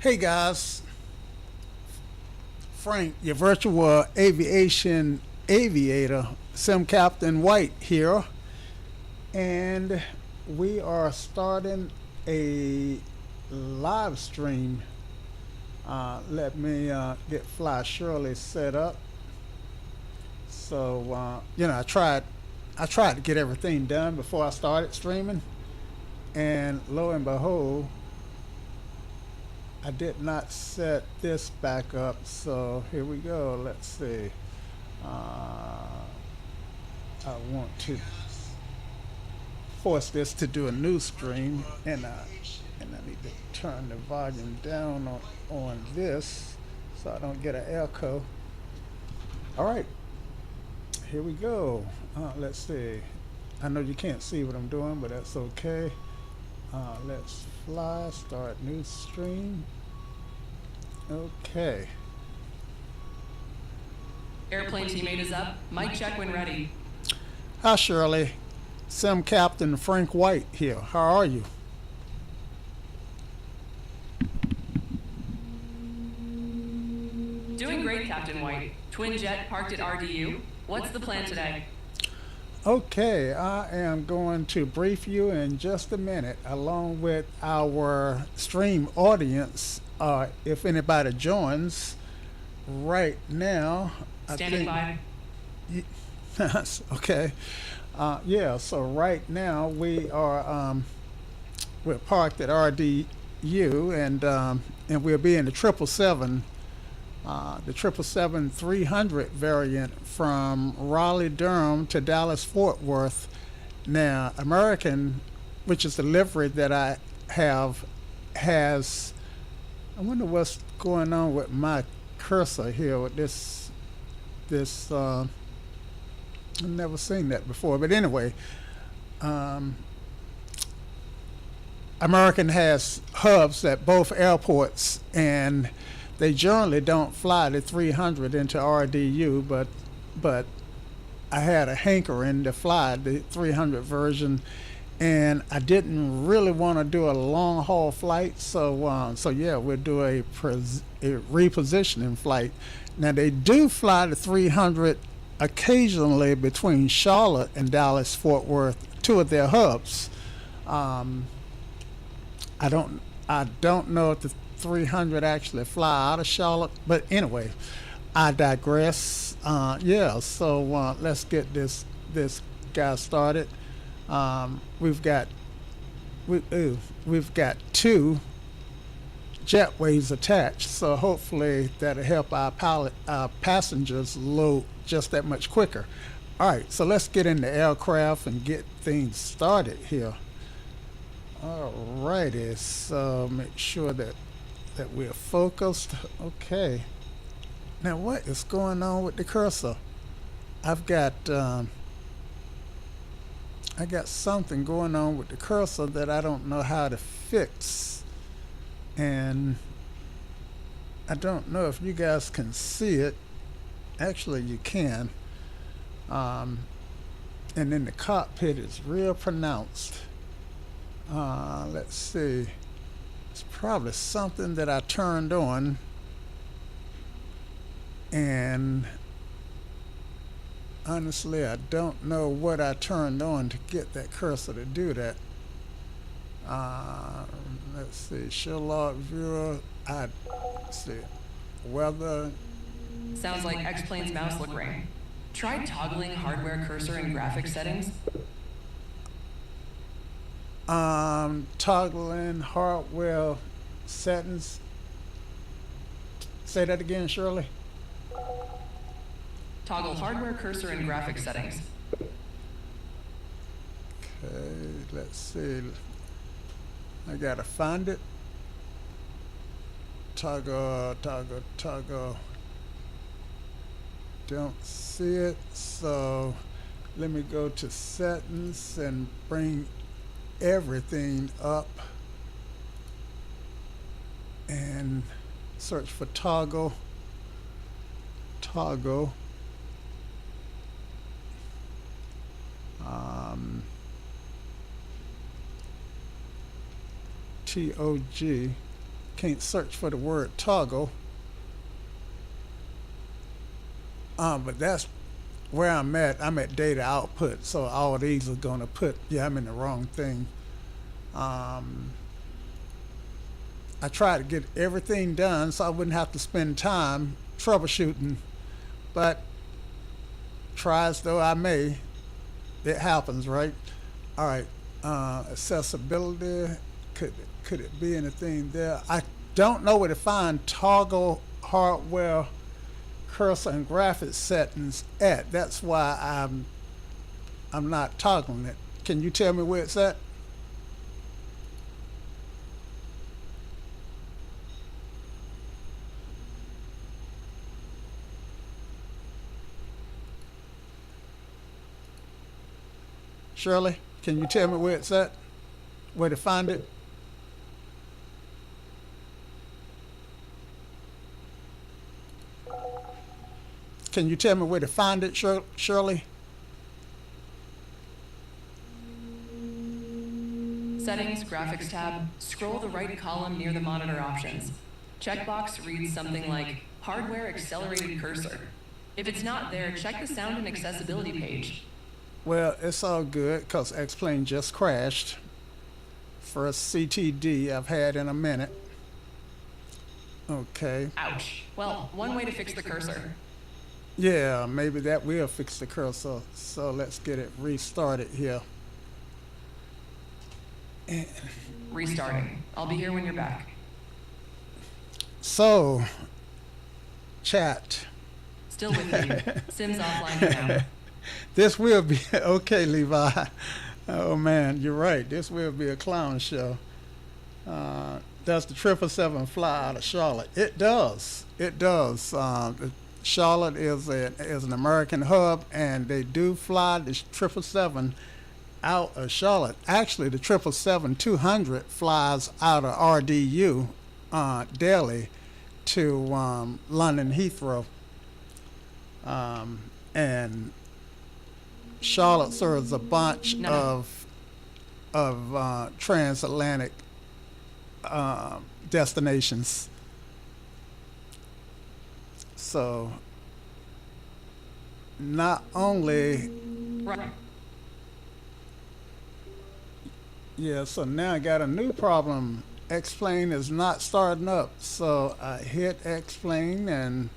Hey guys, Frank, your virtual aviation aviator, Sim Captain White here, and we are starting a live stream. Let me get Fly Shirley set up. So I tried to get everything done before I started streaming, and lo and behold, I did not set this back up, so here we go. Let's see. I want to force this to do a new stream, and I need to turn the volume down on this so I don't get an echo. All right, here we go. Let's see. I know you can't see what I'm doing, but that's okay. Let's fly, start new stream. Okay. Airplane teammate is up. Mic check when ready. Hi, Shirley. Sim Captain Frank White here. How are you? Doing great, Captain White. Twin jet parked at RDU. What's the plan today? Okay, I am going to brief you in just a minute, along with our stream audience. If anybody joins right now, Standing by. Okay. Yeah. So right now we're parked at RDU, and we'll be in the 777, the 777-300 variant from Raleigh-Durham to Dallas-Fort Worth. Now, American, which is the livery that I have, has. I wonder what's going on with my cursor here with this. I've never seen that before, but anyway, American has hubs at both airports, and they generally don't fly the 300 into RDU, but I had a hankering to fly the 300 version, and I didn't really want to do a long haul flight, so yeah, we'll do a repositioning flight. Now they do fly the 300 occasionally between Charlotte and Dallas Fort Worth, two of their hubs. I don't know if the 300 actually fly out of Charlotte, but anyway, I digress. Yeah, so let's get this guy started. We've got two jetways attached, so hopefully that'll help our passengers load just that much quicker. All right, so let's get in the aircraft and get things started here. All righty, so make sure that we're focused. Okay. Now what is going on with the cursor? I've got I got something going on with the cursor that I don't know how to fix, and I don't know if you guys can see it. Actually, you can. And then the cockpit is real pronounced. Let's see. It's probably something that I turned on, and honestly, I don't know what I turned on to get that cursor to do that. Let's see. Show log viewer. Let's see. Weather. Sounds like X-Plane's mouse look ring. Try toggling hardware cursor and graphics settings. Toggling hardware settings. Say that again, Shirley. Toggle hardware cursor and graphics settings. Okay, let's see. I gotta find it. Toggle. Don't see it, so let me go to settings and bring everything up and search for toggle. TOG, can't search for the word toggle. But that's where I'm at. I'm at data output, so all these are gonna put, yeah, I'm in the wrong thing. Um, I try to get everything done so I wouldn't have to spend time troubleshooting, but try as though I may, it happens, right? All right, accessibility, could could it be anything there? I don't know where to find toggle hardware cursor and graphics settings at. That's why I'm not toggling it. Can you tell me where it's at? Shirley, can you tell me where it's at? Where to find it? Can you tell me where to find it, Shirley? Settings, Graphics tab, scroll the right column near the monitor options. Checkbox reads something like Hardware Accelerated Cursor. If it's not there, check the Sound and Accessibility page. Well, it's all good because X-Plane just crashed. First CTD I've had in a minute. Okay. Ouch. Well, one way to fix the cursor. Yeah, maybe that will fix the cursor. So let's get it restarted here. And Restarting. I'll be here when you're back. so, chat. Still with you. Sim's offline for now. This will be okay, Levi. Oh man, you're right. This will be a clown show. Does the 777 fly out of Charlotte? It does. It does. Charlotte is an American hub, and they do fly the 777 out of Charlotte. Actually, the 777-200 flies out of RDU daily to London Heathrow, and Charlotte serves a bunch of transatlantic destinations. So not only, Right. yeah, so now I got a new problem. X-Plane is not starting up. So I hit X-Plane and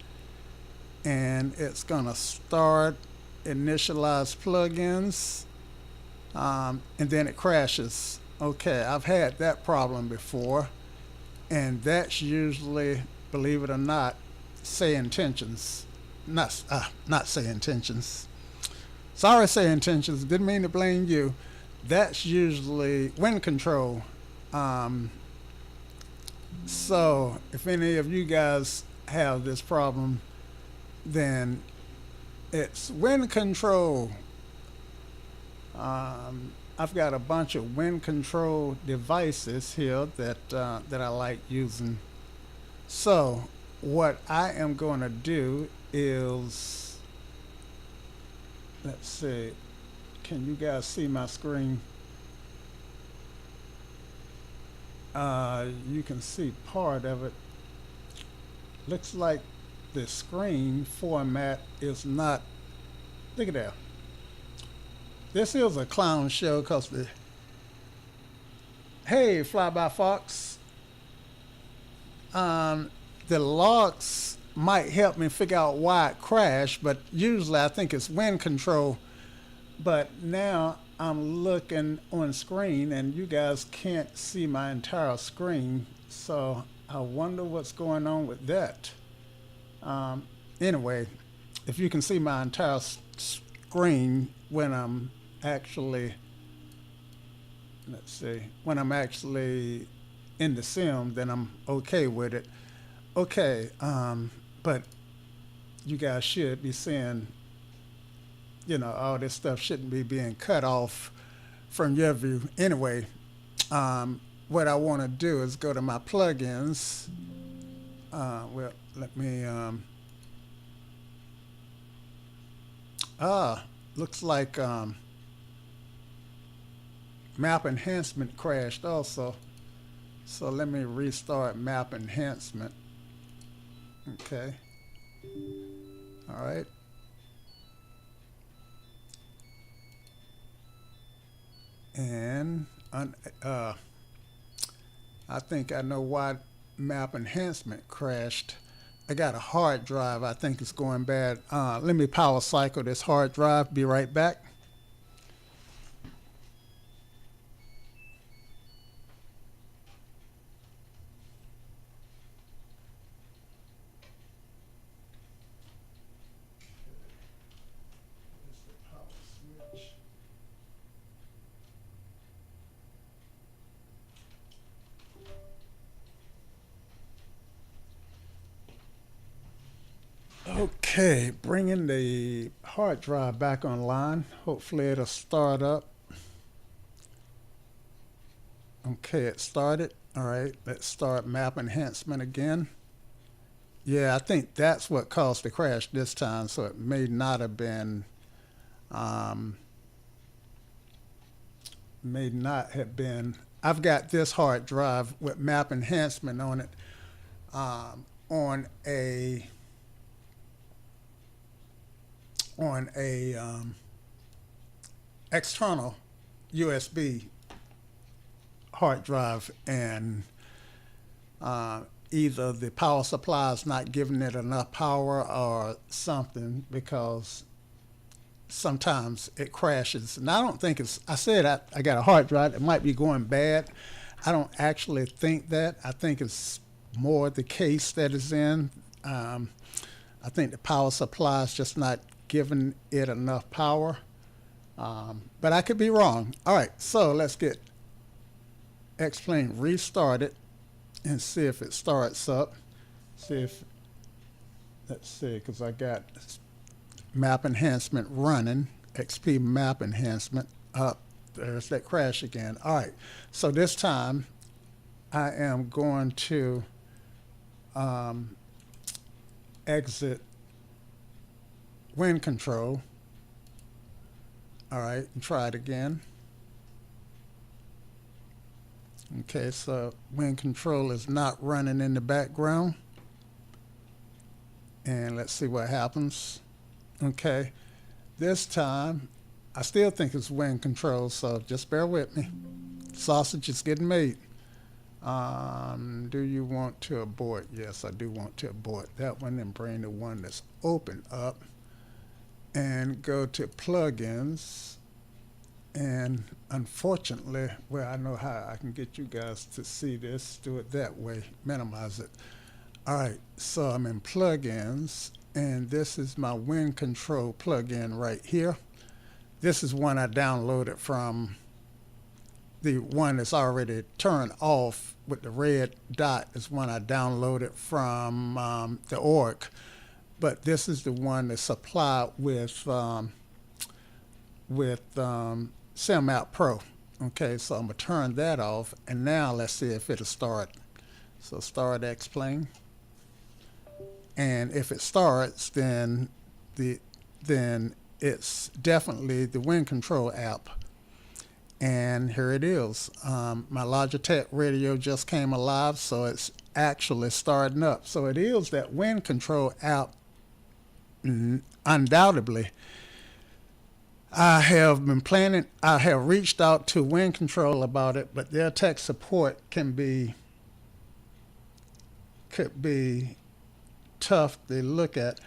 it's gonna start initialize plugins, and then it crashes. Okay, I've had that problem before, and that's usually, believe it or not, say intentions. Not say intentions. Sorry, say intentions. Didn't mean to blame you. That's usually wind control. So if any of you guys have this problem, then it's wind control. I've got a bunch of wind control devices here that I like using. So what I am going to do is, let's see, can you guys see my screen? You can see part of it. Looks like the screen format is not, look at that. This is a clown show because hey, Flyby Fox. The logs might help me figure out why it crashed, but usually I think it's wind control. But now I'm looking on screen and you guys can't see my entire screen. So I wonder what's going on with that. Anyway, if you can see my entire screen when I'm actually, let's see, when I'm actually in the sim, then I'm okay with it. Okay, but you guys should be seeing, all this stuff shouldn't be being cut off from your view. Anyway, what I want to do is go to my plugins. Well, let me, looks like map enhancement crashed also. So let me restart map enhancement. Okay. All right. And I think I know why map enhancement crashed. I got a hard drive. I think it's going bad. Let me power cycle this hard drive. Be right back. Okay, bringing the hard drive back online. Hopefully it'll start up. Okay, it started. All right, let's start map enhancement again. Yeah, I think that's what caused the crash this time, so it may not have been, um, may not have been. I've got this hard drive with map enhancement on it, on a external USB hard drive, and either the power supply is not giving it enough power or something, because sometimes it crashes. And I don't think it's, I said I got a hard drive, it might be going bad. I don't actually think that. I think it's more the case that is in. I think the power supply is just not giving it enough power. But I could be wrong. All right, so let's get X-Plane restarted and see if it starts up. See if, let's see, because I got map enhancement running, XP map enhancement up. There's that crash again. All right, so this time I am going to exit wind control. All right, and try it again. Okay, so wind control is not running in the background. And let's see what happens. Okay, this time I still think it's wind control, so just bear with me. Sausage is getting made. Do you want to abort? Yes, I do want to abort that one and bring the one that's open up and go to plugins. And unfortunately, well, I know how I can get you guys to see this, do it that way, minimize it. All right, so I'm in plugins, and this is my wind control plugin right here. This is one I downloaded from the one that's already turned off with the red dot, is one I downloaded from the org. But this is the one that's supplied with SimApp Pro. Okay, so I'm gonna turn that off, and now let's see if it'll start. So start X-Plane, and if it starts, then it's definitely the wind control app. And here it is. My Logitech radio just came alive, so it's actually starting up. So it is that wind control app. Undoubtedly, I have been planning, I have reached out to Wind Control about it, but their tech support could be tough to look at.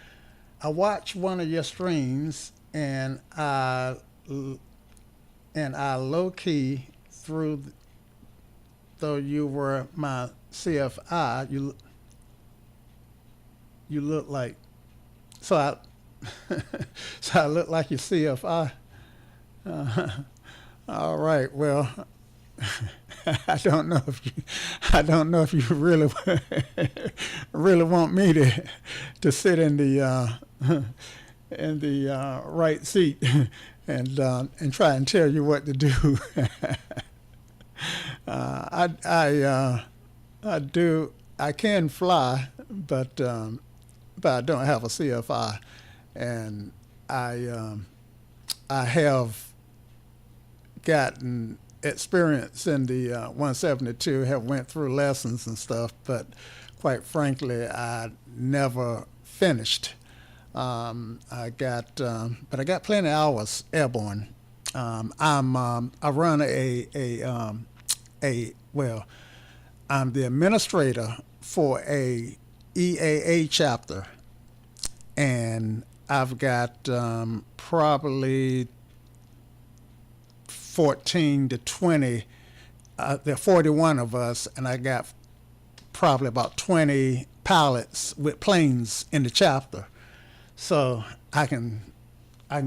I watched one of your streams, and I low key through, though you were my CFI, you look like, so I so I look like your CFI. All right. Well, I don't know if you really really want me to sit in the right seat and try and tell you what to do. I do. I can fly, but I don't have a CFI, and I have gotten experience in the 172, have went through lessons and stuff, but quite frankly, I never finished. But I got plenty of hours airborne. I run well, I'm the administrator for a EAA chapter, and I've got probably 14 to 20. There are 41 of us, and I got probably about 20 pilots with planes in the chapter. So I can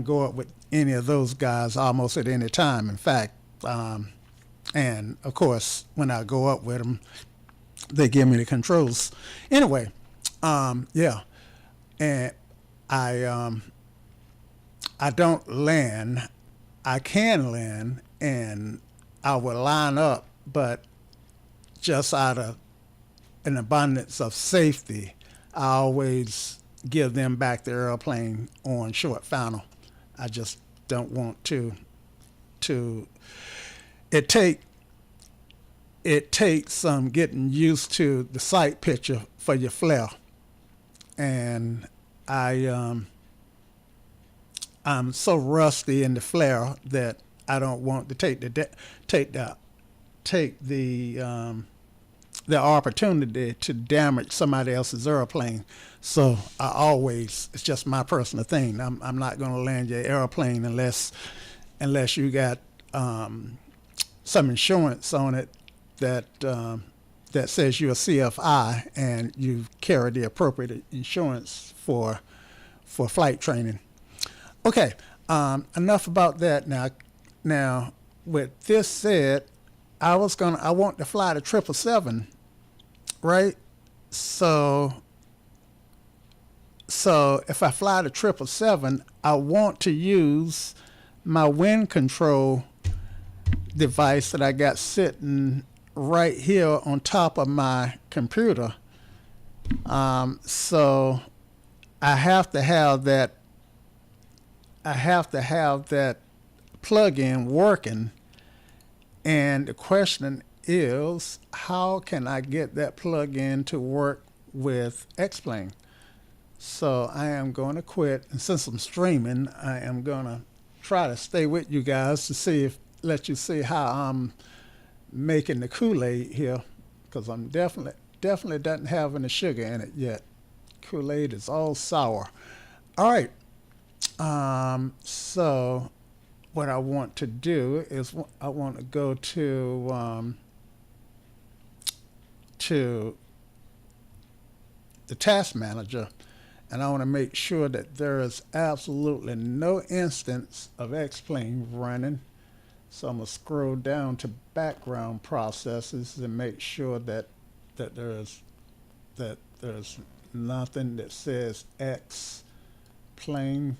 go up with any of those guys almost at any time. In fact, and of course, when I go up with them, they give me the controls. Anyway, yeah, and I don't land. I can land, and I will line up, but just out of an abundance of safety, I always give them back the airplane on short final. I just don't want to. It takes some getting used to the sight picture for your flare, and I'm so rusty in the flare that I don't want to take the opportunity to damage somebody else's airplane. So it's just my personal thing. I'm not going to land your airplane unless you got some insurance on it that says you're a CFI and you carry the appropriate insurance for flight training. Okay, enough about that now. Now, with this said, I want to fly the 777, right? So if I fly the 777, I want to use my wind control device that I got sitting right here on top of my computer. So I have to have that plug-in working, and the question is, how can I get that plug-in to work with X-Plane? So I am going to quit, and since I'm streaming, I am going to try to stay with you guys to let you see how I'm making the Kool-Aid here, because I'm definitely doesn't have any sugar in it yet. Kool-Aid is all sour. All right. So what I want to do is I want to go to the task manager, and I want to make sure that there is absolutely no instance of X-Plane running. So I'm going to scroll down to background processes and make sure that there's nothing that says X-Plane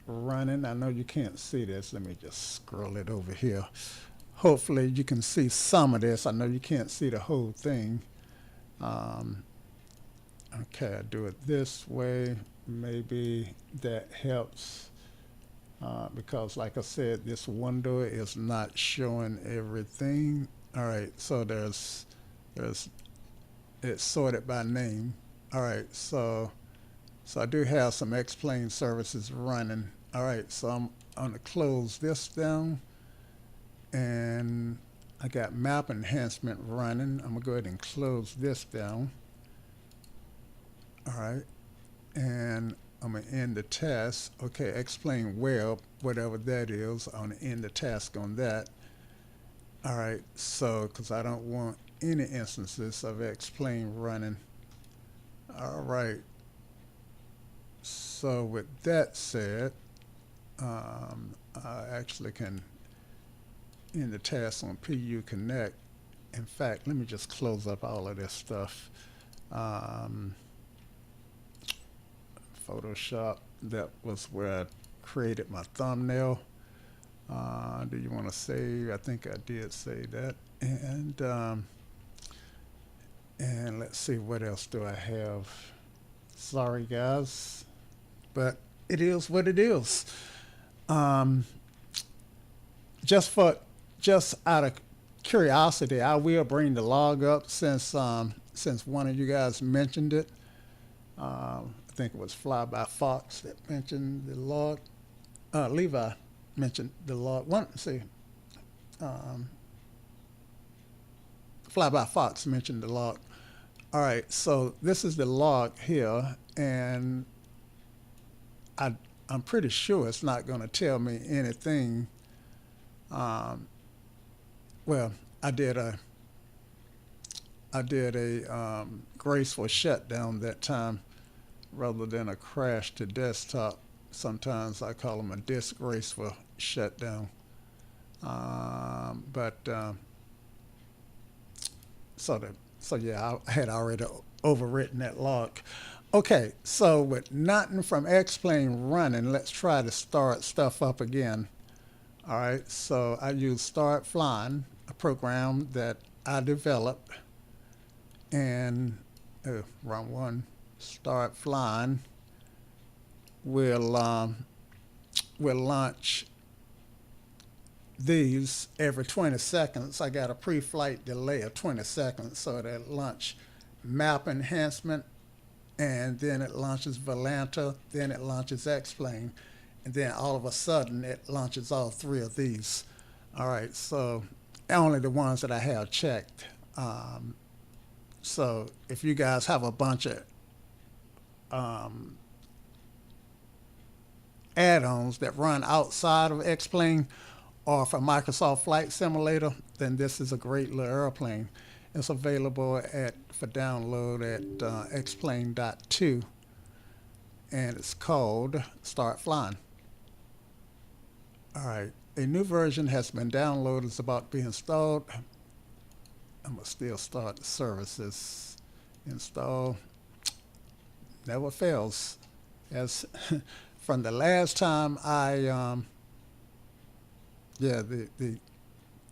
running. I know you can't see this. Let me just scroll it over here. Hopefully you can see some of this. I know you can't see the whole thing. Okay, I do it this way. Maybe that helps, because like I said, this window is not showing everything. All right, so it's sorted by name. All right, so I do have some X-Plane services running. All right, so I'm going to close this down, and I got map enhancement running. I'm going to go ahead and close this down. All right, and I'm going to end the task. Okay, X-Plane web, whatever that is, I'm going to end the task on that. All right, so because I don't want any instances of X-Plane running. All right. So with that said, I actually can end the task on PU Connect. In fact, let me just close up all of this stuff. Photoshop, that was where I created my thumbnail. Do you want to save? I think I did save that. And let's see, what else do I have? Sorry, guys, but it is what it is. Just for just out of curiosity, I will bring the log up since one of you guys mentioned it. I think it was Fly by Fox that mentioned the log. Levi mentioned the log. Um, Fly by Fox mentioned the log. All right, so this is the log here, and I'm pretty sure it's not going to tell me anything. Um, well, I did a graceful shutdown that time rather than a crash to desktop. Sometimes I call them a disgraceful shutdown. But so yeah, I had already overwritten that log. Okay, so with nothing from X-Plane running, let's try to start stuff up again. All right, so I use Start Flying, a program that I developed, and wrong one. Start Flying will launch these every 20 seconds. I got a pre-flight delay of 20 seconds, so that launch map enhancement, and then it launches Volanta, then it launches X-Plane, and then all of a sudden it launches all three of these. All right, so only the ones that I have checked. So if you guys have a bunch of um, add-ons that run outside of X-Plane or for Microsoft Flight Simulator, then this is a great little airplane. It's available for download at xplane.2, and it's called Start Flying. All right, a new version has been downloaded. It's about to be installed. I'm gonna still start the services. Install. Never fails. As from the last time yeah,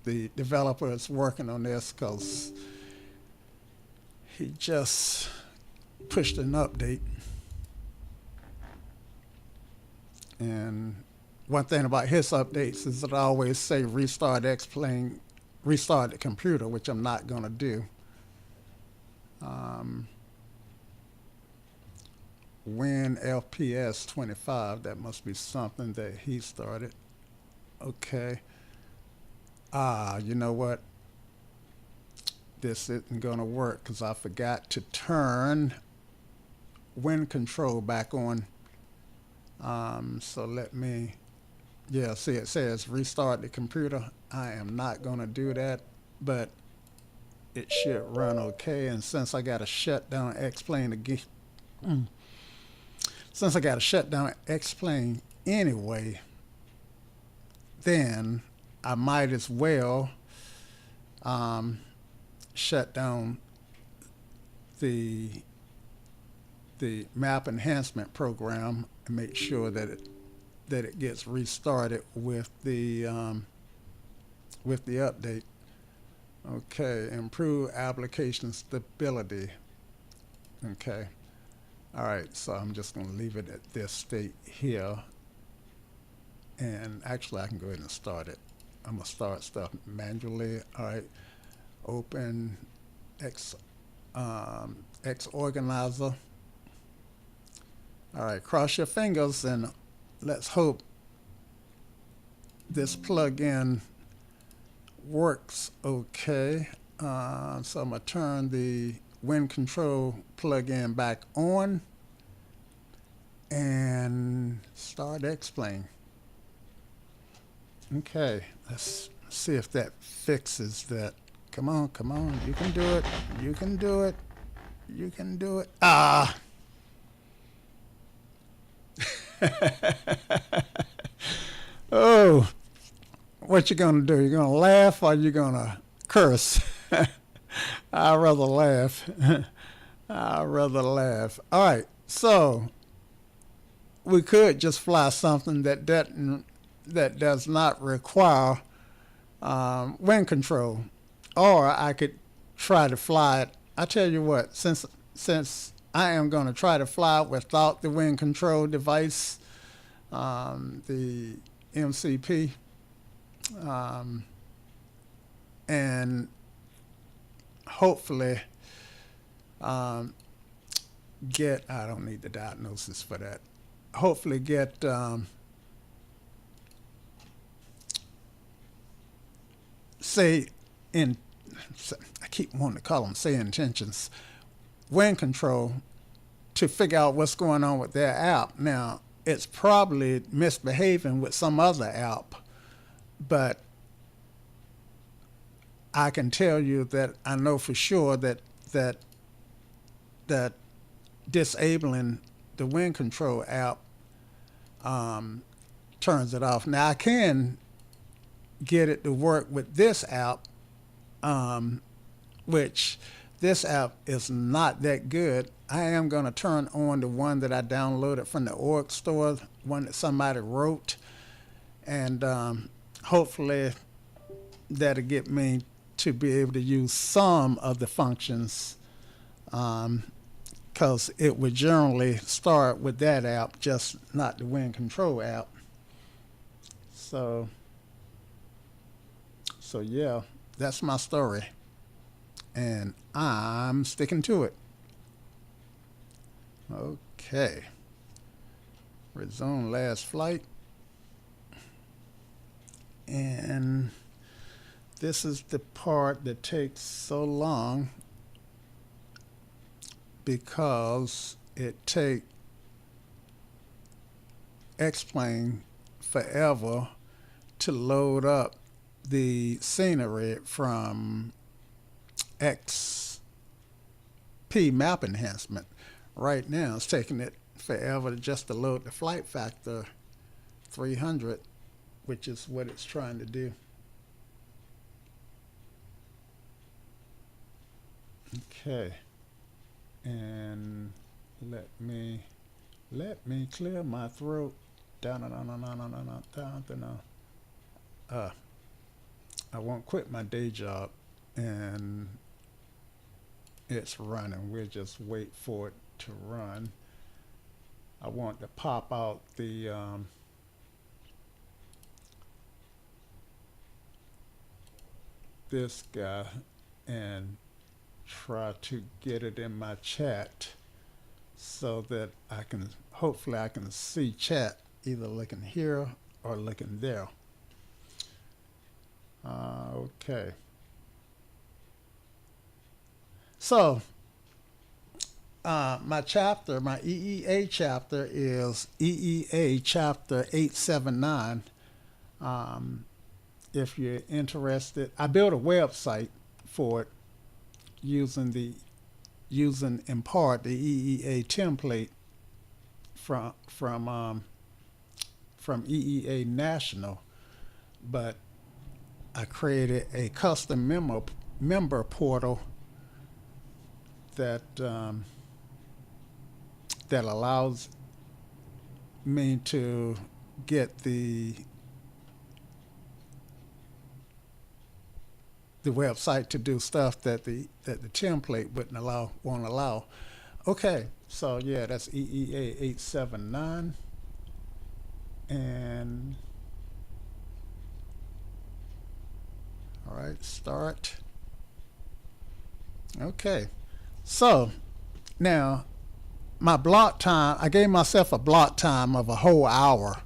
the developer is working on this because he just pushed an update. And one thing about his updates is that I always say restart X-Plane, restart the computer, which I'm not going to do. Win FPS 25, that must be something that he started. Okay. You know what? This isn't going to work because I forgot to turn wind control back on. So let me, yeah, see it says restart the computer. I am not going to do that, but it should run okay. And since I got to shut down X-Plane again, since I got to shut down X-Plane anyway, then I might as well shut down the map enhancement program and make sure that it gets restarted with the update. Okay, improve application stability. Okay, all right. So I'm just going to leave it at this state here, and actually I can go ahead and start it. I'm gonna start stuff manually. All right, open X organizer. All right, cross your fingers and let's hope this plug-in works okay. So I'm gonna turn the wind control plug-in back on and start X-Plane. Okay, let's see if that fixes that. Come on, come on, you can do it. You can do it. You can do it. Ah! Oh, what you gonna do? You gonna laugh or you gonna curse? I'd rather laugh. I'd rather laugh. All right, so we could just fly something that does not require wind control, or I could try to fly it. I tell you what, since I am going to try to fly it without the wind control device, the MCP, and hopefully get, I don't need the diagnosis for that, hopefully get say in, I keep wanting to call them say intentions, wind control, to figure out what's going on with their app. Now, it's probably misbehaving with some other app, but I can tell you that I know for sure that disabling the wind control app turns it off. Now I can get it to work with this app, which this app is not that good. I am going to turn on the one that I downloaded from the org store, one that somebody wrote, and hopefully that'll get me to be able to use some of the functions, because it would generally start with that app, just not the wind control app. So yeah, that's my story, and I'm sticking to it. Okay. Resume last flight. And this is the part that takes so long because it take X-Plane forever to load up the scenery from XP map enhancement. Right now it's taking it forever just to load the flight factor 300, which is what it's trying to do. Okay, and let me clear my throat. I won't quit my day job, and it's running. We'll just wait for it to run. I want to pop out the this guy and try to get it in my chat so that I can, hopefully I can see chat either looking here or looking there. Okay. So my chapter, my EEA chapter is EEA chapter 879. If you're interested, I built a website for it using in part the EEA template from EEA National, but I created a custom member portal that that allows me to get the website to do stuff that the template won't allow. Okay, so yeah, that's EEA 879, and all right, start. Okay, so now my block time, I gave myself a block time of a whole hour,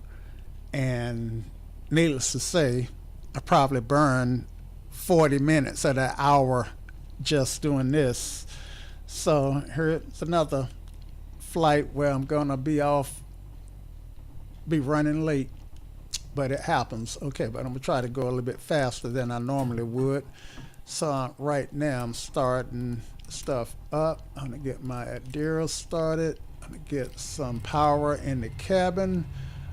and needless to say, I probably burned 40 minutes of that hour just doing this. So here's another flight where I'm gonna be running late, but it happens. Okay, but I'm gonna try to go a little bit faster than I normally would. So right now I'm starting stuff up. I'm gonna get my Adira started. I'm gonna get some power in the cabin.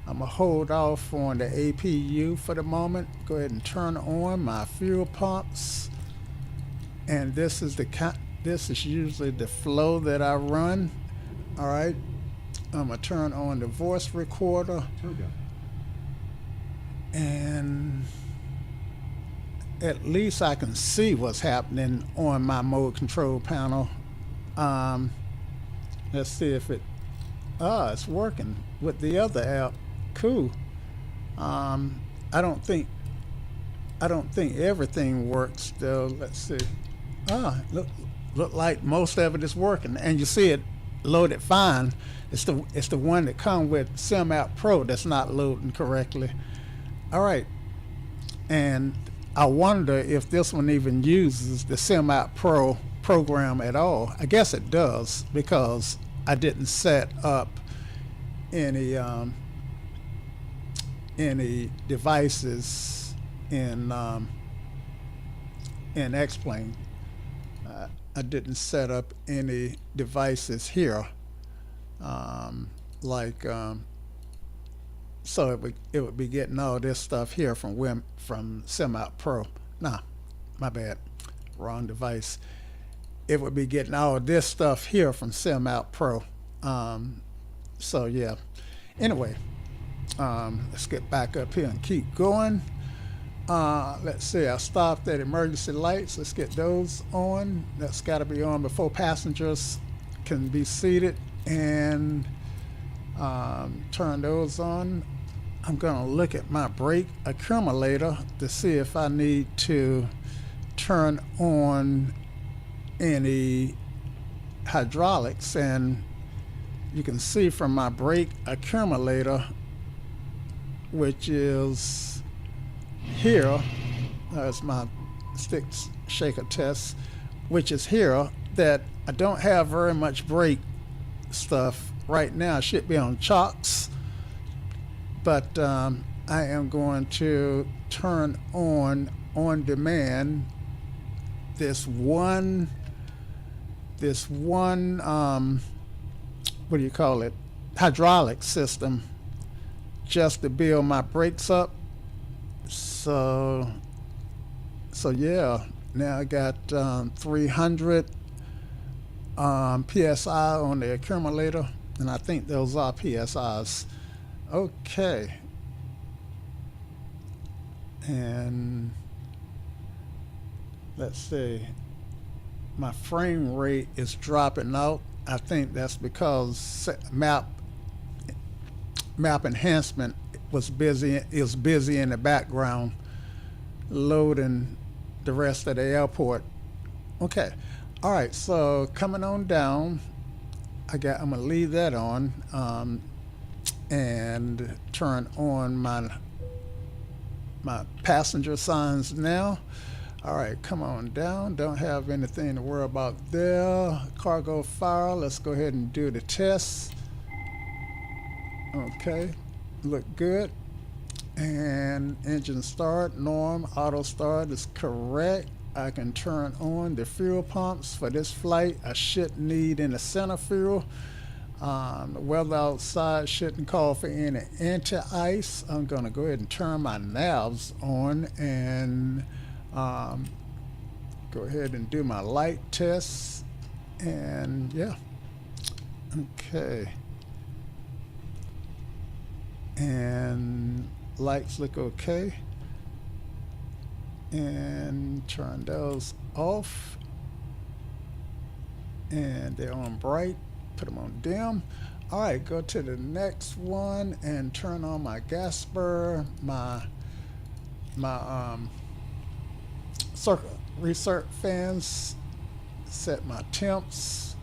I'm gonna hold off on the APU for the moment. Go ahead and turn on my fuel pumps. And this is usually the flow that I run. All right. I'm gonna turn on the voice recorder. And at least I can see what's happening on my mode control panel. Let's see if it's working with the other app. Cool. I don't think I don't think everything works though. Let's see. Look like most of it is working, and you see it loaded fine. It's the one that come with SimApp Pro that's not loading correctly. All right, and I wonder if this one even uses the SimApp Pro program at all. I guess it does because I didn't set up any devices in X-Plane. I didn't set up any devices here, like so it would be getting all this stuff here from SimApp Pro. Nah, my bad, wrong device. It would be getting all this stuff here from SimApp Pro. So yeah. Anyway, let's get back up here and keep going. Let's see, I stopped at emergency lights. Let's get those on. That's got to be on before passengers can be seated, and turn those on. I'm going to look at my brake accumulator to see if I need to turn on any hydraulics, and you can see from my brake accumulator, which is here, that's my stick shaker test, which is here, that I don't have very much brake stuff right now. I should be on chocks, but I am going to turn on demand this one what do you call it, hydraulic system, just to build my brakes up. So yeah, now I got 300 psi on the accumulator, and I think those are psis. Okay, and let's see, my frame rate is dropping out. I think that's because map enhancement is busy in the background loading the rest of the airport. Okay, all right, so coming on down, I'm gonna leave that on and turn on my passenger signs now. All right, come on down. Don't have anything to worry about there. Cargo fire, let's go ahead and do the test. Okay, look good. And engine start, norm, auto start is correct. I can turn on the fuel pumps for this flight. I shouldn't need any center fuel. The weather outside shouldn't call for any anti-ice. I'm gonna go ahead and turn my navs on and go ahead and do my light tests, and yeah, okay, and lights look okay, and turn those off, and they're on bright, put them on dim. All right, go to the next one and turn on my gas spur, my circle recirc fans, set my temps,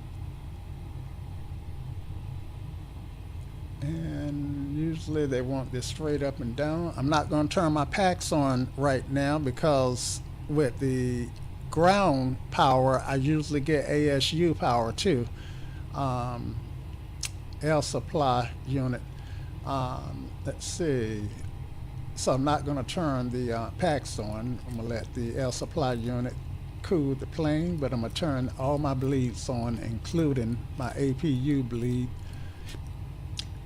and usually they want this straight up and down. I'm not going to turn my packs on right now because with the ground power I usually get ASU power too, air supply unit. Let's see, so I'm not going to turn the packs on. I'm going to let the air supply unit cool the plane, but I'm going to turn all my bleeds on, including my APU bleed.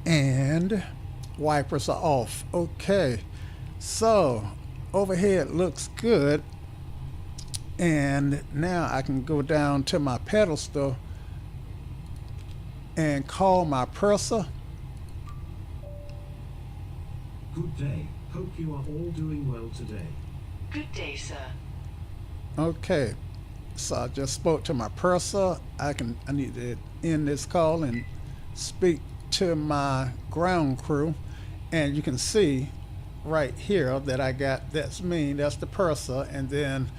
And wipers are off. Okay, so overhead looks good. And now I can go down to my pedestal and call my purser. Good day. Hope you are all doing well today. Good day, sir. Okay, so I just spoke to my purser. I need to end this call and speak to my ground crew, and you can see right here that I got. That's me. That's the purser. And then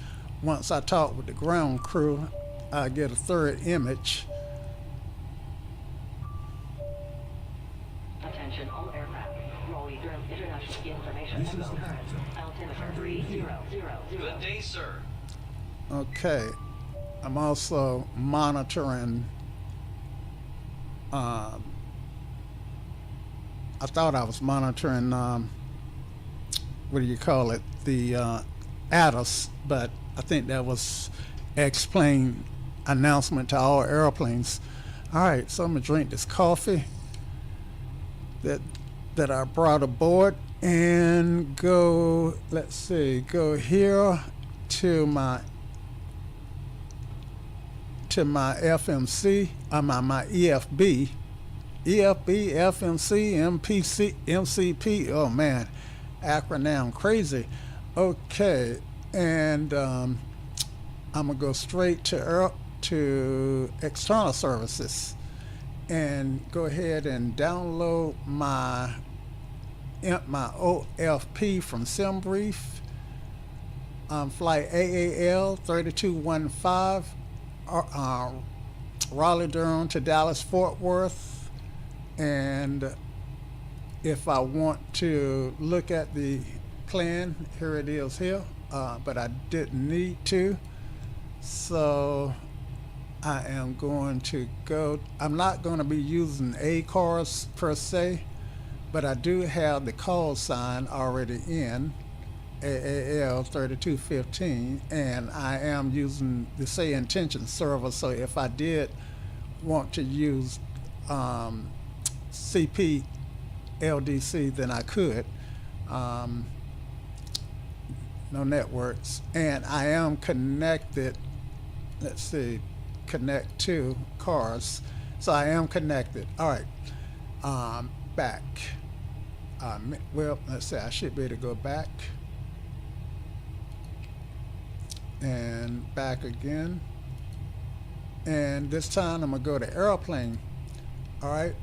once I talk with the ground crew, I get a third image. Attention all aircraft. Raleigh-Durham International Information This is Echo the current. captain. Altimeter 3000. Good day, sir. Okay. I'm also monitoring. I thought I was monitoring. What do you call it? The ATIS, but I think that was explained announcement to all airplanes. All right, so I'm gonna drink this coffee that I brought aboard and go. Let's see, go here to my FMC, my EFB, FMC, MPC, MCP. Oh man, acronym crazy. Okay, and I'm gonna go straight to external services and go ahead and download my OFP from SimBrief. Flight AAL 3215. Raleigh-Durham to Dallas-Fort Worth, and if I want to look at the plan, here it is here, but I didn't need to, so I am going to go. I'm not going to be using ACARS per se, but I do have the call sign already in AAL 3215, and I am using the say intention server, so if I did want to use CP LDC, then I could. No networks, and I am connected. Let's see, connect to cars, so I am connected. All right, back. Well, let's see, I should be able to go back and back again, and this time I'm gonna go to airplane. All right,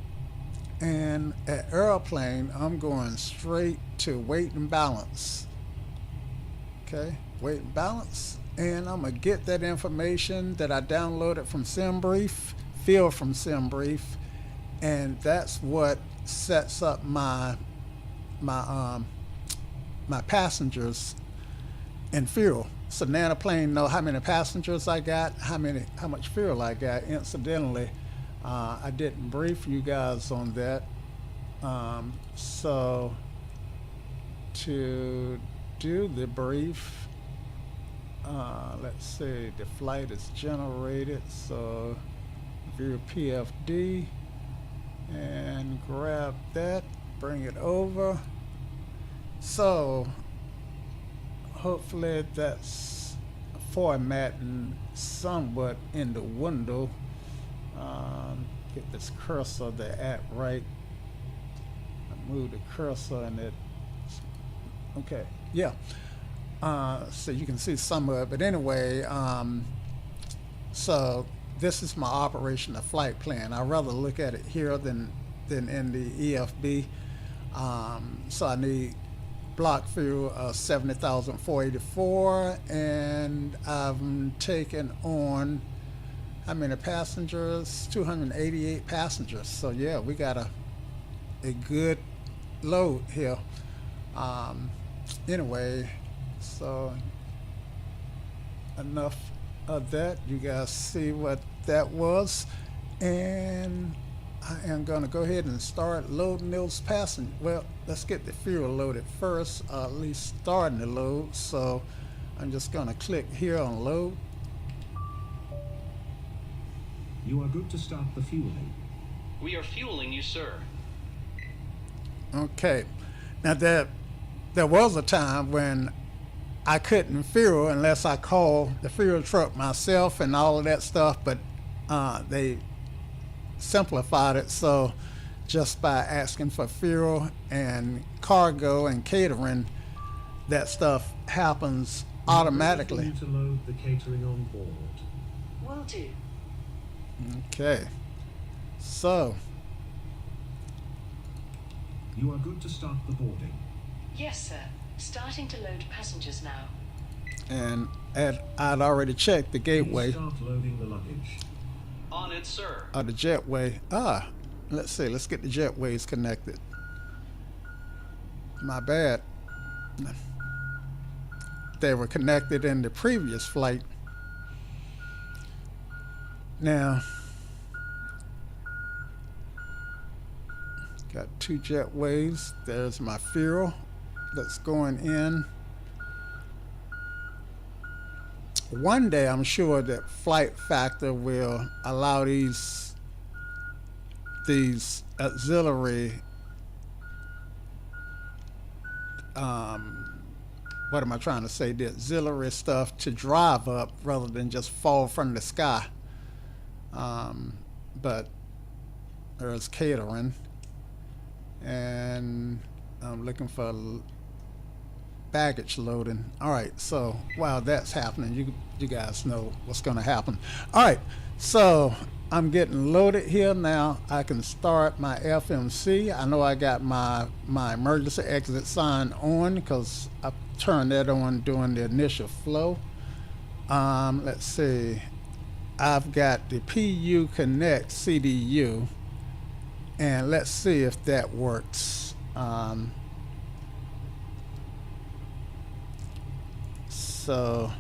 and at airplane I'm going straight to weight and balance. Okay, weight and balance, and I'm gonna get that information that I downloaded from SimBrief, field from SimBrief, and that's what sets up my passengers and fuel. So now the plane know how many passengers I got, how much fuel I got. Incidentally, I didn't brief you guys on that. So to do the brief, let's see, the flight is generated. So view PFD and grab that, bring it over. So hopefully that's formatting somewhat in the window. Get this cursor there right. I move the cursor and it. Okay, yeah. So you can see some of it, but anyway, so this is my operation of flight plan. I'd rather look at it here than in the EFB. So I need block fuel of 70,484, and I've taken on how many passengers? 288 passengers. So yeah, we got a good load here. Anyway, so enough of that. You guys see what that was, and I am going to go ahead and start loading those passengers. Well, let's get the fuel loaded first, at least starting the load. So I'm just going to click here on load. You are good to start the fueling. We are fueling you, sir. Okay. Now there was a time when I couldn't fuel unless I called the fuel truck myself and all of that stuff, but they simplified it, so just by asking for fuel and cargo and catering, that stuff happens automatically. You to load the catering on board. Will do. Okay, so You are good to start the boarding. Yes, sir. Starting to load passengers now. And I'd already checked the Please gateway start loading the luggage. On it, sir. or the jetway. Let's see. Let's get the jetways connected. My bad. They were connected in the previous flight. Now, got 2 jetways. There's my fuel that's going in. One day, I'm sure that Flight Factor will allow these auxiliary, what am I trying to say? The auxiliary stuff to drive up rather than just fall from the sky. But there's catering, and I'm looking for baggage loading. All right, so while that's happening, you guys know what's going to happen. All right, so I'm getting loaded here now. I can start my FMC. I know I got my emergency exit sign on because I turned that on during the initial flow. Let's see. I've got the PU Connect CDU, and let's see if that works. So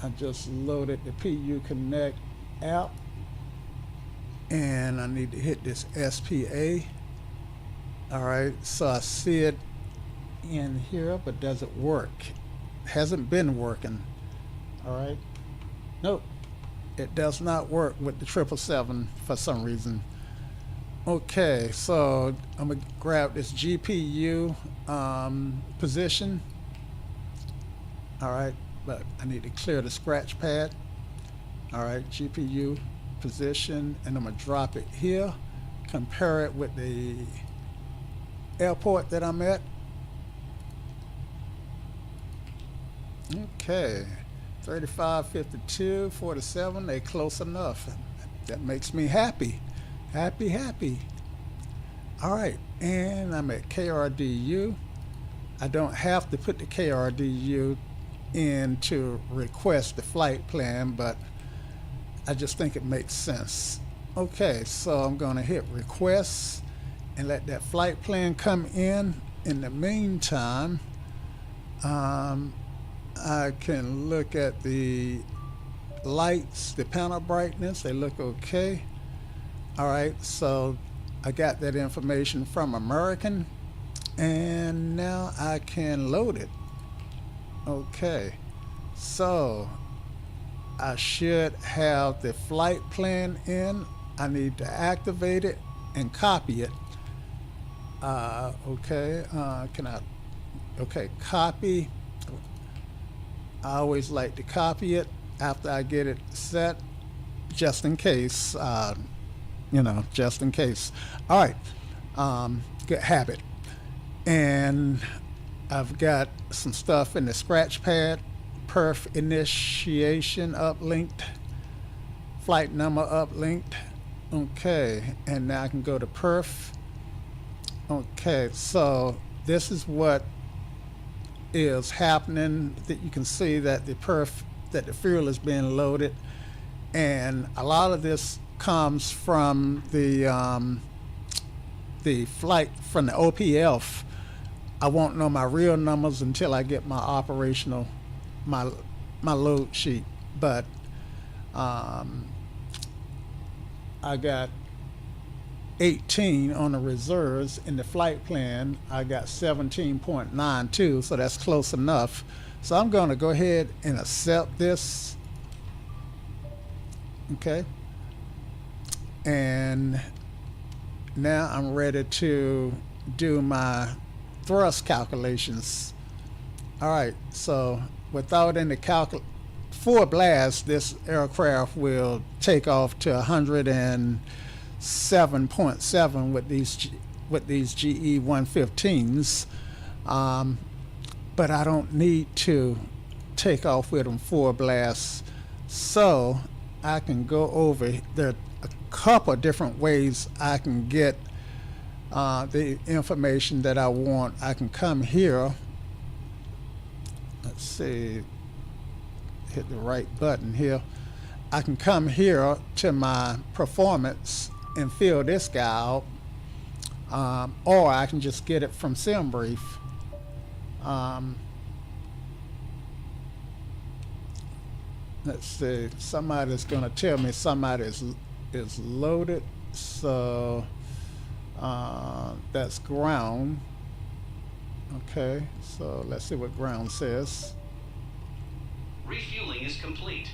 I just loaded the PU Connect app, and I need to hit this SPA. All right, so I see it in here, but does it work? Hasn't been working. All right, nope, it does not work with the 777 for some reason. Okay, so I'm gonna grab this GPU position. All right, but I need to clear the scratch pad. All right, GPU position, and I'm gonna drop it here, compare it with the airport that I'm at. Okay, 35, 52, 47, they close enough. That makes me happy. Happy. All right, and I'm at KRDU. I don't have to put the KRDU in to request the flight plan, but I just think it makes sense. Okay, so I'm gonna hit request and let that flight plan come in. In the meantime, I can look at the lights, the panel brightness, they look okay. All right, so I got that information from American, and now I can load it. Okay, so I should have the flight plan in. I need to activate it and copy it. Okay, copy. I always like to copy it after I get it set, just in case, just in case. All right, good habit. And I've got some stuff in the scratch pad, perf initiation uplinked, flight number uplinked. Okay, and now I can go to perf. Okay, so this is what is happening. That you can see that the fuel is being loaded, and a lot of this comes from the flight from the OPF. I won't know my real numbers until I get my operational my load sheet, but I got 18 on the reserves. In the flight plan, I got 17.92, so that's close enough. So I'm going to go ahead and accept this. Okay. And now I'm ready to do my thrust calculations. All right, so without any full blast, this aircraft will take off to 107.7 with these GE 115s, but I don't need to take off with them full blast, so I can go over. There are a couple of different ways I can get the information that I want, I can come here. Let's see, hit the right button here. I can come here to my performance and fill this guy out, or I can just get it from SimBrief. Let's see, somebody's going to tell me somebody is loaded, so that's ground. Okay, so let's see what ground says. Refueling is complete.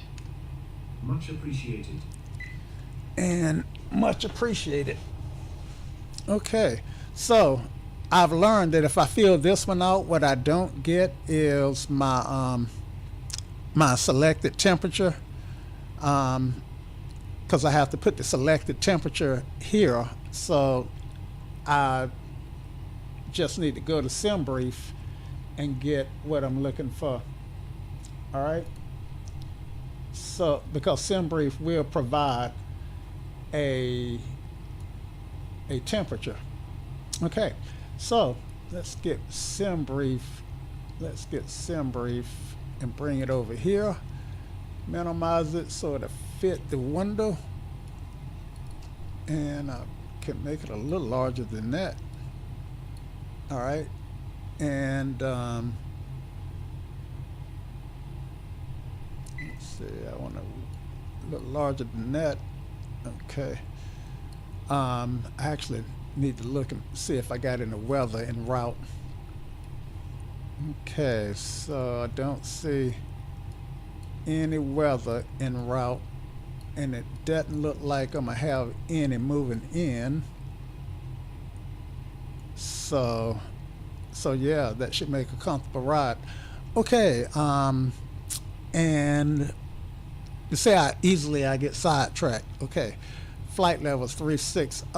Much appreciated. And much appreciated. Okay, so I've learned that if I fill this one out, what I don't get is my my selected temperature, because I have to put the selected temperature here. So I just need to go to SimBrief and get what I'm looking for. All right. So because SimBrief will provide a temperature. Okay. So let's get SimBrief. Let's get SimBrief and bring it over here. Minimize it so it'll fit the window. And I can make it a little larger than that. All right. And let's see, I want a little larger than that. Okay. I actually need to look and see if I got any weather en route. Okay, so I don't see any weather en route, and it doesn't look like I'm gonna have any moving in. So yeah, that should make a comfortable ride. Okay, and you say I get sidetracked. Okay, flight levels 360.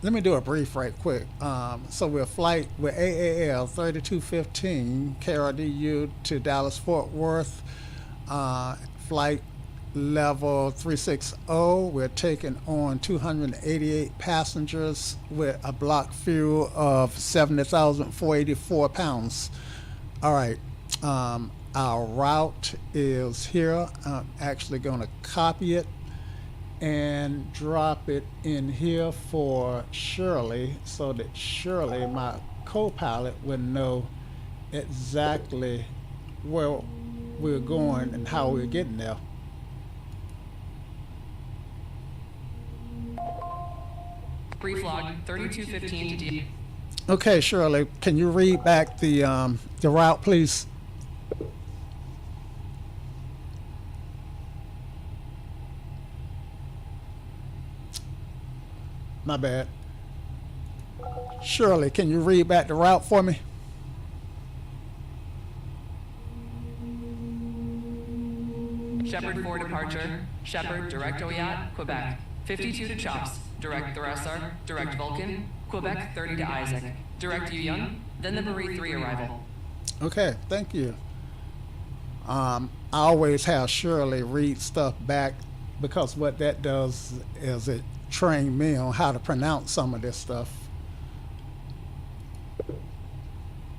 Let me do a brief right quick. So we're AAL 3215 KRDU to Dallas Fort Worth. Flight level 360. We're taking on 288 passengers with a block fuel of 70,484 pounds. All right. Our route is here. I'm actually going to copy it and drop it in here for Shirley, so that Shirley, my co-pilot, would know exactly where we're going and how we're getting there. Brief log 3215 to D. Okay, Shirley, can you read back the route, please? My bad. Shirley, can you read back the route for me? Shepherd 4 departure. Shepherd, direct Oyat, Quebec. 52 to Chops. Direct Thrasar, direct Vulcan. Quebec 30 to Isaac. Direct Young, then the Marie 3 arrival. Okay, thank you. I always have Shirley read stuff back, because what that does is it train me on how to pronounce some of this stuff.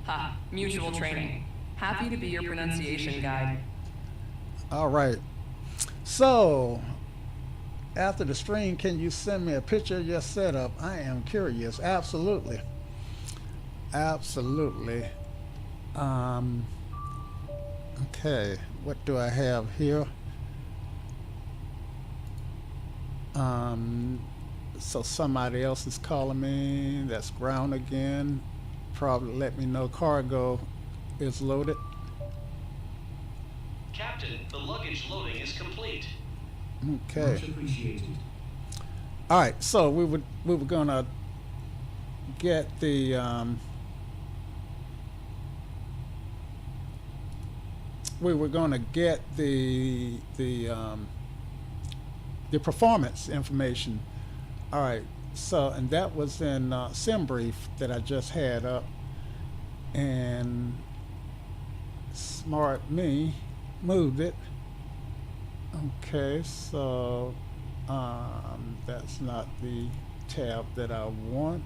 Ha, mutual training. Happy to be your pronunciation guide. All right. So, after the stream, can you send me a picture of your setup? I am curious. Absolutely. Absolutely. Okay, what do I have here? So somebody else is calling me. That's ground again. Probably let me know cargo is loaded. Captain, the luggage loading is complete. Okay. Much appreciated. All right. So we were gonna get the the performance information. All right. So, and that was in SimBrief that I just had up, and smart me moved it. Okay, so that's not the tab that I want.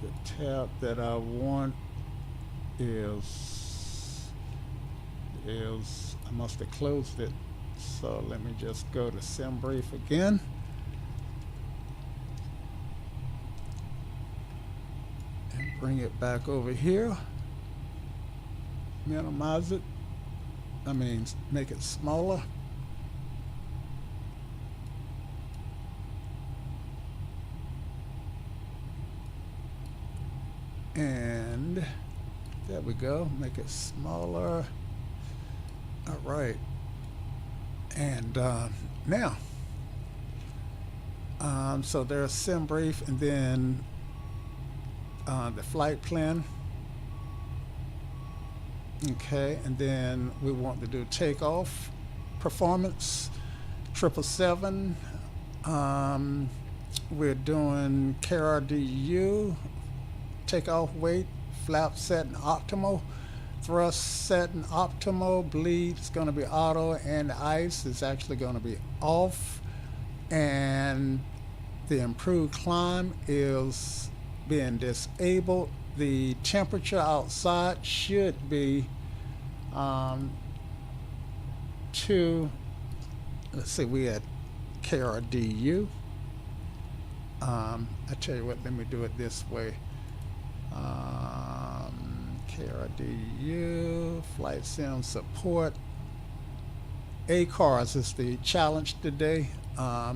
The tab that I want is I must have closed it. So let me just go to SimBrief again. And bring it back over here. Minimize it. I mean, make it smaller. And there we go. Make it smaller. All right. And now, so there's SimBrief, and then the flight plan. Okay, and then we want to do takeoff performance, 777. We're doing KRDU, takeoff weight, flap set and optimal, thrust set and optimal, bleed is going to be auto, and the ice is actually going to be off, and the improved climb is being disabled. The temperature outside should be let's see, we at KRDU. I tell you what, let me do it this way. KRDU, flight sim support. ACARS is the challenge today. How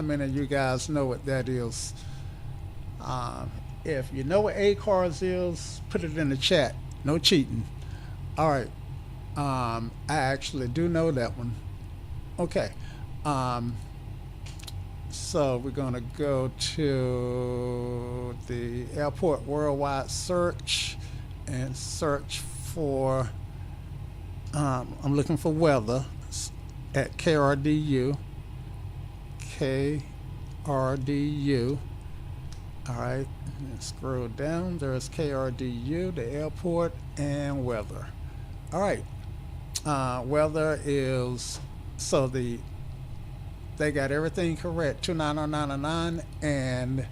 many of you guys know what that is? If you know what ACARS is, put it in the chat. No cheating. All right. I actually do know that one. Okay. So we're going to go to the airport worldwide search and search for, I'm looking for weather at KRDU. KRDU. All right, and scroll down. There's KRDU, the airport, and weather. All right, weather is, so they got everything correct, 29099 and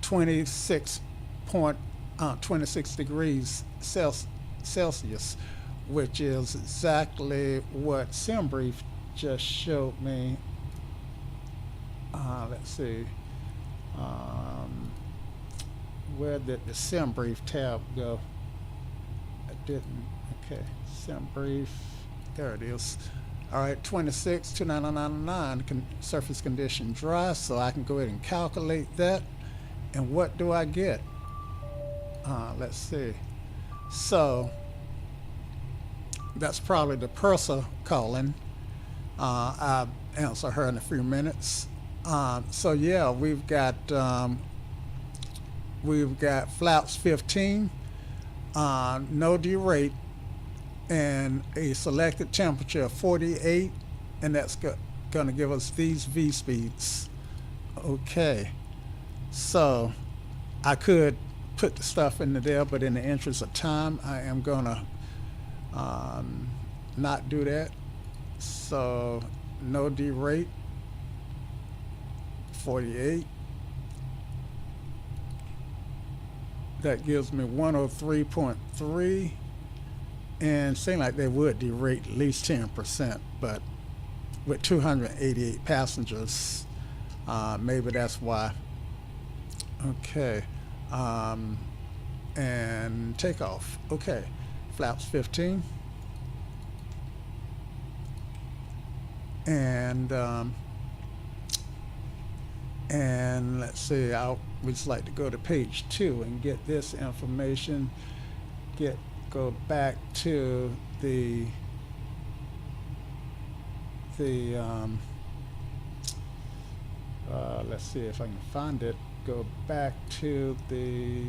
26 degrees Celsius, which is exactly what SimBrief just showed me. Let's see. Where did the SimBrief tab go? I didn't. Okay, SimBrief. There it is. All right, 26, 29999, surface condition dry, so I can go ahead and calculate that. And what do I get? Let's see. So that's probably the purser calling. I'll answer her in a few minutes. So yeah, we've got flaps 15, no derate, and a selected temperature of 48, and that's going to give us these V speeds. Okay, so I could put the stuff into there, but in the interest of time, I am going to not do that. So no derate, 48. That gives me 103.3, and seems like they would derate at least 10%, but with 288 passengers, maybe that's why. Okay, and takeoff. Okay, flaps 15, and let's see, we'd just like to go to page 2 and get this information. Go back to the let's see if I can find it. Go back to the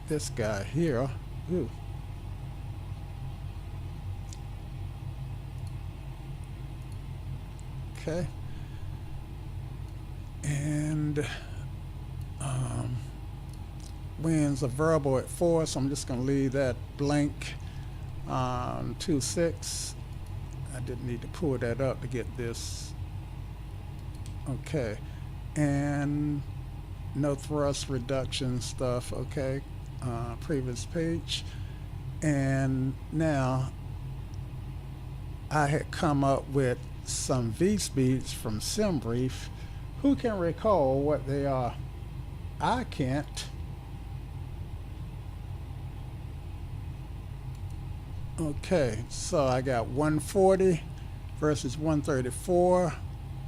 this guy here. Ooh. Okay, and winds are variable at 4, so I'm just going to leave that blank. 26. I didn't need to pull that up to get this. Okay, and no thrust reduction stuff. Okay, previous page. And now I had come up with some V speeds from SimBrief. Who can recall what they are? I can't. Okay, so I got 140 versus 134,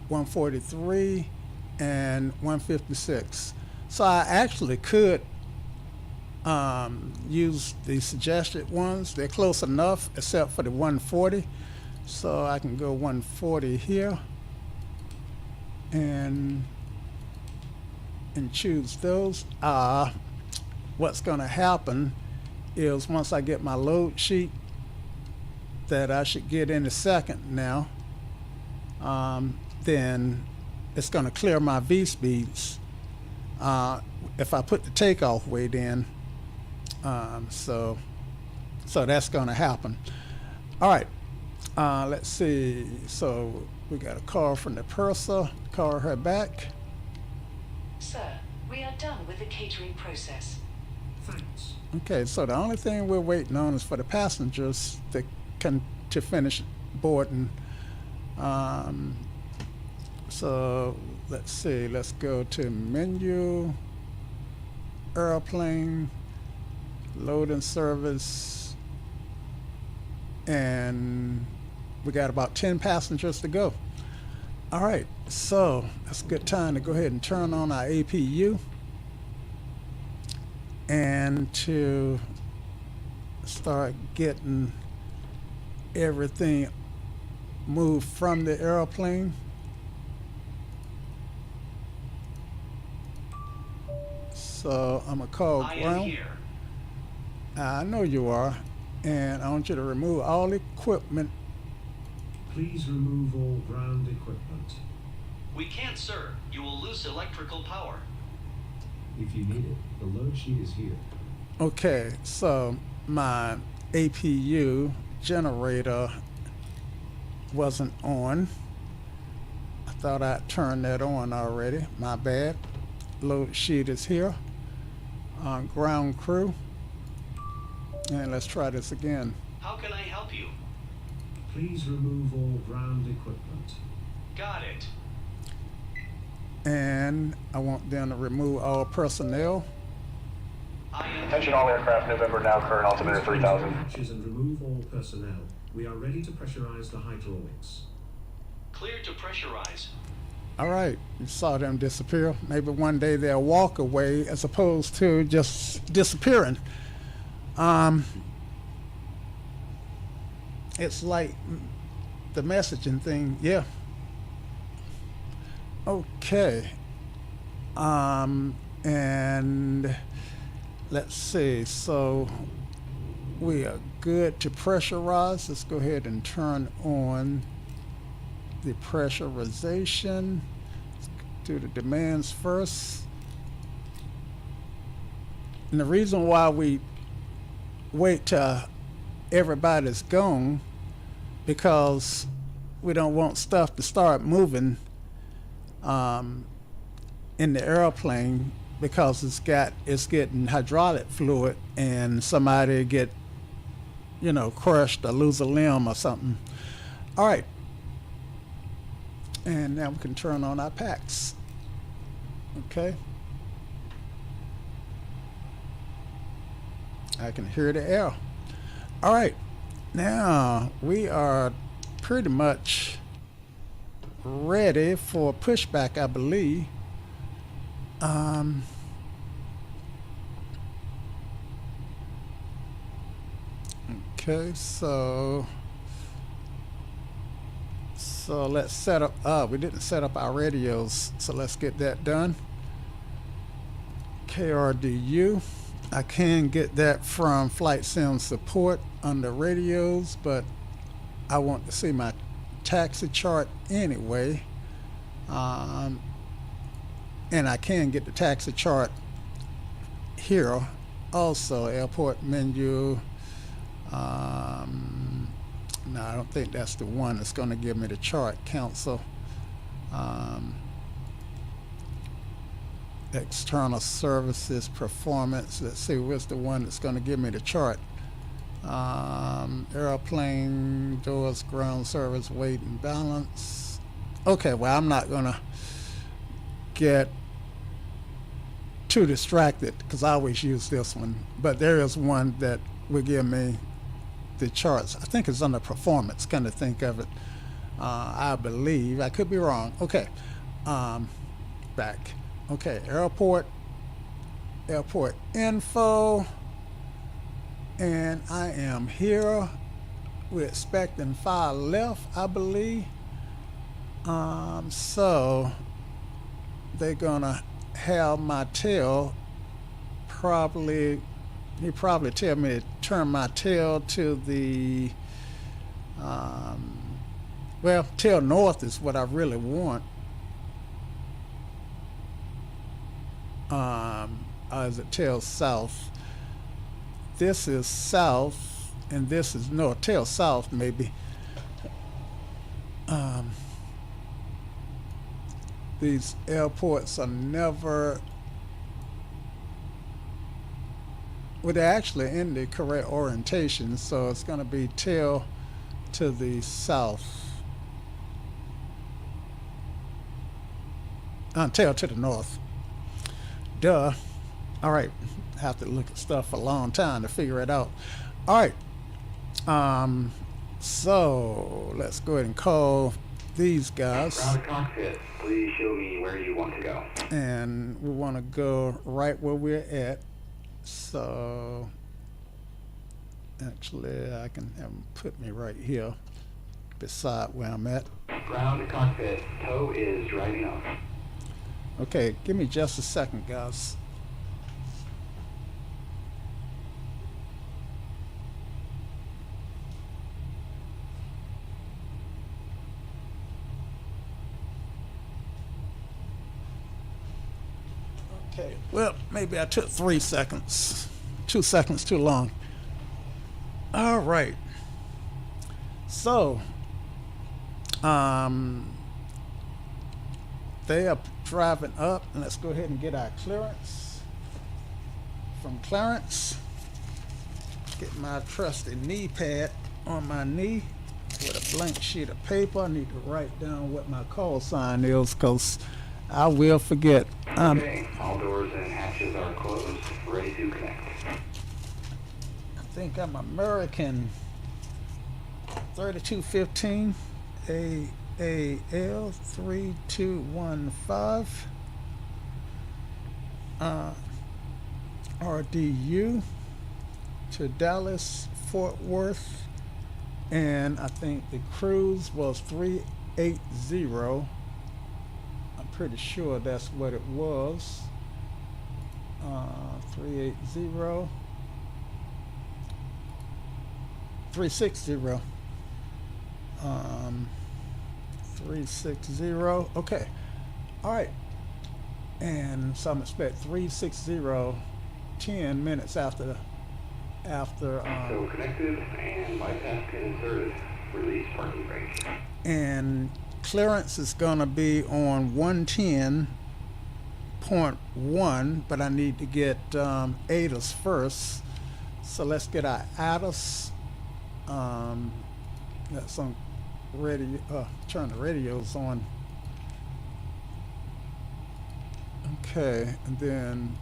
143, and 156. So I actually could use the suggested ones. They're close enough except for the 140. So I can go 140 here and choose those. What's going to happen is once I get my load sheet that I should get in a second now, then it's going to clear my V speeds if I put the takeoff weight in. So that's going to happen. All right, let's see. So we got a call from the purser. Call her back. Sir, we are done with the catering process. Thanks. Okay, so the only thing we're waiting on is for the passengers to finish boarding. So let's see. Let's go to menu, airplane, loading service, and we got about 10 passengers to go. All right, so that's a good time to go ahead and turn on our APU and to start getting everything moved from the airplane. So I'm gonna call I am ground. here. I know you are, and I want you to remove all equipment. Please remove all ground equipment. We can't, sir. You will lose electrical power. If you need it, the load sheet is here. Okay, so my APU generator wasn't on. I thought I'd turned that on already. My bad. Load sheet is here. Ground crew. And let's try this again. How can I help you? Please remove all ground equipment. Got it. And I want them to remove all personnel. I am Attention all aircraft, November now, current altimeter 3000. Hatches and remove all personnel. We are ready to pressurize the hydraulics. clear to pressurize. All right, you saw them disappear. Maybe one day they'll walk away as opposed to just disappearing. It's like the messaging thing, yeah. Okay. And let's see, so we are good to pressurize. Let's go ahead and turn on the pressurization. Let's do the demands first. And the reason why we wait till everybody's gone, because we don't want stuff to start moving in the airplane, because it's getting hydraulic fluid and somebody get, crushed or lose a limb or something. All right. And now we can turn on our packs. Okay. I can hear the air. All right. Now we are pretty much ready for pushback, I believe. Okay, so let's set up, we didn't set up our radios, so let's get that done. KRDU, I can get that from Flight Sim Support under radios, but I want to see my taxi chart anyway. And I can get the taxi chart here also, airport menu, No, I don't think that's the one that's going to give me the chart. Council. External services performance. Let's see, where's the one that's going to give me the chart? Airplane doors, ground service, weight and balance. Okay, well, I'm not going to get too distracted because I always use this one, but there is one that will give me the charts. I think it's under performance, kind of think of it. I believe, I could be wrong. Okay, back. Okay, airport info, and I am here. We're expecting 5 left, I believe. So they're gonna have my tail probably. He probably tell me to turn my tail to the well, tail north is what I really want. Is it tail south? This is south, and this is north. Tail south, maybe. These airports are never. Well, they're actually in the correct orientation, so it's going to be tail to the south. Tail to the north. Duh. All right. Have to look at stuff for a long time to figure it out. All right. So let's go ahead and call these guys. Ground cockpit, please show me where you want to go. And we want to go right where we're at. So actually I can have them put me right here beside where I'm at. Ground cockpit, tow is driving up. Okay, give me just a second, guys. Okay, well, maybe I took 3 seconds. 2 seconds too long. All right. So, they are driving up, and let's go ahead and get our clearance. From clearance, get my trusty knee pad on my knee with a blank sheet of paper. I need to write down what my call sign is, because I will forget. Okay, all doors and hatches are closed, ready to connect. I think I'm American 3215 AAL 3215 RDU to Dallas Fort Worth, and I think the cruise was 380. I'm pretty sure that's what it was. 380 360 360. Okay, all right. And so I'm expect 360 10 minutes after So connected and bypass pin inserted. Release parking brake. and clearance is gonna be on 110.1, but I need to get ADAS first. So let's get our ADAS. That's on radio. Turn the radios on. Okay, and then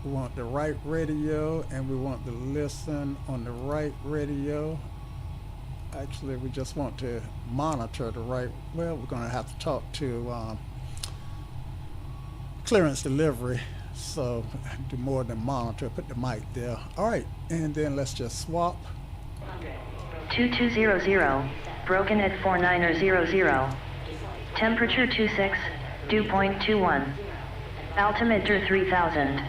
we want the right radio, and we want to listen on the right radio. Actually, we just want to monitor the right. Well, we're going to have to talk to clearance delivery, so do more than monitor. Put the mic there. All right, and then let's just swap. 2200, broken at 4900. Temperature 26, dew point 21. Altimeter 3000.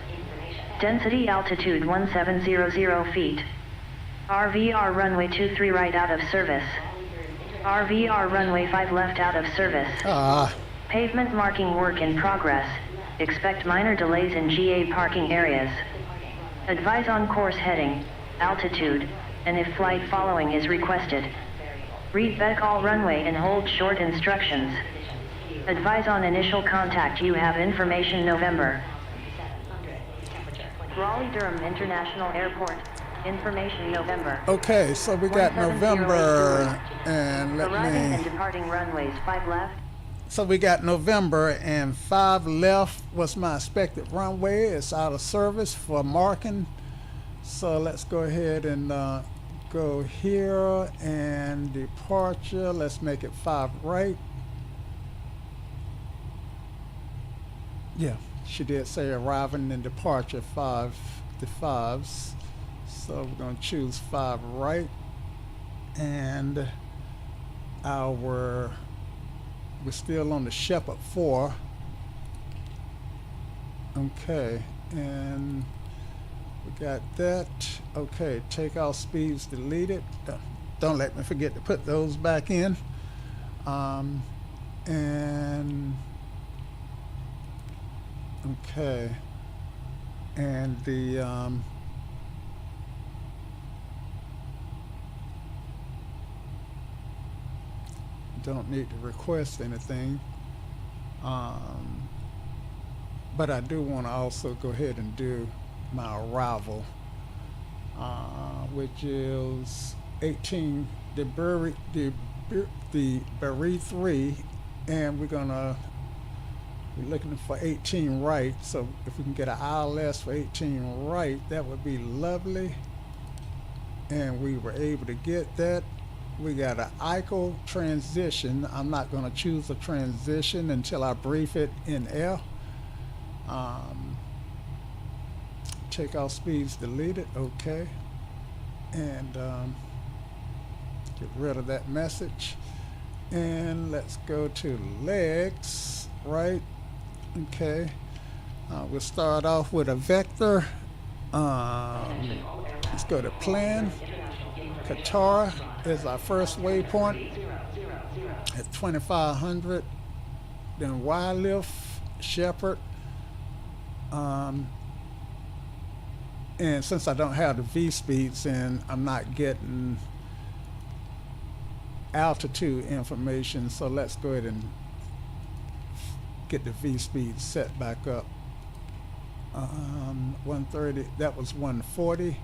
Density altitude 1700 feet. RVR runway 23 right out of service. RVR runway 5 left out of service. Pavement marking work in progress. Expect minor delays in GA parking areas. Advise on course heading, altitude, and if flight following is requested. Read back all runway and hold short instructions. Advise on initial contact. You have information November. Raleigh-Durham International Airport. Information November. Okay, so we got 1708 November, and let Arriving and me. departing runways 5 left. So we got November and 5 left. What's my expected runway? It's out of service for marking. So let's go ahead and go here and departure. Let's make it 5 right. Yeah, she did say arriving and departure 5 to 5s. So we're going to choose 5 right. And we're still on the Shepherd 4. Okay, and we got that. Okay, takeoff speeds deleted. Don't let me forget to put those back in. And okay, and the don't need to request anything, but I do want to also go ahead and do my arrival, which is 18 the Berry 3, and we're looking for 18 right. So if we can get an ILS for 18 right, that would be lovely. And we were able to get that. We got an ICO transition. I'm not going to choose a transition until I brief it in air. Takeoff speeds deleted. Okay. And get rid of that message. And let's go to legs, right? Okay. We'll start off with a vector. Let's go to plan. Qatar is our first waypoint at 2500. Then Y-lift, Shepherd. And since I don't have the V-speeds in, I'm not getting altitude information. So let's go ahead and get the V-speed set back up. 130, that was 140.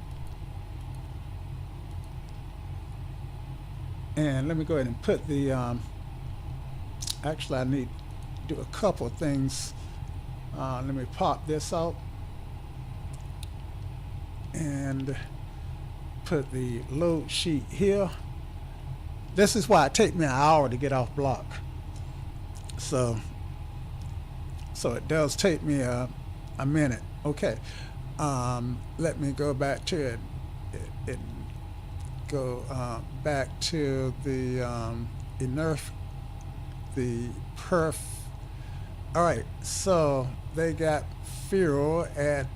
And let me go ahead and put the, actually I need to do a couple of things. Let me pop this out and put the load sheet here. This is why it takes me an hour to get off block. So it does take me a minute. Okay. Let me go back to it. Go back to the the perf. All right, so they got fuel at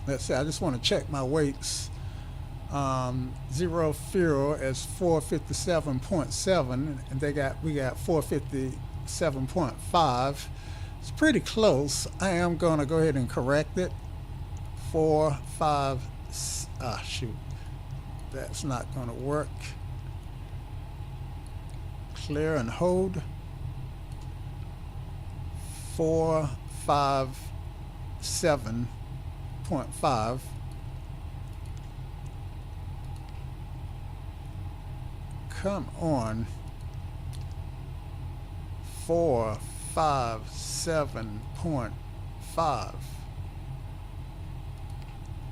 let's see, I just want to check my weights. Zero fuel is 457.7, and we got 457.5. It's pretty close. I am going to go ahead and correct it. 4, 5. Shoot. That's not going to work. Clear and hold. 457.5. Come on. 457.5.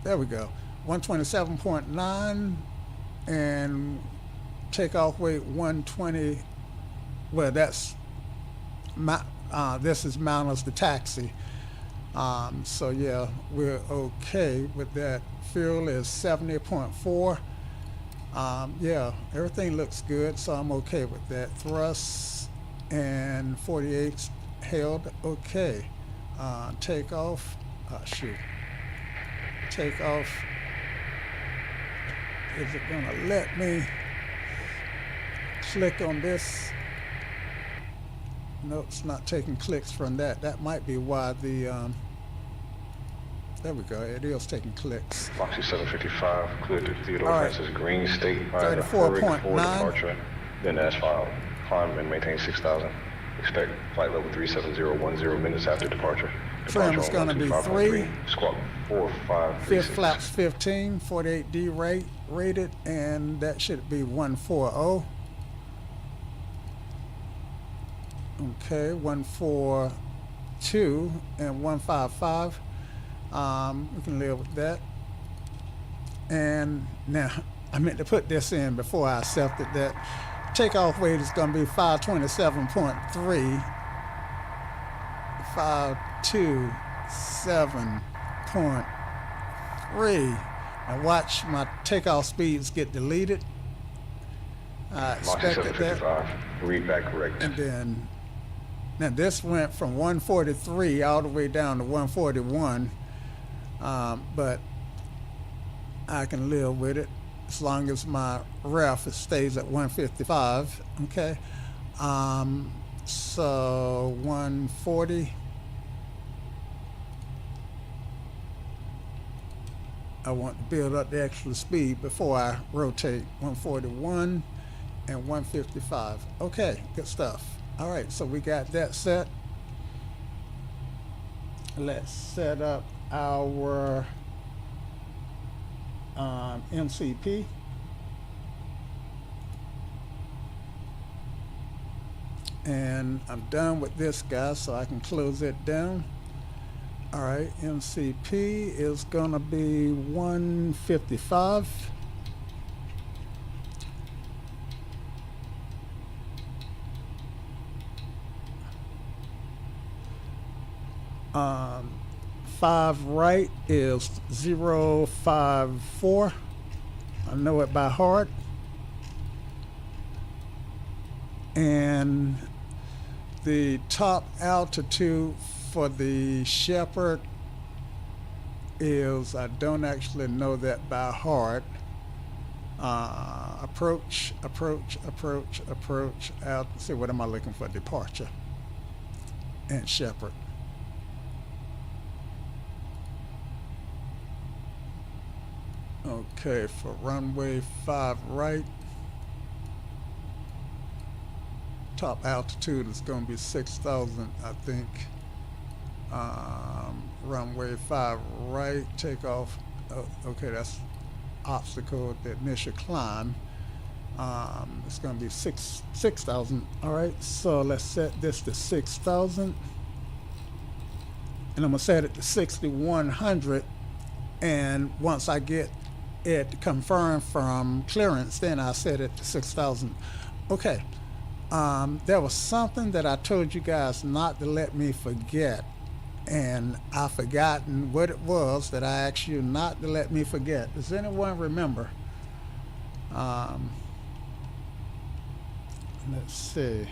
There we go. 127.9, and takeoff weight 120. Well, that's this is minus the taxi. So yeah, we're okay with that. Fuel is 70.4. Yeah, everything looks good, so I'm okay with that. Thrust and 48 held okay. Takeoff. Shoot. Takeoff. Is it gonna let me click on this? No, it's not taking clicks from that. That might be why the There we go. It is taking clicks. Foxy 755, cleared to Theodore All right. Francis Green State by the Hurricane 34.9. for departure. Then as filed. Climb and maintain 6,000. Expect flight level 370 minutes after departure. Trim is going to be 3. Squawk 4536. Fifth flaps 15, 48D rated, and that should be 140. Okay, 142 and 155. We can live with that. And now, I meant to put this in before I accepted that. Takeoff weight is going to be 527.3. 527.3. And watch my takeoff speeds get deleted. I expected that. Read back correct. And then, now this went from 143 all the way down to 141, but I can live with it as long as my ref stays at 155. Okay, so 140. I want to build up the extra speed before I rotate. 141 and 155. Okay, good stuff. All right, so we got that set. Let's set up our MCP. And I'm done with this, guys, so I can close it down. All right, MCP is gonna be 155. Five right is 054. I know it by heart. And the top altitude for the Shepherd is, I don't actually know that by heart. Approach, out. See, what am I looking for? Departure and Shepherd. Okay, for runway 5 right, top altitude is going to be 6,000, I think. Runway 5 right, takeoff. Okay, that's obstacle, the initial climb. It's going to be 6,000. All right, so let's set this to 6,000. And I'm going to set it to 6,100. And once I get it confirmed from clearance, then I set it to 6,000. Okay, there was something that I told you guys not to let me forget, and I've forgotten what it was that I asked you not to let me forget. Does anyone remember? Let's see.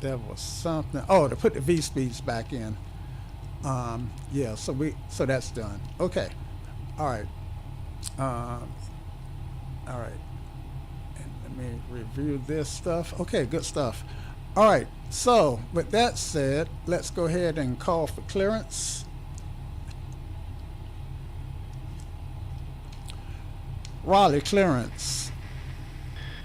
There was something. Oh, to put the V speeds back in. Yeah, so that's done. Okay. All right. All right. And let me review this stuff. Okay, good stuff. All right. So with that said, let's go ahead and call for clearance. Raleigh clearance.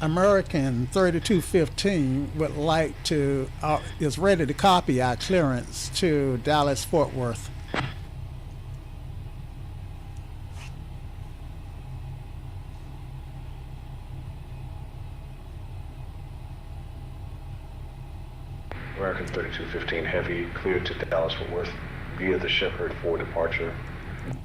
American 3215 would like to, is ready to copy our clearance to Dallas Fort Worth. American 3215 Heavy cleared to Dallas Fort Worth via the Shepherd for departure.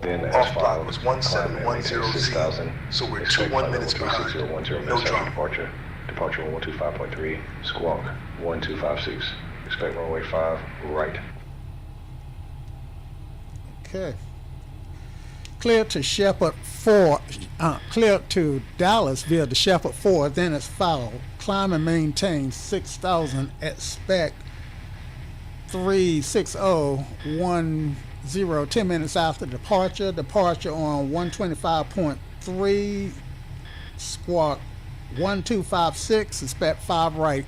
Then as Off block filed, was climb and maintain 17100, 6,000. so we're Expect 21 flight minutes level behind. 36010 No minutes after drama. departure. Departure 125.3, squawk 1256. Expect runway 5 right. Okay. Clear to Shepherd 4, clear to Dallas via the Shepherd 4, then it's followed. Climb and maintain 6,000, expect 36010, 10 minutes after departure. Departure on 125.3, squawk 1256, expect 5 right.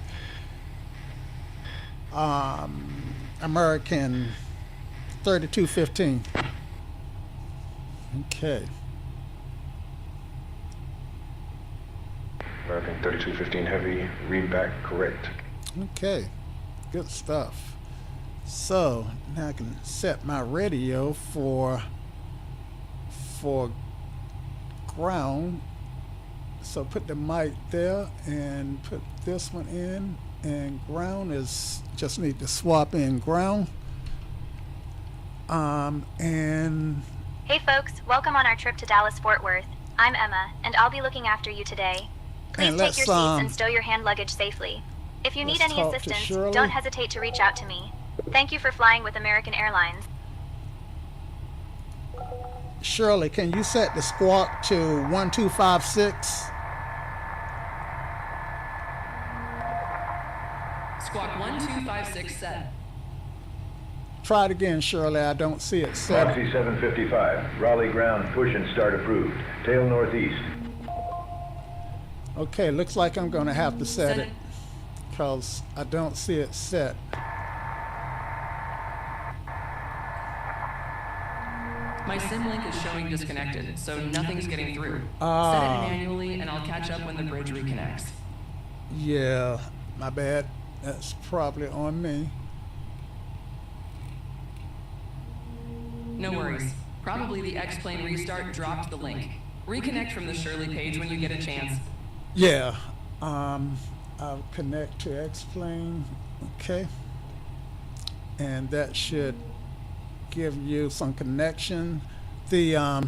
American 3215. Okay. American 3215 Heavy, read back correct. Okay. Good stuff. So now I can set my radio for ground. So put the mic there and put this one in, and ground is just need to swap in ground. And Hey folks, welcome on our trip to Dallas-Fort Worth. I'm Emma, and I'll be looking after you today. Please And take your let's, seats and stow your hand luggage safely. If you need let's any talk to assistance, Shirley. don't hesitate to reach out to me. Thank you for flying with American Airlines. Shirley, can you set the squawk to 1256? Squawk 1256 set. Try it again, Shirley. I don't see it set. Foxy 755, Raleigh ground push and start approved. Tail northeast. Okay, looks like I'm going to have to set it because I don't see it set. My sim link is showing disconnected, so nothing's getting through. Set it manually, and I'll catch up when the bridge reconnects. Yeah, my bad. That's probably on me. No worries. Probably the X-Plane restart dropped the link. Reconnect from the Shirley page when you get a chance. Yeah, I'll connect to X-Plane. Okay, and that should give you some connection. The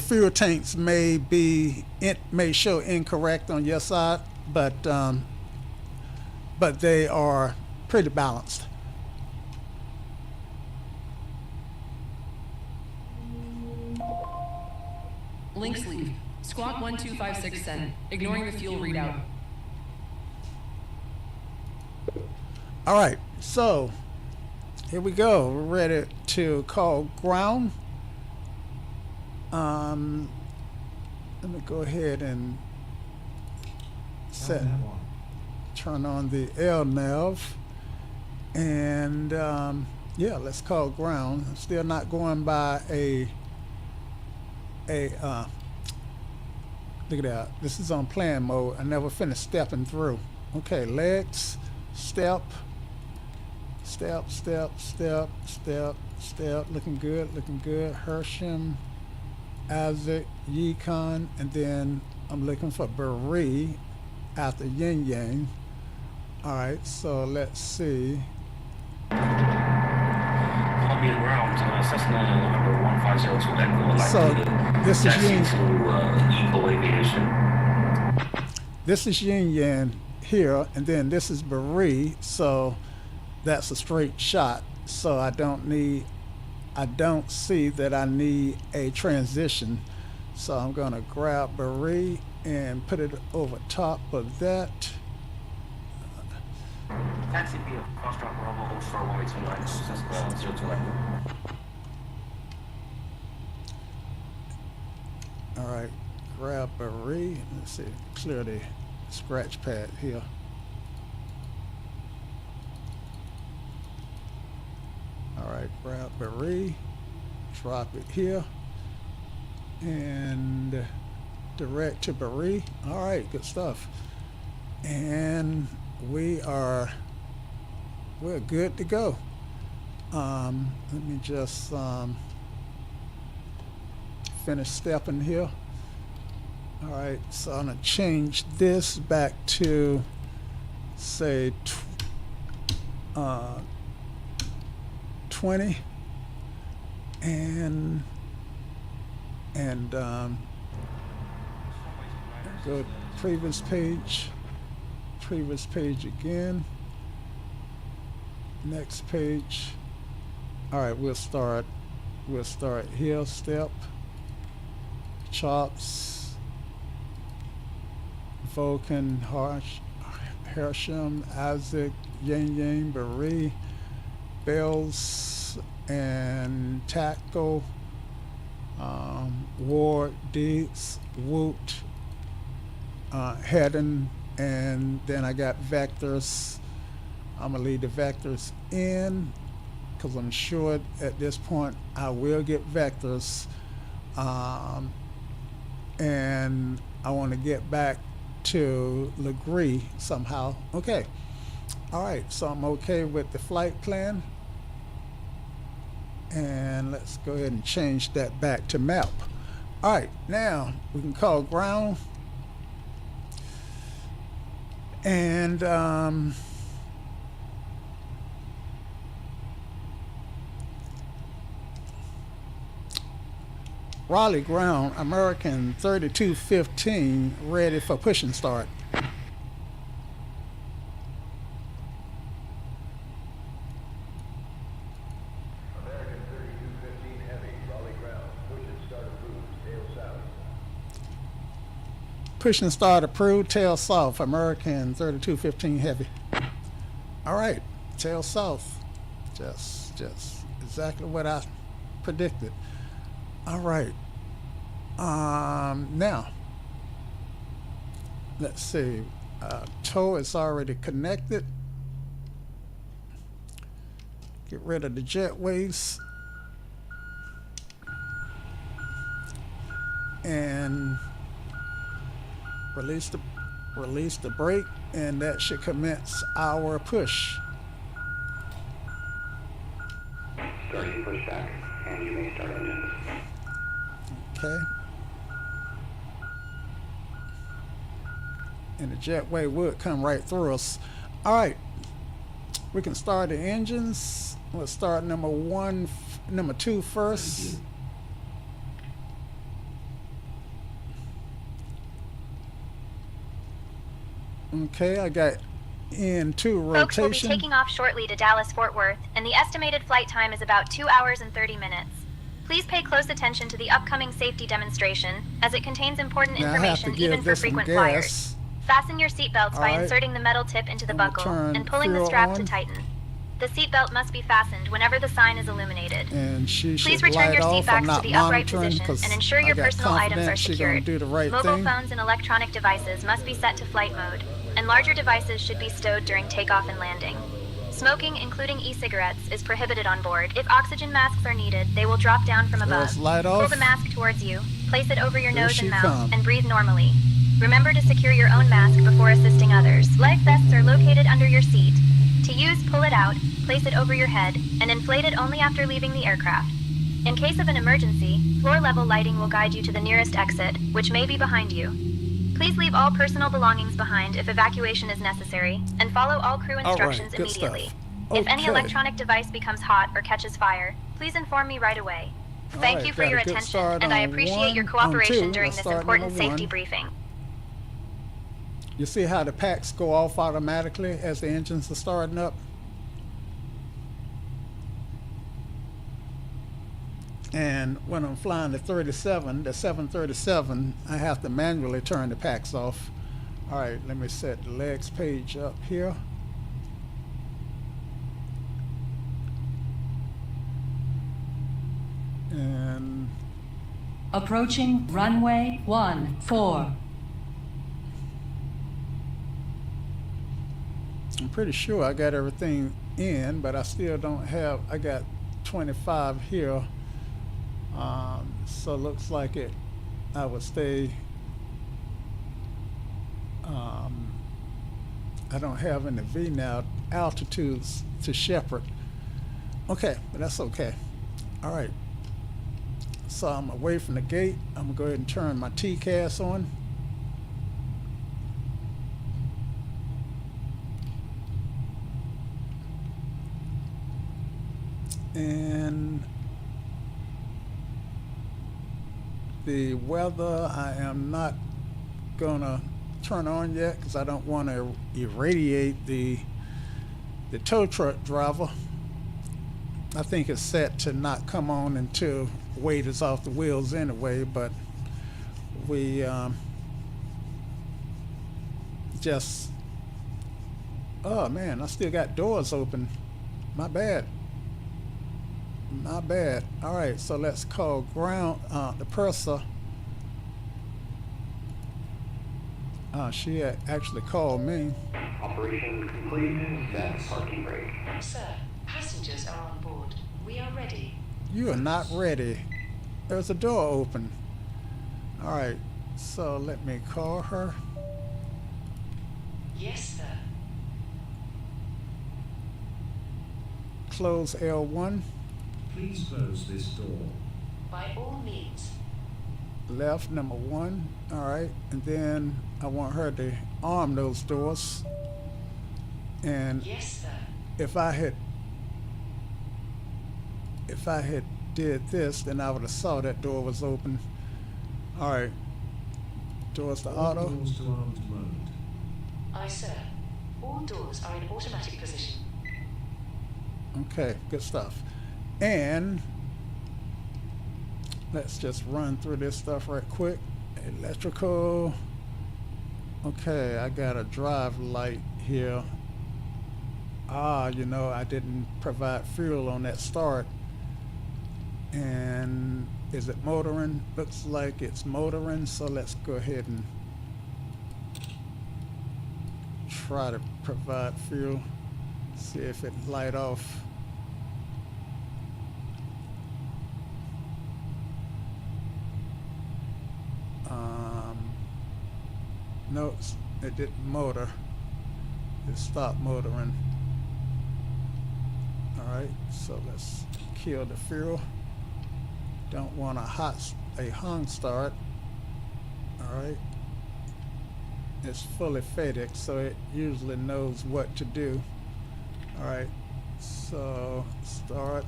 fuel tanks may show incorrect on your side, but they are pretty balanced. Links leave. Squawk 1256 sent. Ignoring the fuel readout. All right, so here we go. We're ready to call ground. Let me go ahead and turn on the LNAV, and yeah, let's call ground. I'm still not going by a look at that. This is on plan mode. I never finished stepping through. Okay, legs, step, step, step, step, step, step. Looking good, looking good. Hersham, Isaac, Yukon, and then I'm looking for Berea after Yin Yang. All right, so let's see. Columbia ground, Cessna November 1502 Echo. So this is Yin. Eco Aviation. This is Yin Yang here, and then this is Berea. So that's a straight shot. So I don't see that I need a transition. So I'm gonna grab Berea and put it over top of that. Taxi via Foxtrot Bravo, hold short 1829, Cessna 02 Echo. All right, grab Berea. Let's see, clear the scratch pad here. All right, grab Berea, drop it here, and direct to Berea. All right, good stuff. And we're good to go. Let me just finish stepping here. All right, so I'm gonna change this back to say 20 and go to previous page again, next page. All right, we'll start here. Step, chops, Vulcan, Hersham, Isaac, Yang Yang, Berea, Bells, and Tackle, Ward, Deeds, Woot, Heading, and then I got vectors. I'm gonna leave the vectors in, because I'm sure at this point I will get vectors, and I want to get back to Legree somehow. Okay, all right, so I'm okay with the flight plan, and let's go ahead and change that back to map. All right, now we can call ground, and Raleigh ground, American 3215, ready for push and start. American 3215 Heavy, Raleigh ground. Push and start approved. Tail south. Push and start approved, tail south, American 3215 Heavy. All right, tail south. Just exactly what I predicted. All right. Now, let's see. Tow is already connected. Get rid of the jetways. And release the brake, and that should commence our push. Starting pushback, and you may start engines. Okay. And the jetway would come right through us. All right. We can start the engines. Let's start number two first. Okay, I got N2 Folks will be rotation. taking off shortly to Dallas-Fort Worth, and the estimated flight time is about 2 hours and 30 minutes. Please pay close attention to the upcoming safety demonstration, as it contains important Now I have to information give even for this some frequent gas. flyers. Fasten your seatbelts by Alright. inserting the metal tip into the I'm gonna buckle turn and pulling the fuel strap to on. tighten. The seatbelt must be fastened whenever the sign is illuminated. And she Please should return light your off. seat I'm backs not to the upright monitoring position because and ensure I your got personal items are confidence she's gonna secured. do the right Mobile thing. phones and electronic devices must be set to flight mode, and larger devices should be stowed during takeoff and landing. Smoking, including e-cigarettes, is prohibited on board. If oxygen masks are needed, they will drop down from above. let's light Pull off. the mask towards you, place it over your There nose she and mouth, come. and breathe normally. Remember to secure your own mask before assisting others. Life vests are located under your seat. To use, pull it out, place it over your head, and inflate it only after leaving the aircraft. In case of an emergency, floor-level lighting will guide you to the nearest exit, which may be behind you. Please leave all personal belongings behind if evacuation is necessary, and follow all crew instructions good immediately. stuff. If any Okay. electronic device becomes hot or catches fire, please inform me right away. Thank Alright, you for got a your good attention, start and I on appreciate your one, cooperation on two. during Let's this start important number safety one. briefing. You see how the packs go off automatically as the engines are starting up? And when I'm flying the 737, I have to manually turn the packs off. All right, let me set the legs page up here. And Approaching runway 14. I'm pretty sure I got everything in, but I still don't have, I got 25 here. So it looks like I would stay, I don't have any V-now altitudes to shepherd. Okay, but that's okay. All right. So I'm away from the gate. I'm gonna go ahead and turn my TCAS on. And the weather I am not gonna turn on yet because I don't want to irradiate the tow truck driver. I think it's set to not come on until weight is off the wheels anyway, but we just, oh man, I still got doors open. My bad. All right, so let's call ground, the purser. She had actually called me. Operation complete. Set parking brake. Set Passengers are on board. We are ready. You are not ready. There's a door open. All right, so let me call her. Yes, sir. Close L1. Please close this door. By all means. Left number 1. All right, and then I want her to arm those doors. And Yes, sir. if I had did this, then I would have saw that door was open. All right, doors to All auto. doors to armed mode. Aye, sir. All doors are in automatic position. Okay, good stuff. And let's just run through this stuff right quick. Electrical. Okay, I got a drive light here. You know, I didn't provide fuel on that start. And is it motoring? Looks like it's motoring, so let's go ahead and try to provide fuel. See if it light off. No, it didn't motor. It stopped motoring. All right, so let's kill the fuel. Don't want a hung start. All right. It's fully FedEx, so it usually knows what to do. All right, so start.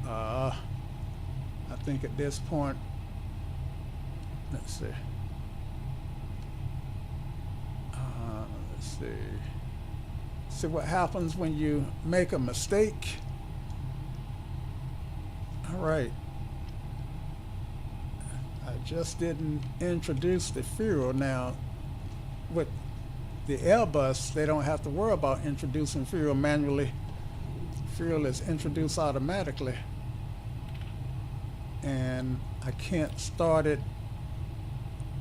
I think at this point, let's see. Let's see. See what happens when you make a mistake. All right. I just didn't introduce the fuel. Now, with the Airbus, they don't have to worry about introducing fuel manually. Fuel is introduced automatically. And I can't start it.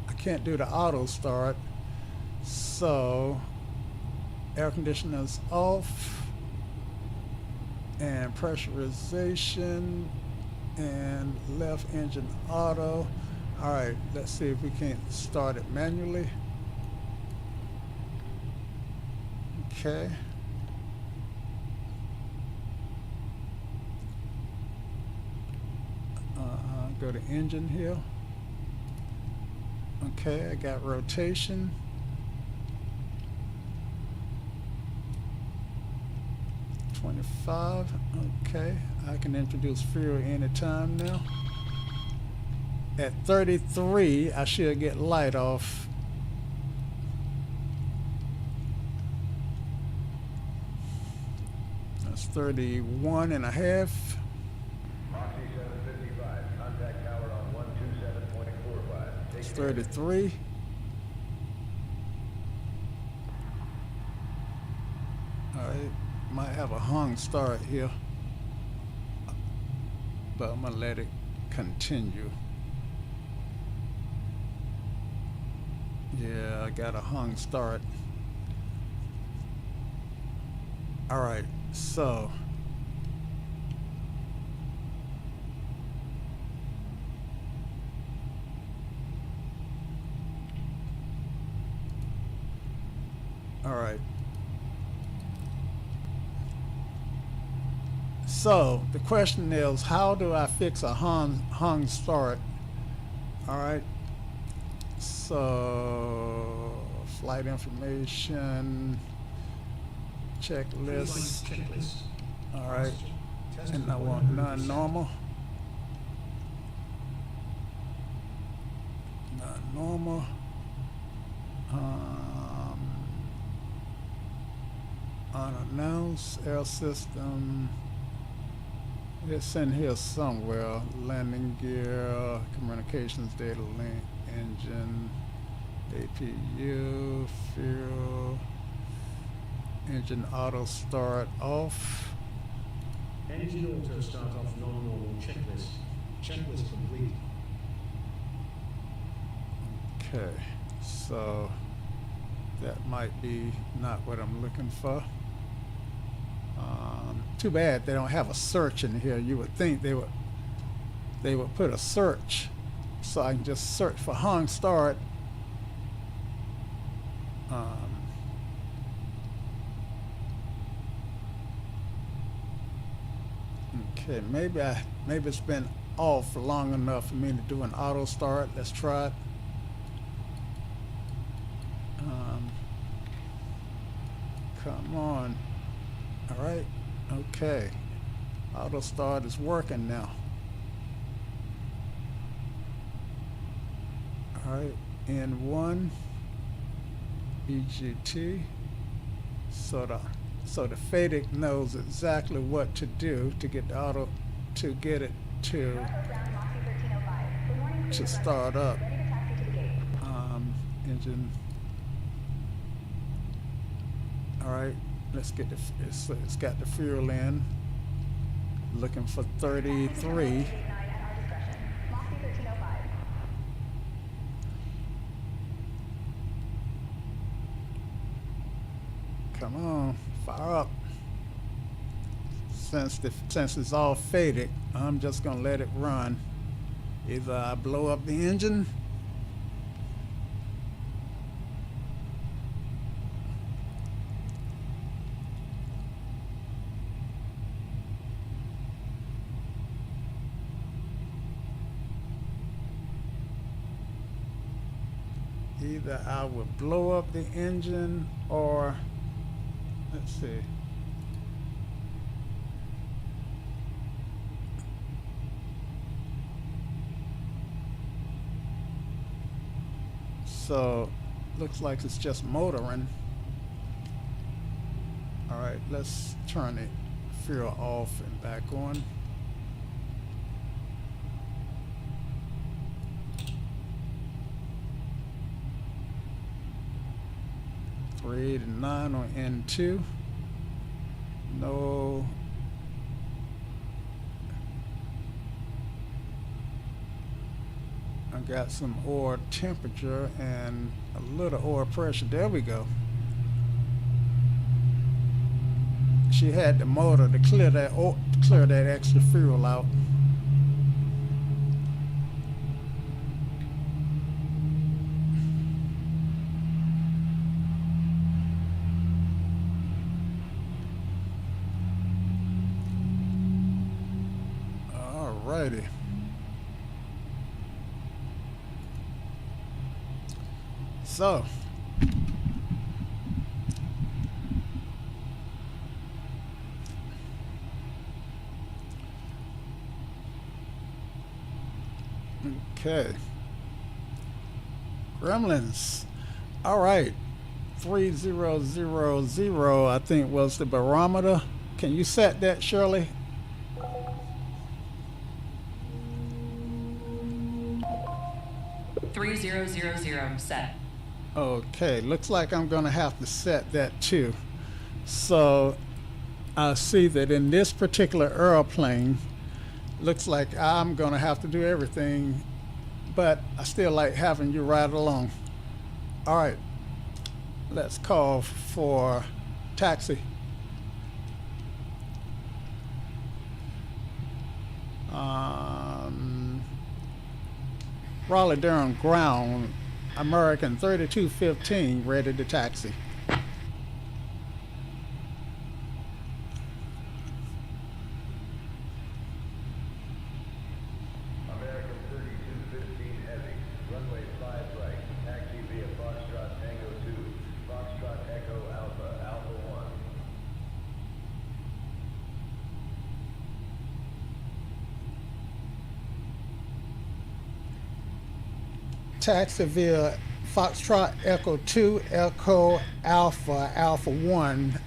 I can't do the auto start. So, air conditioner's off. And pressurization. And left engine auto. All right, let's see if we can't start it manually. Okay. Go to engine here. Okay, I got rotation. .25. Okay, I can introduce fuel anytime now. At 33, I should get light off. That's 31 and a half. Moxie 755, contact tower on 127.45. It's 33. All right, might have a hung start here, but I'm gonna let it continue. Yeah, I got a hung start. All right, so all right. So the question is, how do I fix a hung start? All right. So flight information, checklist. Checklist. All right. Test And I at want 100%. non-normal. Non-normal. Unannounced air system. It's in here somewhere. Landing gear, communications data link, engine, APU, fuel, engine auto start off. Engine auto start off non-normal checklist. Checklist complete. Okay, so that might be not what I'm looking for. Too bad they don't have a search in here. You would think they would put a search so I can just search for hung start. Okay, maybe it's been off long enough for me to do an auto start. Let's try it. Come on. All right. Okay. Auto start is working now. All right. N1 EGT. So the FADIC knows exactly what to do to get the auto to get it to start up. Engine. All right, let's get it's got the fuel in. Looking for 33. Come on, fire up. Since it's all faded, I'm just gonna let it run. Either I blow up the engine, I would blow up the engine, or let's see. So looks like it's just motoring. All right, let's turn the fuel off and back on. Three to 9 on N2. No. I got some oil temperature and a little oil pressure. There we go. She had the motor to clear that extra fuel out. Alrighty. So okay, Gremlins. All right, 3000 I think was the barometer. Can you set that, Shirley? $3000 set. Okay, looks like I'm gonna have to set that too. So I see that in this particular airplane, looks like I'm gonna have to do everything, but I still like having you ride along. All right, let's call for taxi. Raleigh-Durham ground, American 3215, ready to taxi. American 3215 heavy, runway 5 right, taxi via Foxtrot Tango 2, Foxtrot Echo Alpha, Alpha 1. Taxi via Foxtrot Echo 2, Echo Alpha, Alpha 1,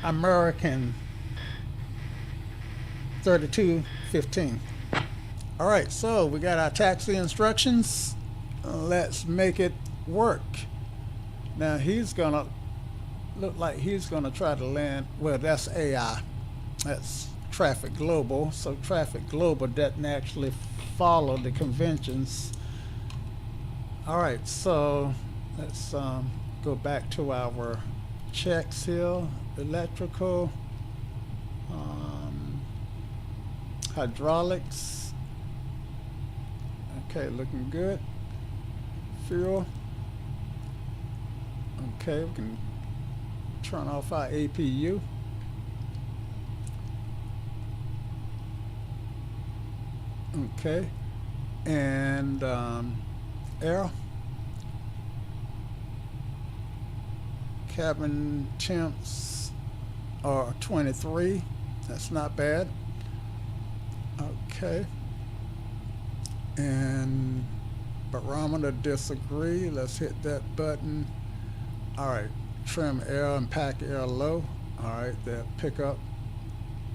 American 3215. All right, so we got our taxi instructions. Let's make it work. Now he's gonna look like he's gonna try to land. Well, that's AI. That's Traffic Global. So Traffic Global doesn't actually follow the conventions. All right, so let's go back to our checks here. Electrical. Hydraulics. Okay, looking good. Fuel. Okay, we can turn off our APU. Okay, and air. Cabin temps are 23. That's not bad. Okay. And barometer disagree. Let's hit that button. All right. Trim air and pack air low. All right. They'll pick up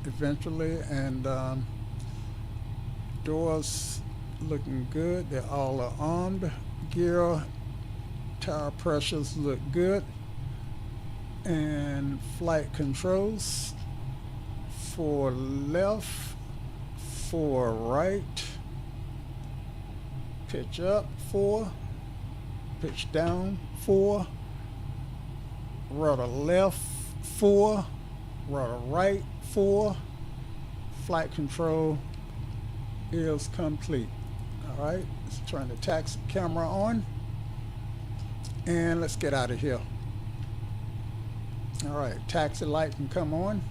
eventually. And doors looking good. They all are armed. Gear, tire pressures look good. And flight controls. 4 left, 4 right, pitch up 4, pitch down 4, rudder left 4, rudder right 4, flight control is complete. All right, let's turn the taxi camera on and let's get out of here. All right, taxi light can come on.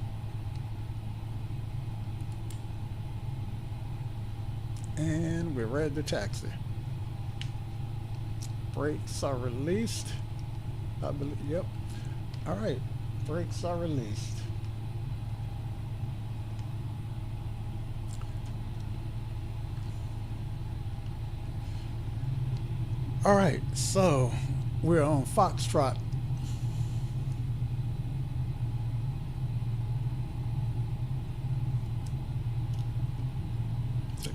And we're ready to taxi. Brakes are released. I believe, yep. All right, brakes are released. All right, so we're on Foxtrot.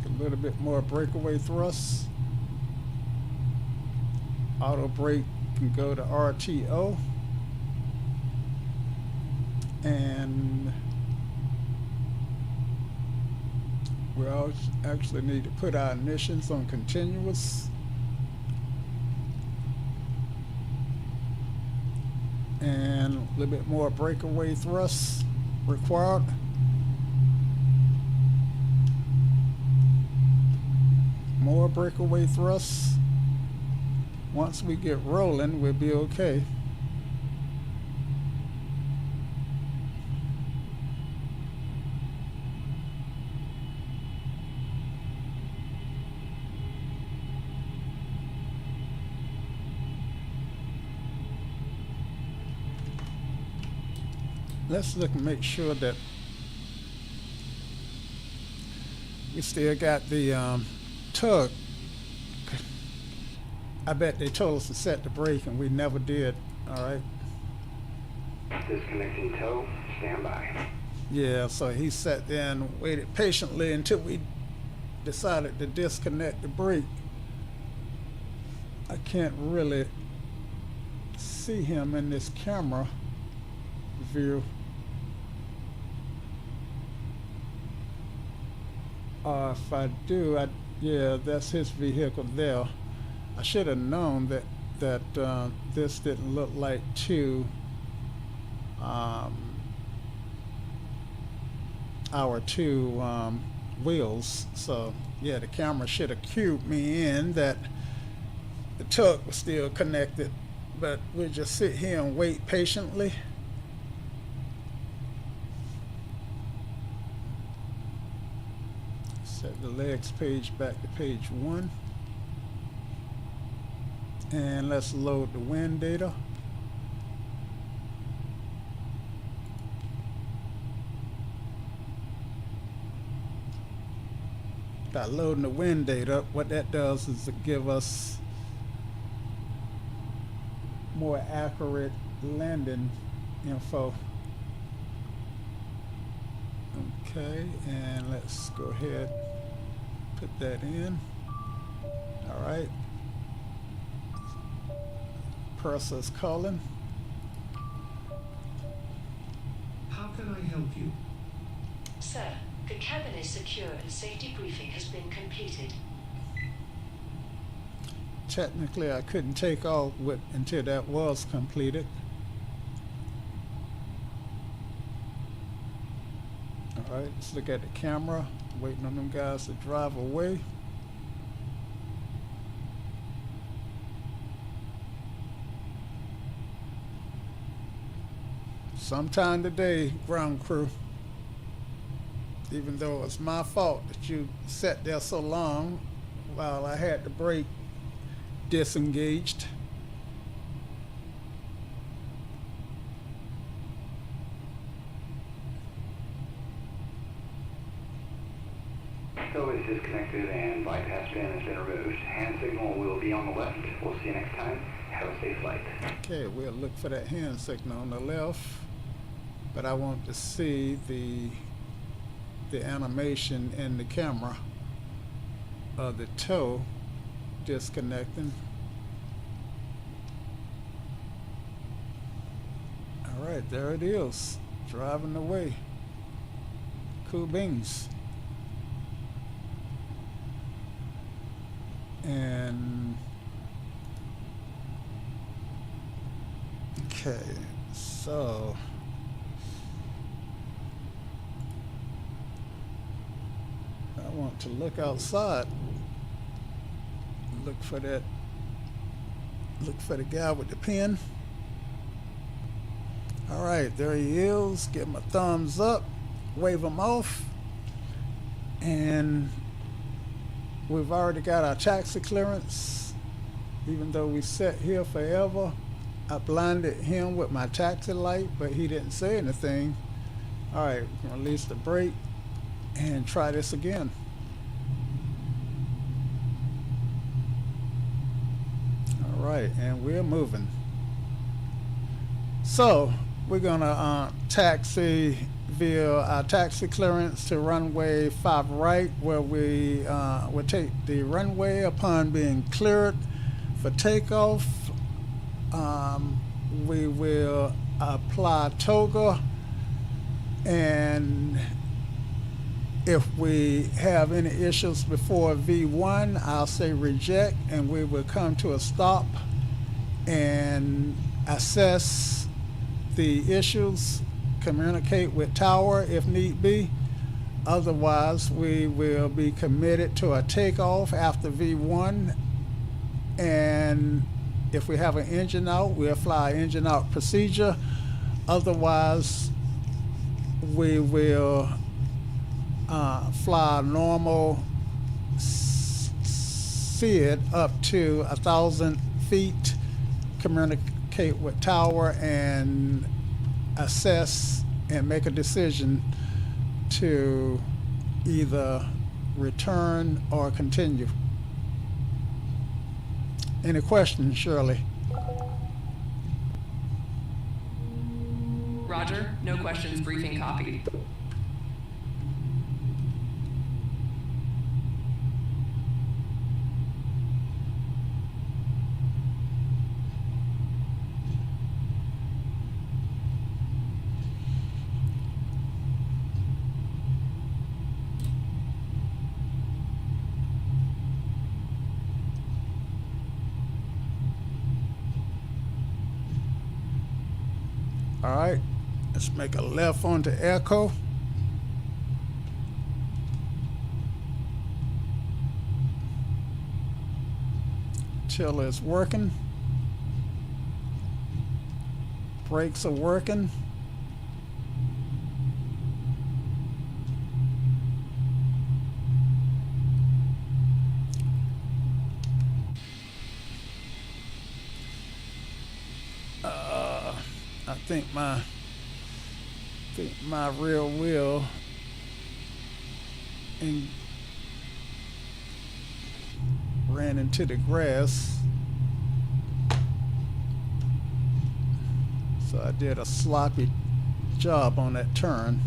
A little bit more breakaway thrust. Auto brake can go to RTO. And we actually need to put our ignitions on continuous. And a little bit more breakaway thrust required. More breakaway thrusts. Once we get rolling, we'll be okay. Let's look and make sure that we still got the tug. I bet they told us to set the brake and we never did. All right. Disconnecting tow, stand by. Yeah, so he sat there and waited patiently until we decided to disconnect the brake. I can't really see him in this camera view. If I do, yeah, that's his vehicle there. I should have known that this didn't look like our two wheels. So yeah, the camera should have cued me in that the tug was still connected, but we'll just sit here and wait patiently. Set the legs page back to page 1. And let's load the wind data. By loading the wind data, what that does is to give us more accurate landing info. Okay, and let's go ahead, put that in. All right. Purser's calling. How can I help you? Sir, the cabin is secure and safety briefing has been completed. Technically, I couldn't take off until that was completed. All right, let's look at the camera. Waiting on them guys to drive away. Sometime today, ground crew. Even though it's my fault that you sat there so long while I had the brake disengaged. Tow is disconnected and bypass pin has been removed. Hand signal will be on the left. We'll see you next time. Have a safe flight. Okay, we'll look for that hand signal on the left, but I want to see the animation in the camera of the tow disconnecting. All right, there it is, driving away. Cool beans. And okay, so I want to look outside, look for the guy with the pen. All right, there he is. Give him a thumbs up, wave him off, and we've already got our taxi clearance. Even though we sat here forever, I blinded him with my taxi light, but he didn't say anything. All right, we can release the brake and try this again. All right, and we're moving. So we're gonna taxi via our taxi clearance to runway 5 right, where we will take the runway upon being cleared for takeoff. We will apply toga, and if we have any issues before V1, I'll say reject, and we will come to a stop and assess the issues, communicate with tower if need be. Otherwise, we will be committed to a takeoff after V1, and if we have an engine out, we'll fly engine out procedure. Otherwise, we will fly normal SID up to 1,000 feet, communicate with tower, and assess and make a decision to either return or continue. Any questions, Shirley? Roger, no questions, briefing copied. All right, let's make a left onto Echo. Tiller is working. Brakes are working. I think my rear wheel ran into the grass, so I did a sloppy job on that turn.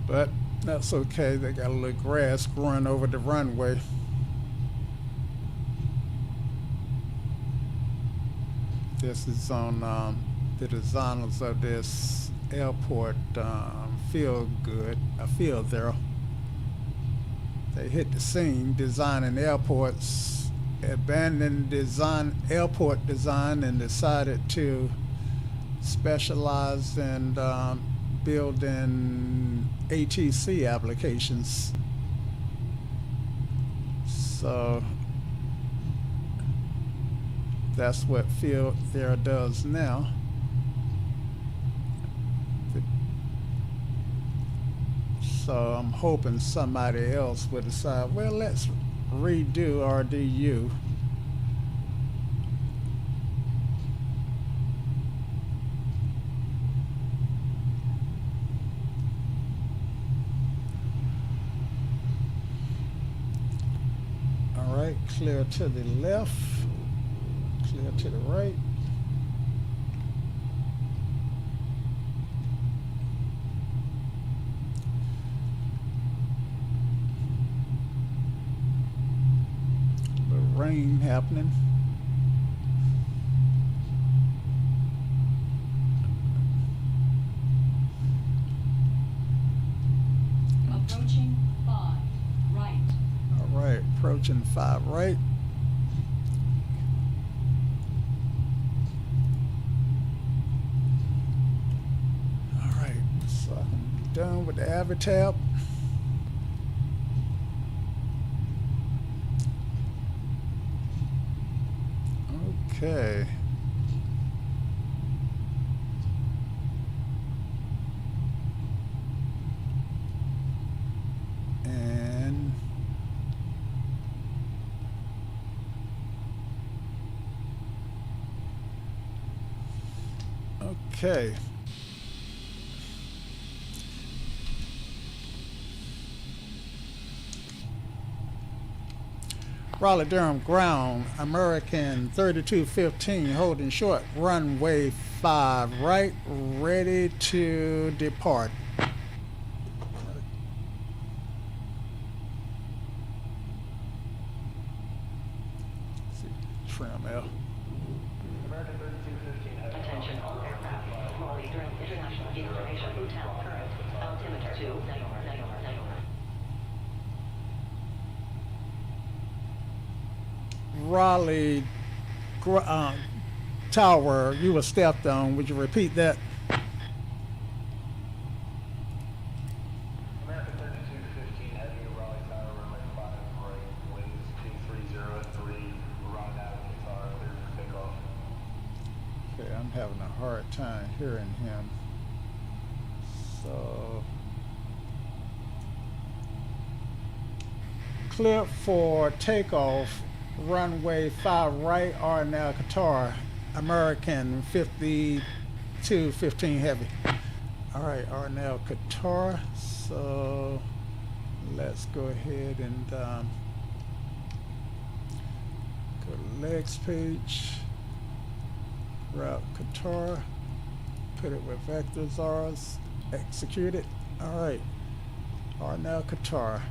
But that's okay, they got a little grass growing over the runway. This is on the designers of this airport feel good. I feel they're. They hit the scene designing airports, abandoned airport design, and decided to specialize in building ATC applications. So that's what Field there does now. So I'm hoping somebody else would decide, well, let's redo RDU. All right, clear to the left, clear to the right. Rain happening. Approaching 5 right. All right, approaching 5 right. All right, so I'm done with the Avitab. Okay. And okay. Raleigh-Durham ground, American 3215, holding short, runway 5 right, ready to depart. Trim L. American 3215 heavy. Attention all aircraft. Raleigh-Durham International Information Hotel current. Altimeter 290. Raleigh Tower, you were stepped on. Would you repeat that? American 3215 heavy, Raleigh Tower, runway 5 right, winds 230 at 3, we're running out of Qatar, clear for takeoff. Okay, I'm having a hard time hearing him. So, clear for takeoff. Runway 5 right, are now Qatar, American 5215 heavy. All right, are now Qatar. So let's go ahead and go to legs page, route Qatar, put it where vectors are, execute it. All right, are now Qatar.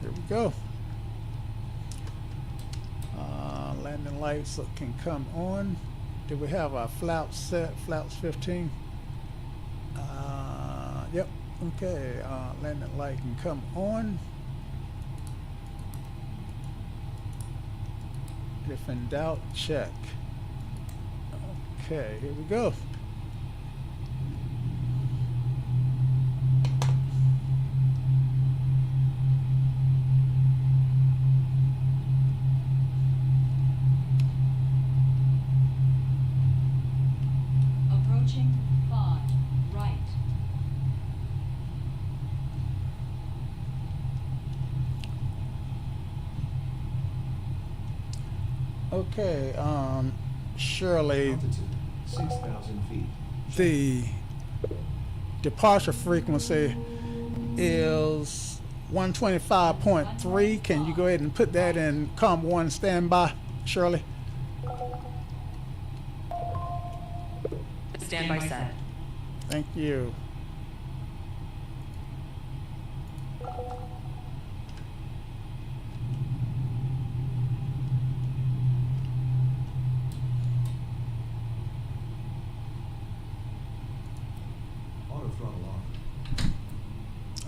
Here we go. Landing lights can come on. Do we have our flaps set? Flaps 15. Yep. Okay. Landing light can come on. If in doubt, check. Okay. Here we go. Approaching 5 right. Okay, Shirley, Altitude 6,000 feet. the departure frequency is 125.3. Can you go ahead and put that in COM 1 standby, Shirley? Standby set. Thank you.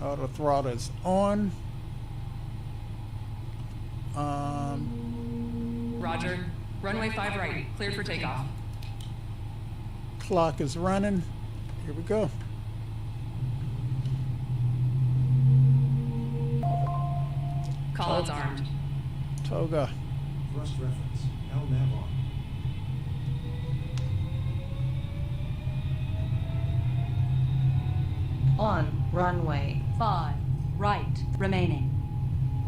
Auto throttle is on. Roger. Runway 5 right. Cleared for takeoff. Clock is running. Here we go. Callouts armed. Toga. Thrust reference. LNAV on. On runway 5 right remaining.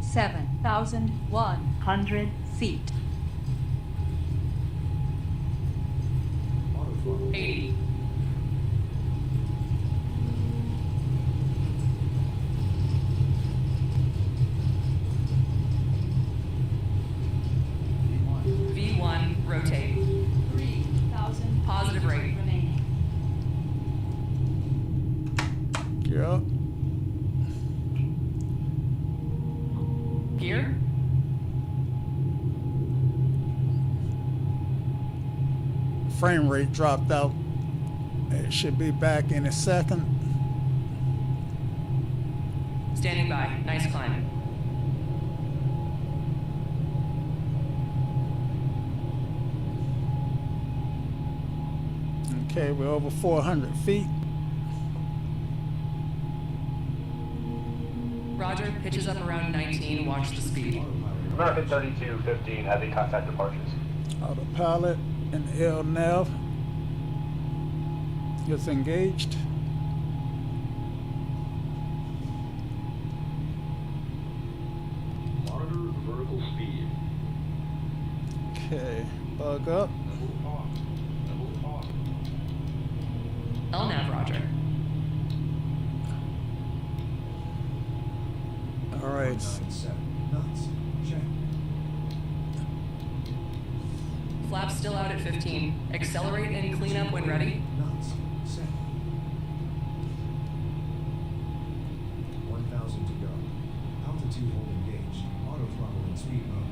7,100 feet. Auto throttle. 80. V1, rotate. 3,000 Positive feet rate. remaining. Yep. Gear. Frame rate dropped out. It should be back in a second. Standing by. Nice climb. Okay, we're over 400 feet. Roger. Pitches up around 19. Watch the speed. American 3215, heavy contact departures. Autopilot and LNAV is engaged. Monitor vertical speed. Okay, bug up. Level on. Level on. LNAV, Roger. All right. 97 knots. Check. Flaps still out at 15. Accelerate and clean up when ready. Knots. Set. 1,000 to go. Altitude hold engaged. Auto throttle in speed mode.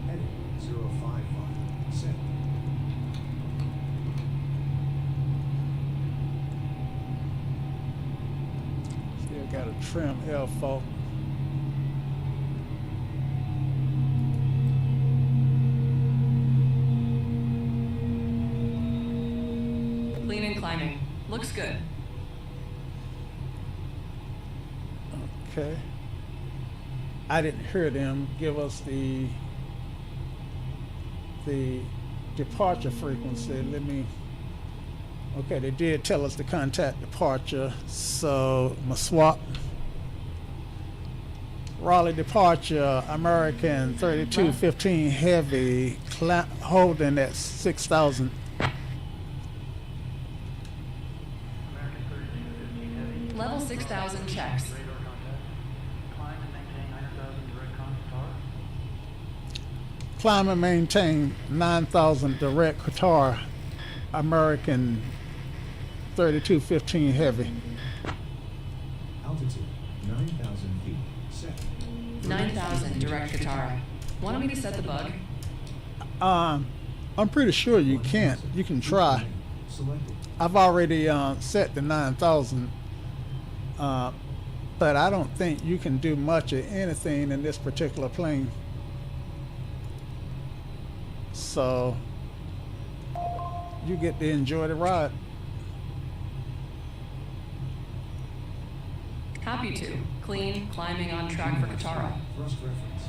Heading 055. Set. Still got a trim L fault. Clean and climbing. Looks good. Okay. I didn't hear them give us the departure frequency. Let me. Okay, they did tell us the contact departure, so I'm gonna swap. Raleigh departure, American 3215 heavy, holding at 6,000. Level 6,000 checks. Climb and maintain 9,000 direct Qatar, American 3215 heavy. Altitude 9,000 feet. Set. 9,000 direct Qatar. Want me to set the bug? I'm pretty sure you can't. You can try. Selected. I've already set the 9,000, but I don't think you can do much of anything in this particular plane. So you get to enjoy the ride. Happy to. Clean, climbing on track for Qatar. Thrust reference.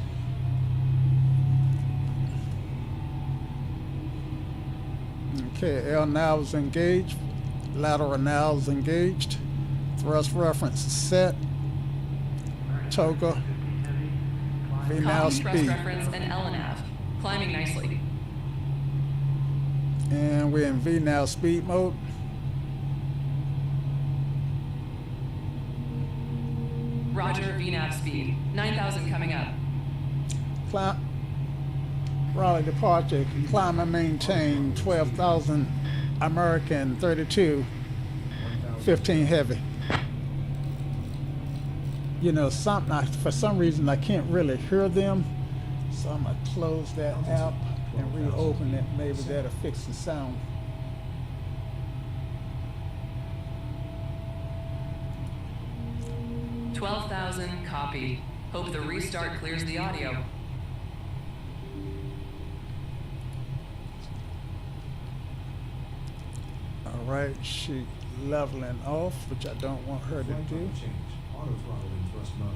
Okay, L nav is engaged. Lateral nav is engaged. Thrust reference is set. Toga. V nav Copy thrust speed. reference and LNAV. Climbing nicely. And we're in V nav speed mode. Roger, VNAV speed. 9,000 coming up. Climb. Raleigh departure. Climb and maintain 12,000 American 32 15 heavy. You know, for some reason I can't really hear them, so I'm gonna close that app. and 12,000 reopen it. feet. Maybe that'll fix the sound. $12,000 copy. Hope the restart clears the audio. All right, she leveling off, which I don't want her to Flight do. level change. Auto throttle in thrust mode.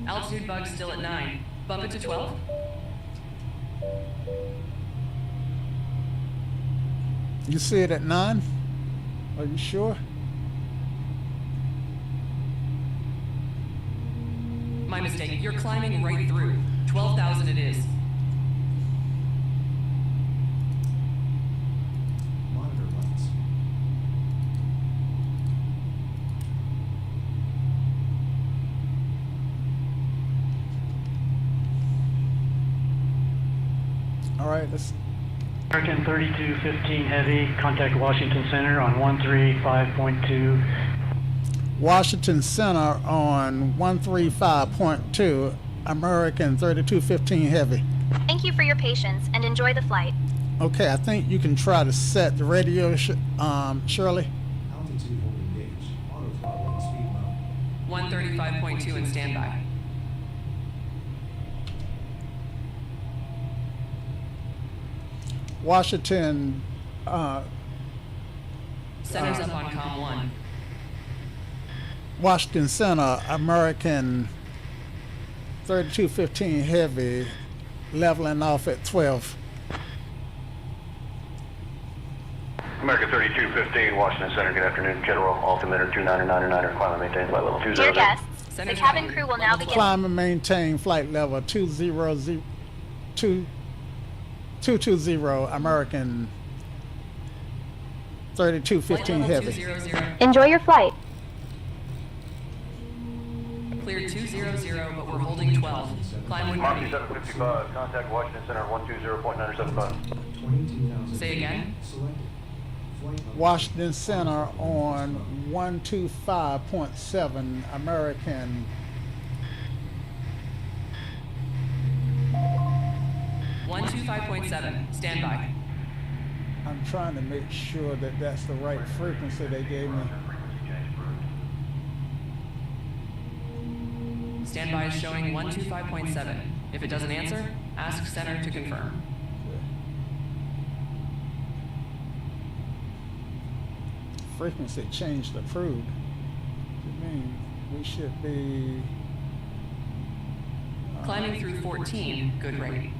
Altitude bug still at 9. Bump it to 12. You see it at 9? Are you sure? My mistake. You're climbing right through. 12,000 it is. Monitor lights. All right, let's. American 3215 Heavy, contact Washington Center on 135.2. Washington Center on 135.2, American 3215 Heavy. Thank you for your patience and enjoy the flight. Okay, I think you can try to set the radio, Shirley. Altitude hold engaged. Auto throttle in speed mode. 135.2 in standby. Washington, Center's up on COM 1. Washington Center, American 3215 Heavy, leveling off at 12. American 3215, Washington Center, good afternoon. General altimeter 2999, climb and maintain flight level 20. Dear guests, the cabin crew will now begin. Climb and maintain flight level 220, American 3215 Heavy. Enjoy your flight. Cleared 200, but we're holding 12. Climb when Moxie ready. 755, contact Washington Center 120.975. 22,000 Say again? selected. Flight level. Washington Center on 125.7, American 125.7. Standby. I'm trying to make sure that that's the right frequency they gave me. Standby is showing 125.7. If it doesn't answer, ask center to confirm. Frequency changed approved. You mean we should be Climbing through 14. Good rate.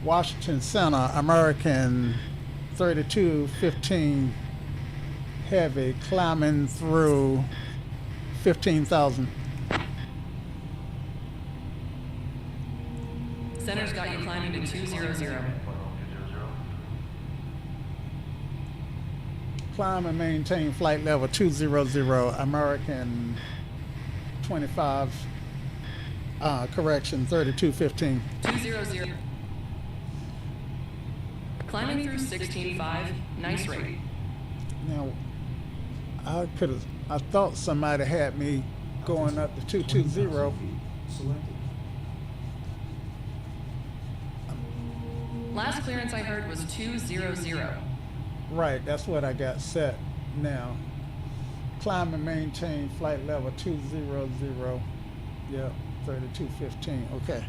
Washington Center, American 3215 Heavy, climbing through 15,000. Center's got you climbing to 200. Climb and maintain flight level 200, American 25, correction, 3215. 200. Climbing through 16.5. Nice rate. Now, I thought somebody had me going up to 220. 20,000 feet. Selected. Last clearance I heard was 200. Right, that's what I got set now. Climb and maintain flight level 200. Yep, 3215. Okay.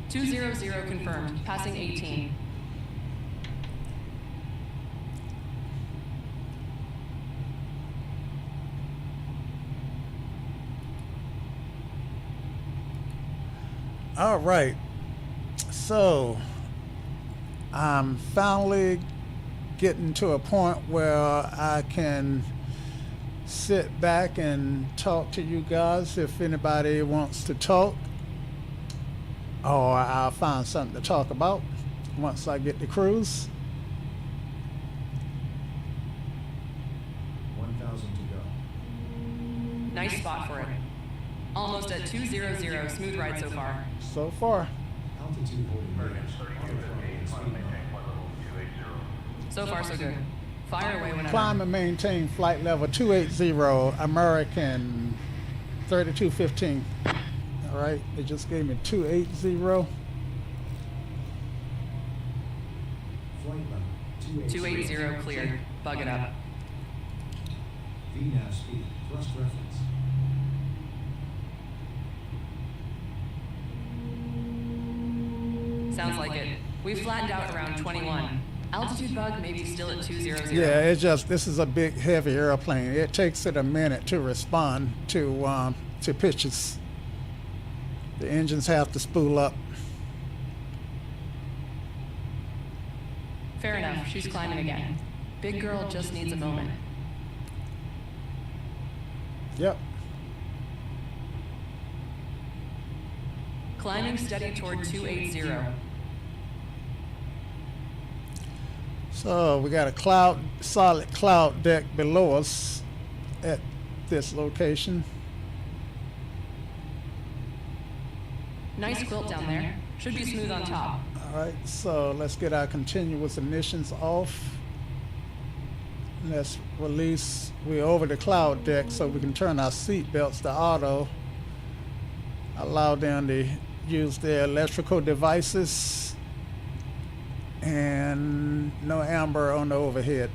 200 confirmed. Passing 18. All right. So I'm finally getting to a point where I can sit back and talk to you guys if anybody wants to talk, or I'll find something to talk about once I get the cruise. 1,000 to go. Nice spot for it. Almost at 200. Smooth ride so far. So far. Altitude hold engaged. Auto throttle in speed mode. So far, so good. Fire away whenever. Climb and maintain flight level 280, American 3215. All right, they just gave me 280. Flight level 280 cleared. Bug it up. VNAV speed, thrust reference. Sounds like it. We've flattened out around 21. Altitude bug may be still at 200. Yeah, it's just, this is a big, heavy airplane. It takes it a minute to respond to pitches. The engines have to spool up. Fair enough. She's climbing again. Big girl just needs a moment. Yep. Climbing steady toward 280. So we got a solid cloud deck below us at this location. Nice quilt down there. Should be smooth on top. All right, so let's get our continuous emissions off. Let's release. We're over the cloud deck, so we can turn our seat belts to auto. Allow them to use their electrical devices. And no amber on the overhead.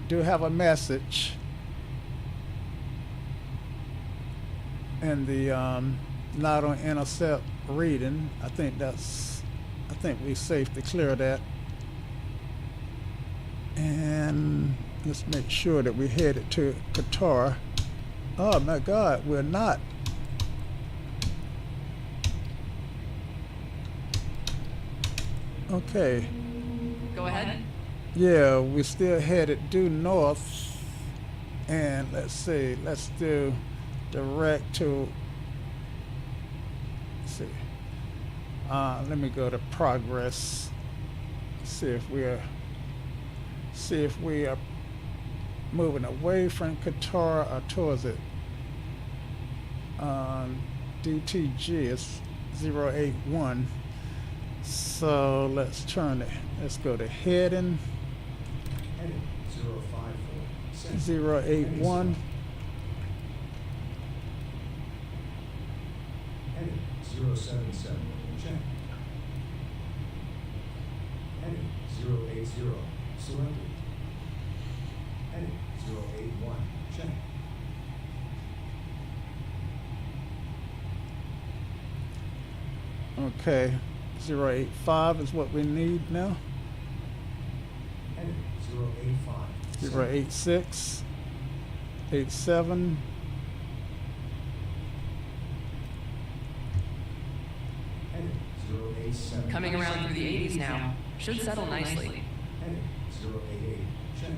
Do have a message in the not on intercept reading. I think we're safe to clear that. And let's make sure that we're headed to Qatar. Oh my God, we're not. Okay. Go ahead. Yeah, we're still headed due north. And let's see, let's do direct to, let's see. Let me go to progress. See if we are moving away from Qatar or towards it. DTG is 081. So let's turn it. Let's go to heading. Heading 054. 081. Heading 077. Check. Heading 080. Selected. Heading 081. Check. Okay. 085 is what we need now. Heading 085. 086. 87. Heading 087. Coming around through the 80s now. Should settle nicely. Heading 088. Check.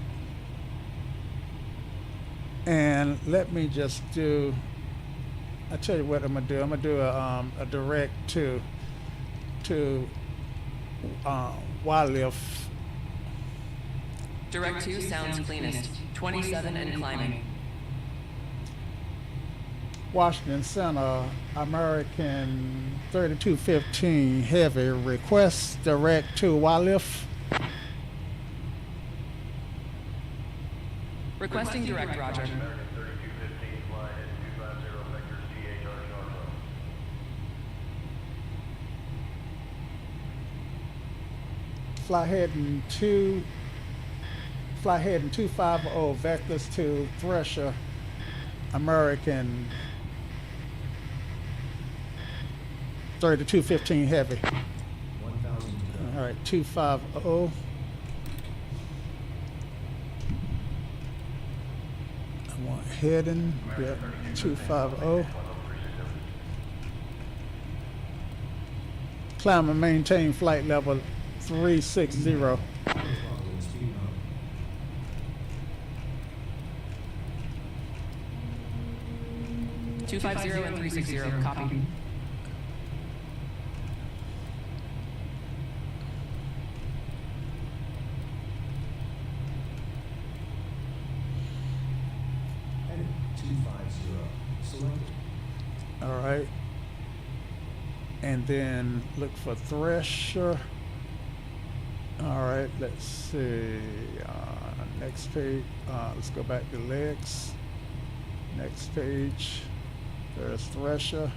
And let me just do, I tell you what I'm gonna do. I'm gonna do a direct to Wildliff. Direct 2 sounds cleanest. 27 and climbing. Washington Center, American 3215 heavy, request direct to Wildliff. Requesting direct, Roger. American 3215, fly head 250 vectors TH Archer. Fly heading 250 vectors to Thresher, American 3215 heavy. 1000. All right, 250. I want heading, yep, 250. Climb and maintain flight level 360. Speed mode. 250 and 360. Copy. Heading 250. Selected. All right. And then look for Thresher. All right, let's see. Next page. Let's go back to legs. Next page. There's Thresher.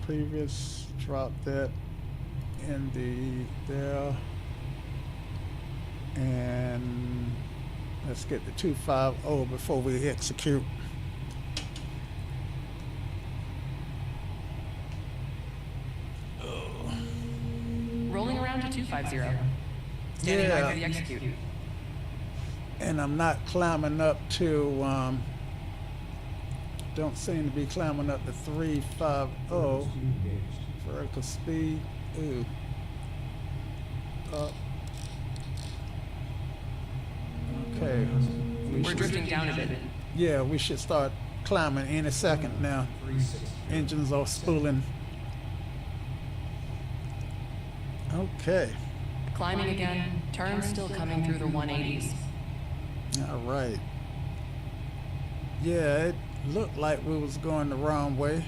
Previous, drop that in there. And let's get the 250 before we execute. Rolling around to 250. Standing by for the execute. And I'm not climbing up to, don't seem to be climbing up to 350. Vertical speed, ooh. Up. Okay. We're drifting down a bit. Yeah, we should start climbing any second now. Engines are spooling. Okay. Climbing again, turns still coming through the 180s. All right. Yeah, it looked like we was going the wrong way.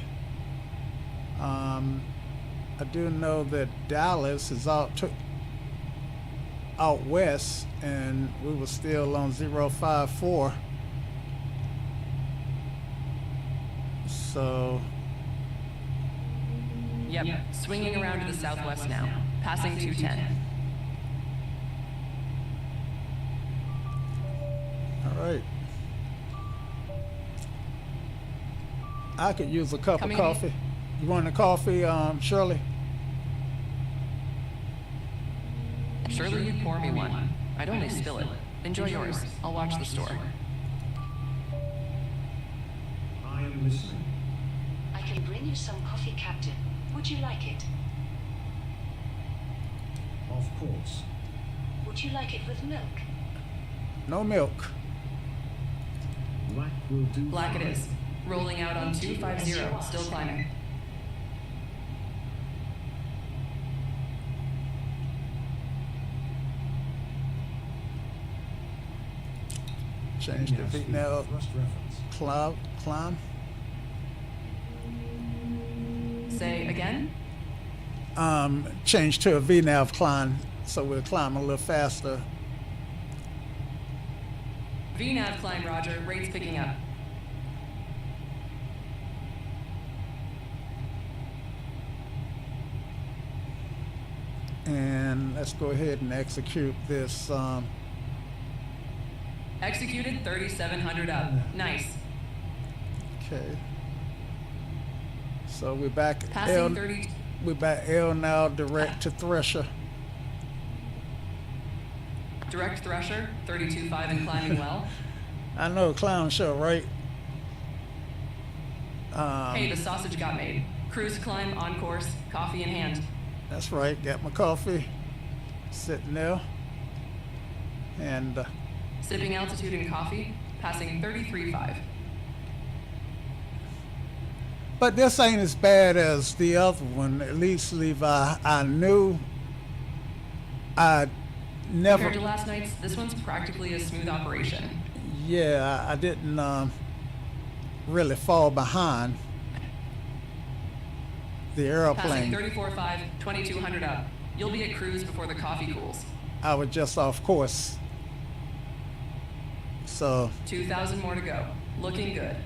I do know that Dallas is out west, and we were still on 054. So. Yep, swinging around to the southwest now, passing 210. All right. I could use a cup of coffee. You want a coffee, Shirley? Surely you'd pour me one. I'd only spill it. Enjoy yours. I'll watch the store. I am listening. I can bring you some coffee, Captain. Would you like it? Of course. Would you like it with milk? No milk. Black will do. Black it is. Rolling out on 250, still climbing. Change the beat now. Climb. Say again? Change to a VNAV climb, so we'll climb a little faster. VNAV climb, Roger. Rates picking up. And let's go ahead and execute this. Executed 3,700 up. Nice. Okay. So we're back. Passing 30. We're back L now, direct to Thresher. Direct Thresher, 32.5 and climbing well. I know, clown show, right? Hey, the sausage got made. Cruise climb on course, coffee in hand. That's right. Got my coffee, sitting there, and Sipping altitude and coffee, passing 33.5. but this ain't as bad as the other one. At least, Levi, I knew I never. Compared to last night's, this one's practically a smooth operation. Yeah, I didn't really fall behind the Passing airplane. 34.5, 2,200 up. You'll be at cruise before the coffee cools. I was just off course. So 2,000 more to go. Looking good.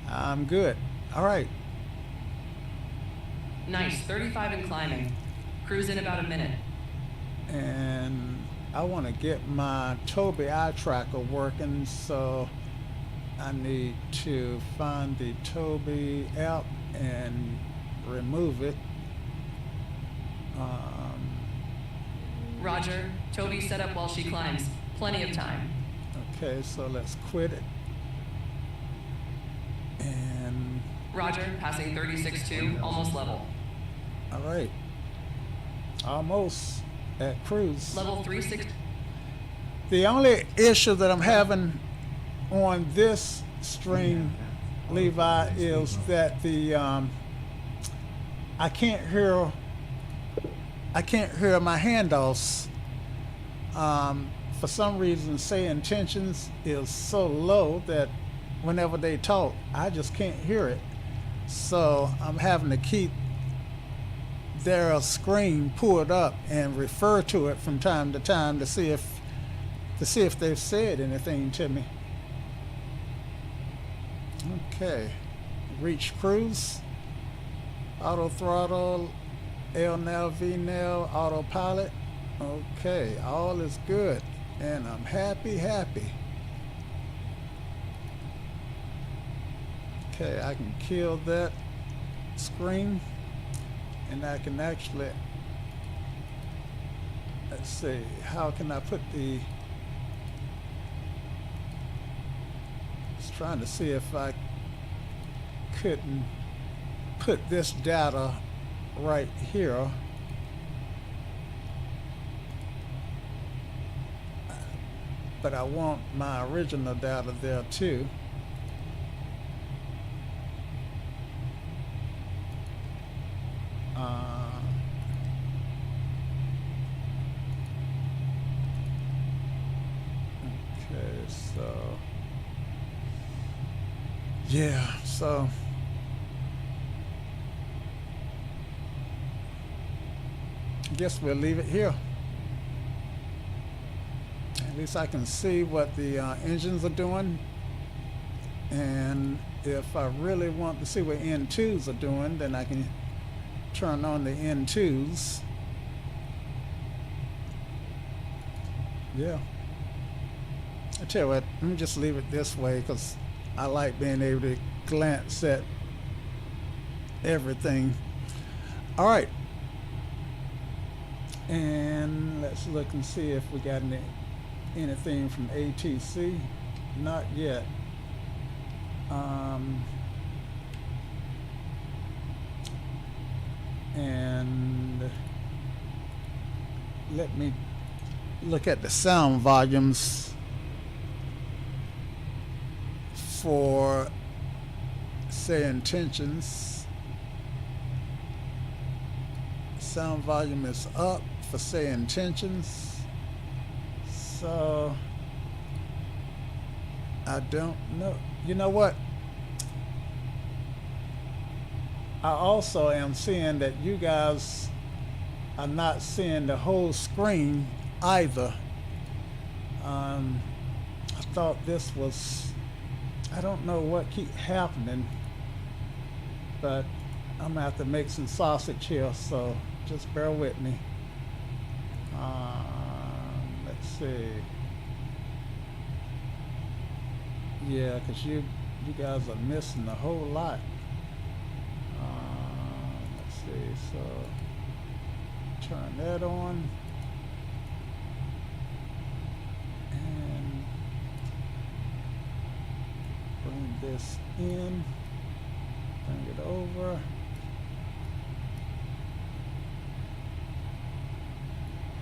I'm good. All right. Nice, 35 and climbing. Cruise in about a minute. And I want to get my Toby eye tracker working, so I need to find the Toby app and remove it. Roger. Toby set up while she climbs. Plenty of time. Okay, so let's quit it. And Roger. Passing 36.2, almost level. all right, almost at cruise. Level 36. The only issue that I'm having on this stream, Levi, is that the I can't hear my handoffs. For some reason, say intentions is so low that whenever they talk, I just can't hear it. So I'm having to keep their screen pulled up and refer to it from time to time to see if they've said anything to me. Okay, reach cruise, auto throttle, L nav, V nav, autopilot. Okay, all is good, and I'm happy. Okay, I can kill that screen, and I can actually, let's see, how can I put the, trying to see if I couldn't put this data right here. But I want my original data there too. Okay, so yeah, so I guess we'll leave it here. At least I can see what the engines are doing, and if I really want to see what N2s are doing, then I can turn on the N2s. Yeah, I tell you what, let me just leave it this way because I like being able to glance at everything. All right, and let's look and see if we got anything from ATC. Not yet. And let me look at the sound volumes for say intentions. Sound volume is up for say intentions. So I don't know. You know what? I also am seeing that you guys are not seeing the whole screen either. I thought this was, I don't know what keep happening, but I'm gonna have to make some sausage here, so just bear with me. Let's see. Yeah, because you guys are missing a whole lot. Let's see, so turn that on. And bring this in. Bring it over.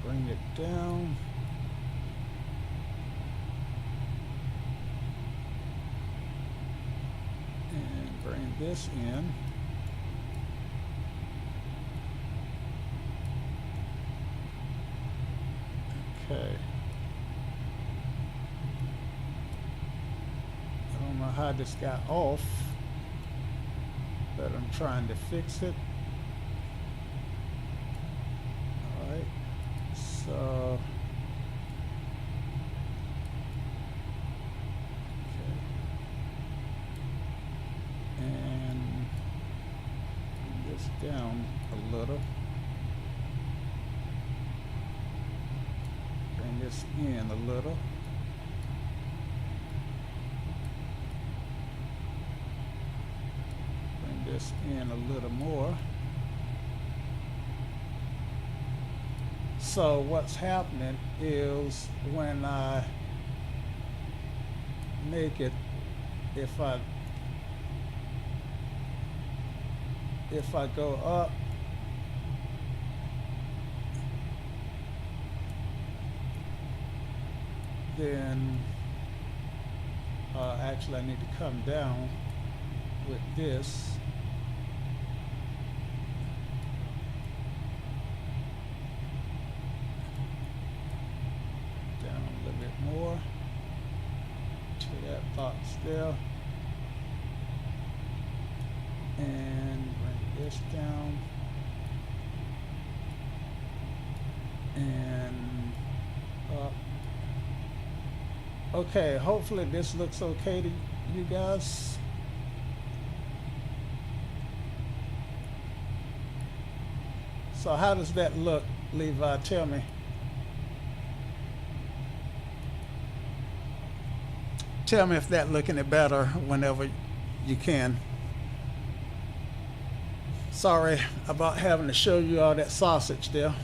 Bring it down. And bring this in. Okay. I don't know how this got off, but I'm trying to fix it. All right. So, okay. And bring this down a little. Bring this in a little. Bring this in a little more. So what's happening is when I make it, if I go up, then actually I need to come down with this. Down a little bit more to that box there. And bring this down. And okay, hopefully this looks okay to you guys. So how does that look, Levi? Tell me. Tell me if that looking any better whenever you can. Sorry about having to show you all that sausage there.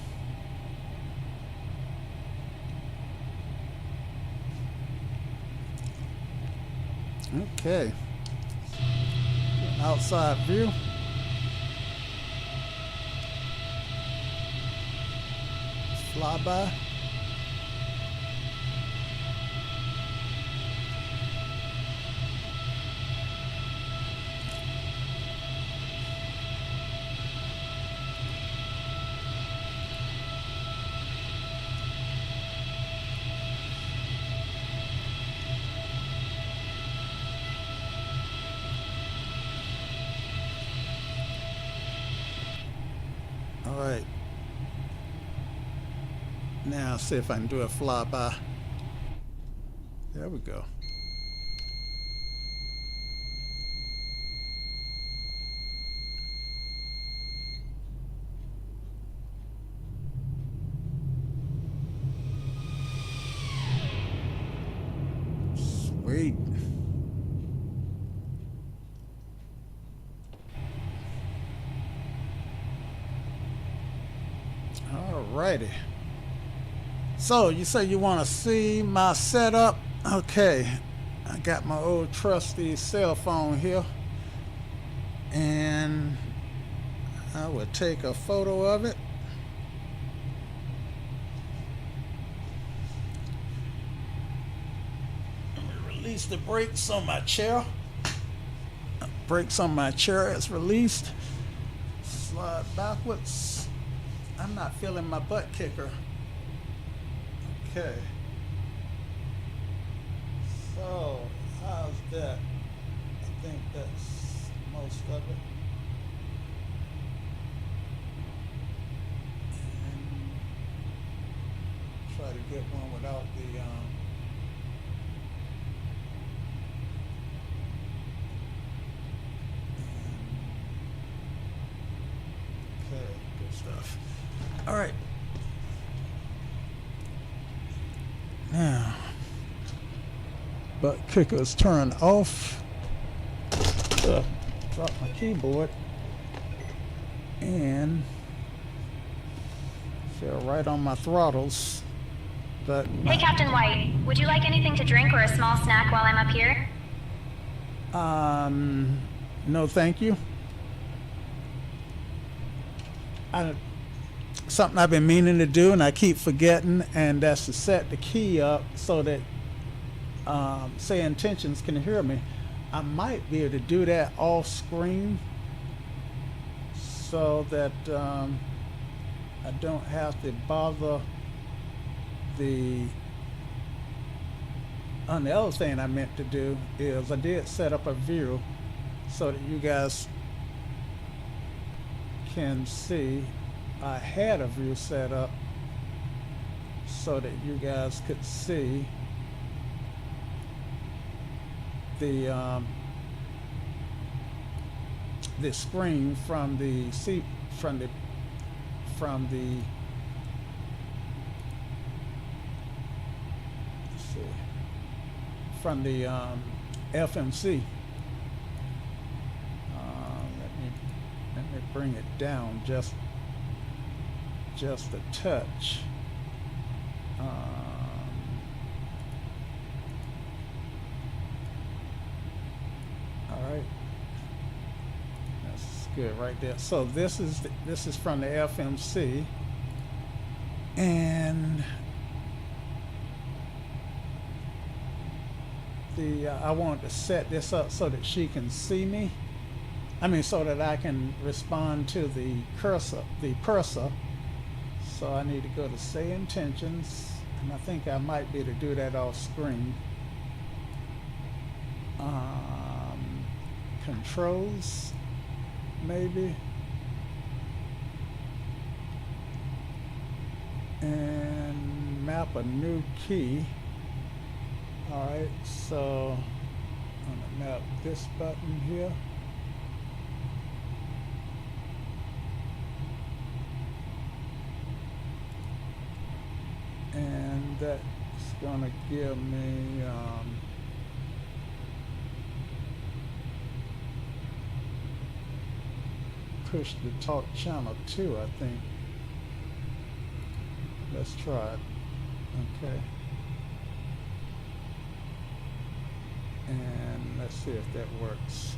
Okay. Outside view. Flyby. All right. Now see if I can do a flyby. There we go. Sweet. All righty. So you say you want to see my setup? Okay, I got my old trusty cell phone here, and I will take a photo of it. Release the brakes on my chair. Brakes on my chair is released. Slide backwards. I'm not feeling my butt kicker. Okay. So, how's that? I think that's most of it. And try to get one without the okay, good stuff. All right. Now, butt kicker's turned off. Drop my keyboard and feel right on my throttles. But Hey, Captain White, would you like anything to drink or a small snack while I'm up here? no, thank you. Something I've been meaning to do and I keep forgetting, and that's to set the key up so that say intentions can hear me. I might be able to do that off screen so that I don't have to bother the other thing I meant to do is I did set up a view so that you guys can see. I had a view set up so that you guys could see the screen from the seat from the let's see, from the FMC. Let me bring it down just a touch. All right, that's good right there. So this is from the FMC, and I want to set this up so that she can see me. I mean, so that I can respond to the cursor, So I need to go to say intentions, and I think I might be able to do that off screen. Controls, maybe. and map a new key. All right, so I'm gonna map this button here. And that's gonna give me push the talk channel 2, I think. Let's try it. Okay. And let's see if that works.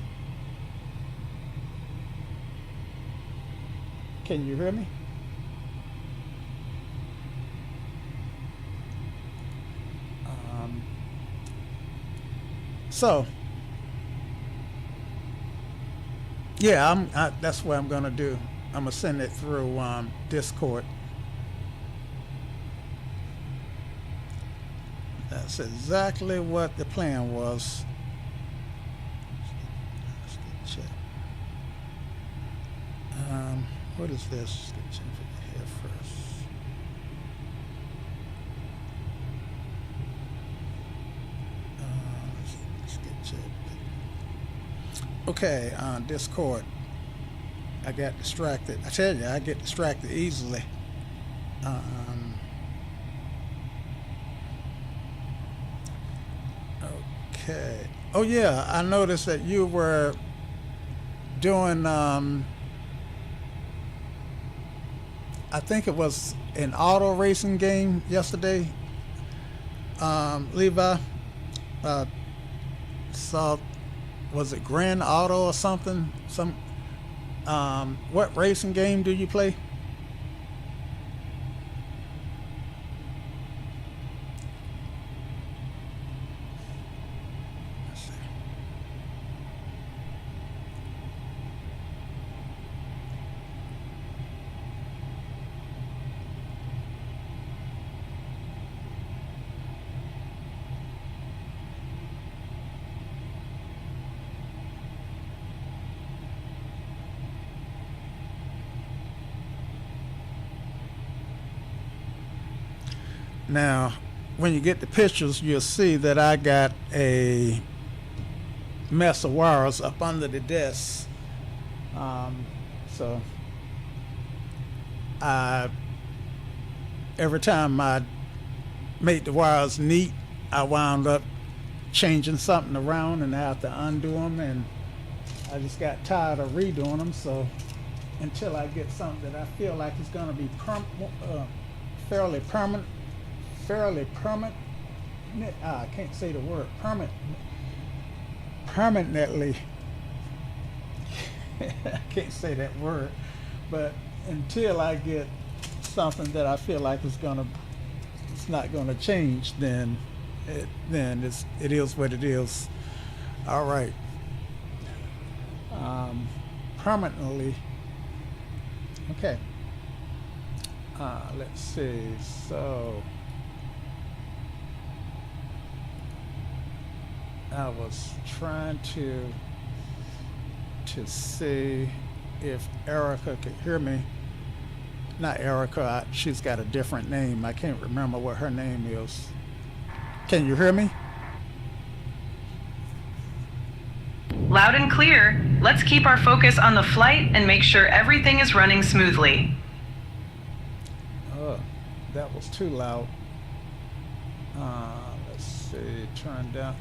Can you hear me? So, yeah, that's what I'm gonna do. I'm gonna send it through Discord. That's exactly what the plan was. Let's get check. What is this? Let's get check here first. Let's get checked. Okay, on Discord. I got distracted. I tell you, I get distracted easily. Okay. Oh yeah, I noticed that you were doing I think it was an auto racing game yesterday. Levi, saw, was it Grand Auto or something? What racing game do you play? Let's see. Now, when you get the pictures, you'll see that I got a mess of wires up under the desk. So every time I made the wires neat, I wound up changing something around and I have to undo them, and I just got tired of redoing them. So until I get something that I feel like is going to be fairly permanent, I can't say the word permanently. I can't say that word, but until I get something that I feel like it's not gonna change, then it is what it is. All right. Permanently. Okay. Let's see. So I was trying to see if Erica could hear me. Not Erica, she's got a different name. I can't remember what her name is. Can you hear me? Loud and clear. Let's keep our focus on the flight and make sure everything is running smoothly. Oh, that was too loud. Let's see, turn down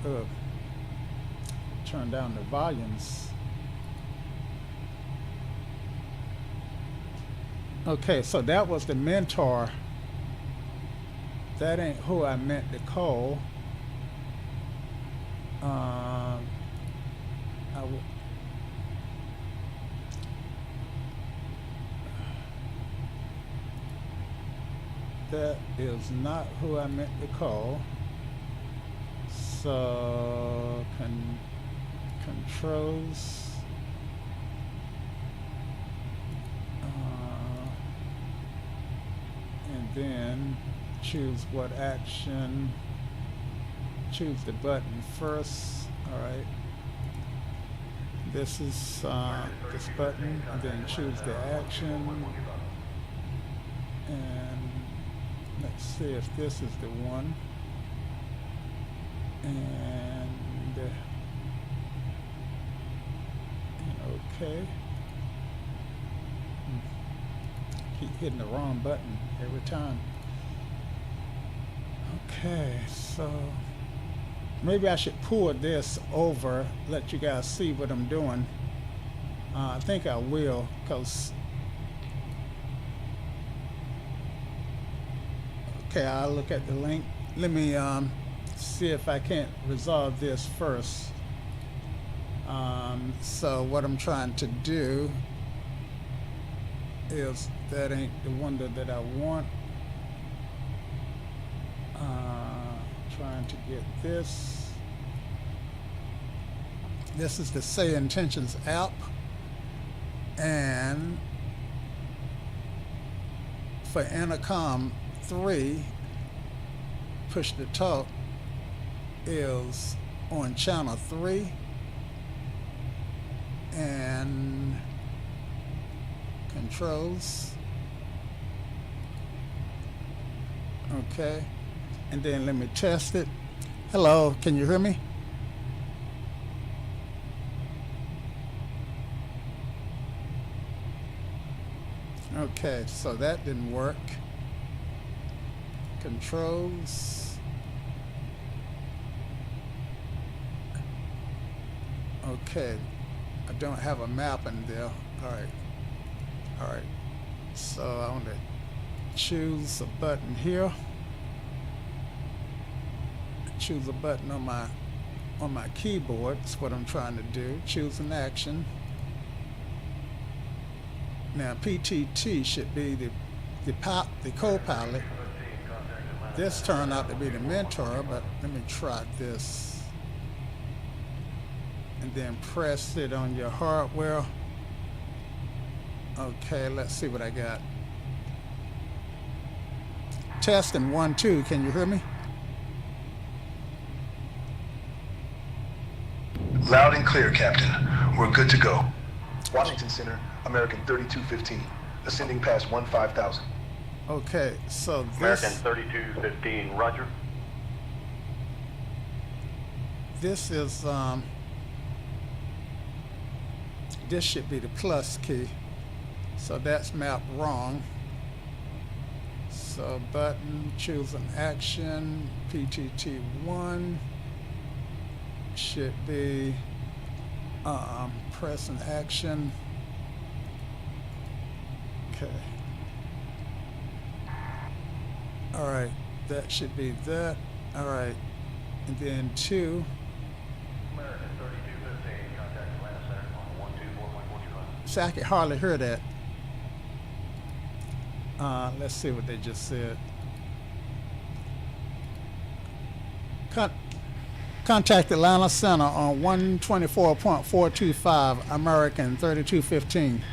the volumes. Okay, so that was the mentor. That ain't who I meant to call. That is not who I meant to call. So controls. And then choose what action. Choose the button first. All right. This is this button. And then choose the action. And Let's see if this is the one. And okay. Keep hitting the wrong button every time. Okay, so maybe I should pull this over, let you guys see what I'm doing. I think I will, because okay, I'll look at the link. Let me see if I can't resolve this first. So what I'm trying to do is, that ain't the window that I want. Trying to get this. This is the Say Intentions app, and for Intercom 3, push to talk is on channel 3, and controls. Okay, and then let me test it. Hello, can you hear me? Okay, so that didn't work. Controls. Okay, I don't have a map in there. All right. So I want to choose a button here. Choose a button on my keyboard. That's what I'm trying to do. Choose an action. Now PTT should be the co-pilot. This turned out to be the mentor, but let me try this. And then press it on your hardware. Okay, let's see what I got. Testing 1, 2. Can you hear me? Loud and clear, Captain. We're good to go. Washington Center, American 3215. Ascending past 15,000. Okay, so this... American 3215, roger. This is, this should be the plus key. So that's mapped wrong. So button, choose an action, PTT1 should be press an action. Okay. All right, that should be that. All right, and then 2. American 3215, contact Atlanta Center on 124.425. So I can hardly hear that. Let's see what they just said. Contact Atlanta Center on 124.425, American 3215.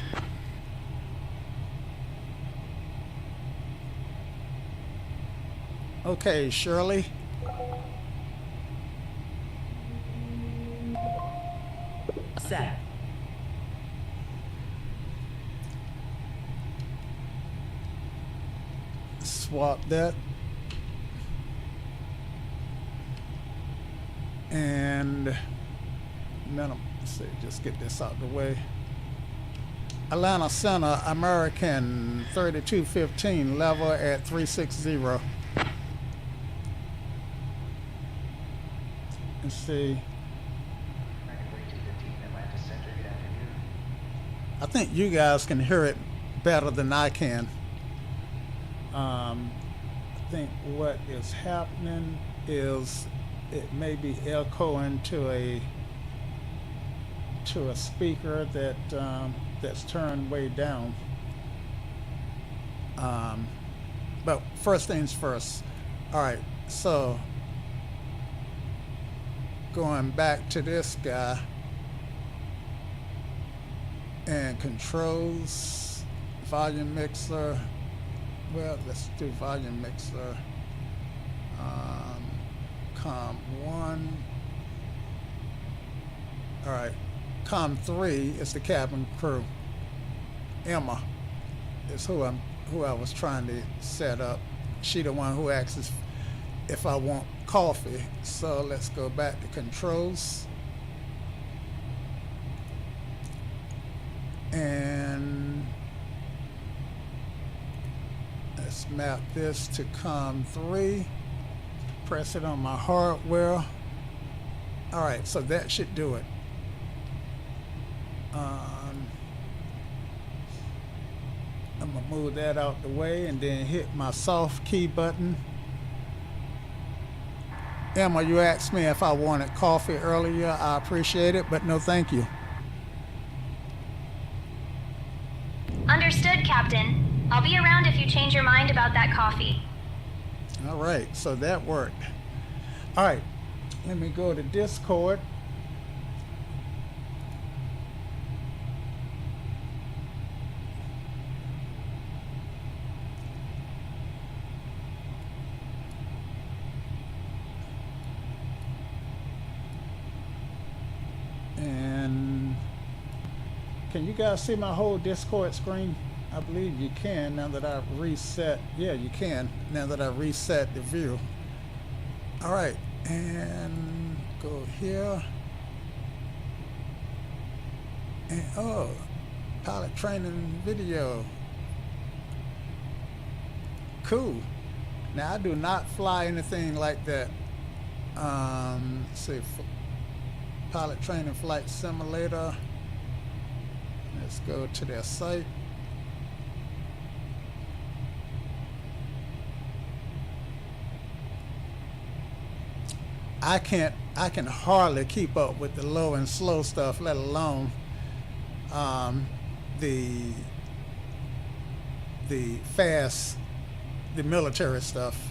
Okay, Shirley. Set. Swap that. And minimum, let's see, just get this out of the way. Atlanta Center, American 3215, level at 360. Let's see. I think you guys can hear it better than I can. I think what is happening is it may be echoing to a speaker that that's turned way down. But first things first. All right, so going back to this guy and controls, volume mixer. Well, let's do volume mixer. Com 1. All right, Com 3 is the cabin crew. Emma is who I was trying to set up. she the one who asks if I want coffee. So let's go back to controls. And let's map this to COM3. Press it on my hardware. All right, so that should do it. I'm gonna move that out the way and then hit my soft key button. Emma, you asked me if I wanted coffee earlier. I appreciate it, but no thank you. Understood, Captain. I'll be around if you change your mind about that coffee. All right, so that worked. All right, let me go to Discord. And can you guys see my whole Discord screen? I believe you can now that I've reset. Yeah, you can now that I've reset the view. All right, and go here. And oh, pilot training video. Cool. Now I do not fly anything like that. Let's see, pilot training flight simulator. Let's go to their site. I can hardly keep up with the low and slow stuff, let alone the fast, the military stuff.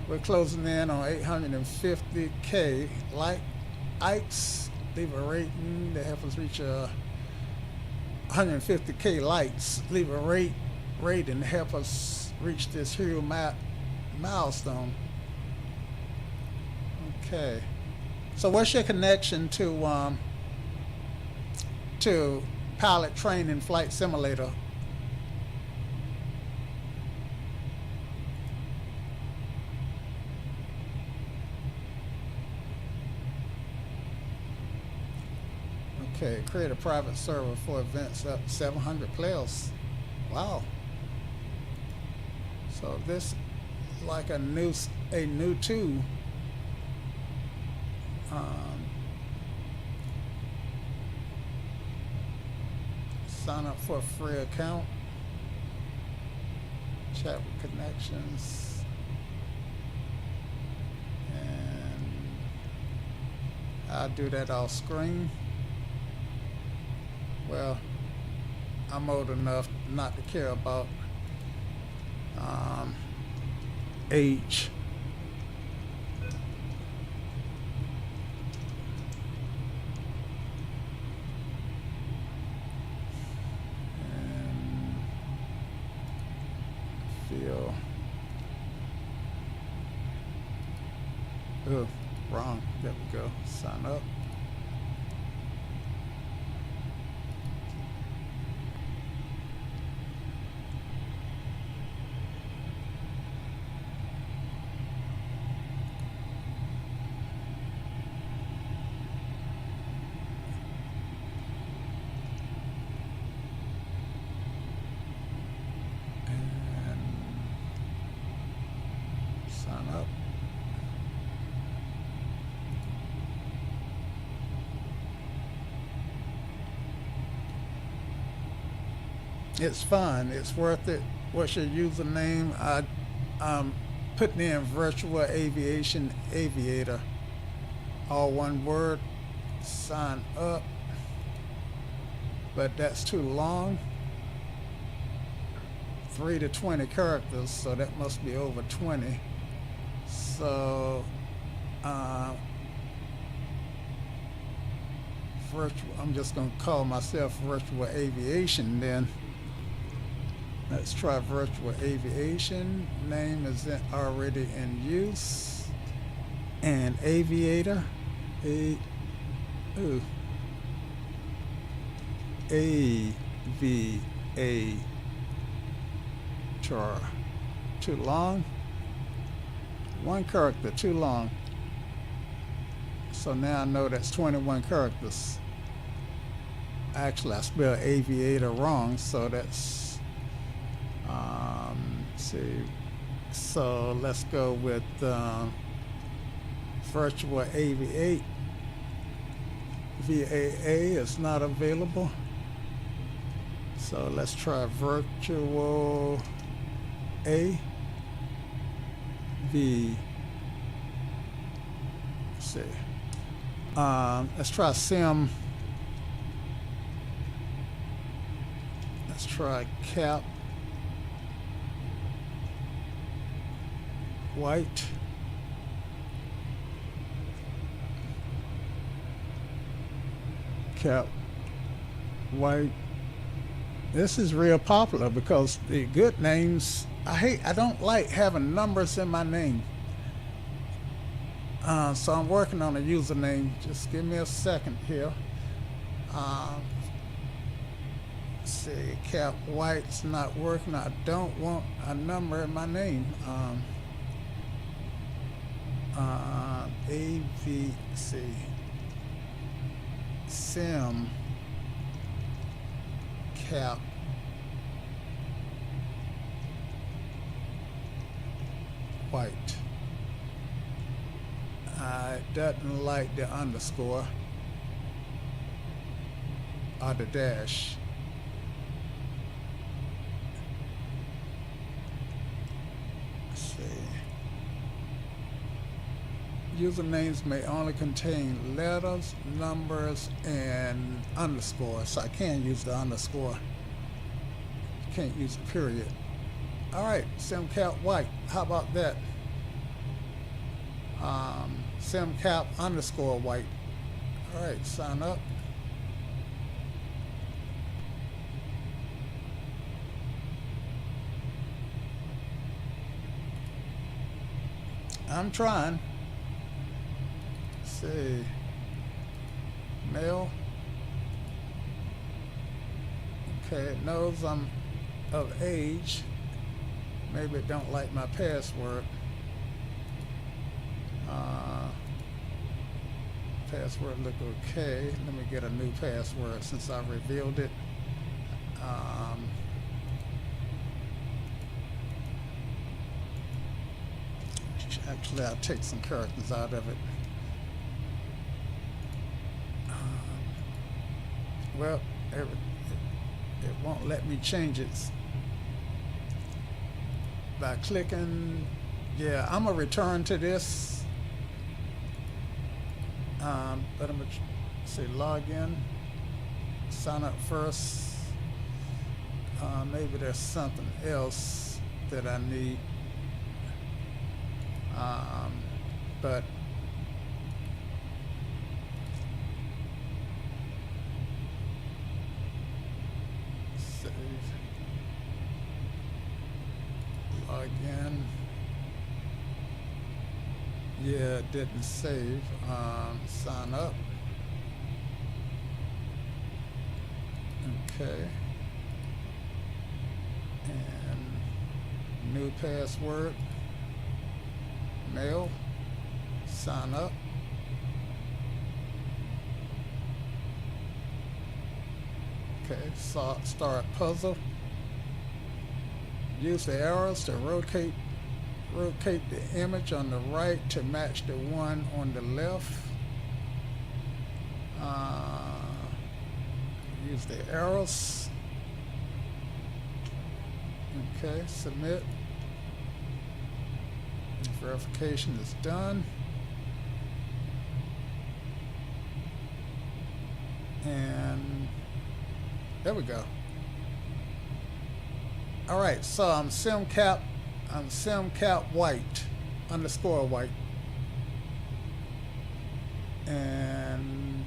We're closing in on 850K likes. Leave a rating to help us reach 150K likes. Leave a rating to help us reach this hero milestone. Okay. So what's your connection to pilot training flight simulator? Okay, create a private server for events up to 700 players. Wow. So this is like a new tool. Sign up for a free account. Chat with connections. And I'll do that off screen. Well, I'm old enough not to care about age. And feel. Oh, wrong. There we go. Sign up. It's fun. It's worth it. What's your username? I'm putting in Virtual Aviation Aviator. All one word. Sign up. But that's too long. 3 to 20 characters, so that must be over 20. So virtual. I'm just gonna call myself Virtual Aviation then. Let's try Virtual Aviation. Name is already in use. And Aviator. AVA char. Too long. One character too long. So now I know that's 21 characters. Actually, I spelled aviator wrong, so that's let's see. So let's go with virtual aviate. VAA is not available. So let's try virtual A. V. Let's see. Let's try sim. Let's try cap. White. Cap. White. This is real popular because the good names, I don't like having numbers in my name. So I'm working on a username. Just give me a second here. Let's see, Cap White's not working. I don't want a number in my name. AVC Sim Cap White. I doesn't like the underscore or the dash. Let's see. Usernames may only contain letters, numbers, and underscores. So I can't use the underscore. Can't use a period. All right, SimCap White. How about that? SimCap underscore White. All right, sign up. I'm trying. Let's see. Mail. Okay, it knows I'm of age. Maybe it don't like my password. Password look okay. Let me get a new password since I revealed it. Actually, I'll take some characters out of it. Well, it won't let me change it by clicking. Yeah, I'm gonna return to this. But I'm gonna say log in, sign up first. Maybe there's something else that I need. But save, log in. Yeah, it didn't save. Sign up. Okay. And new password. Mail. Sign up. Okay, so start puzzle. Use the arrows to rotate the image on the right to match the one on the left. Use the arrows. Okay, submit. Verification is done. And there we go. All right, so I'm SimCap White underscore White, and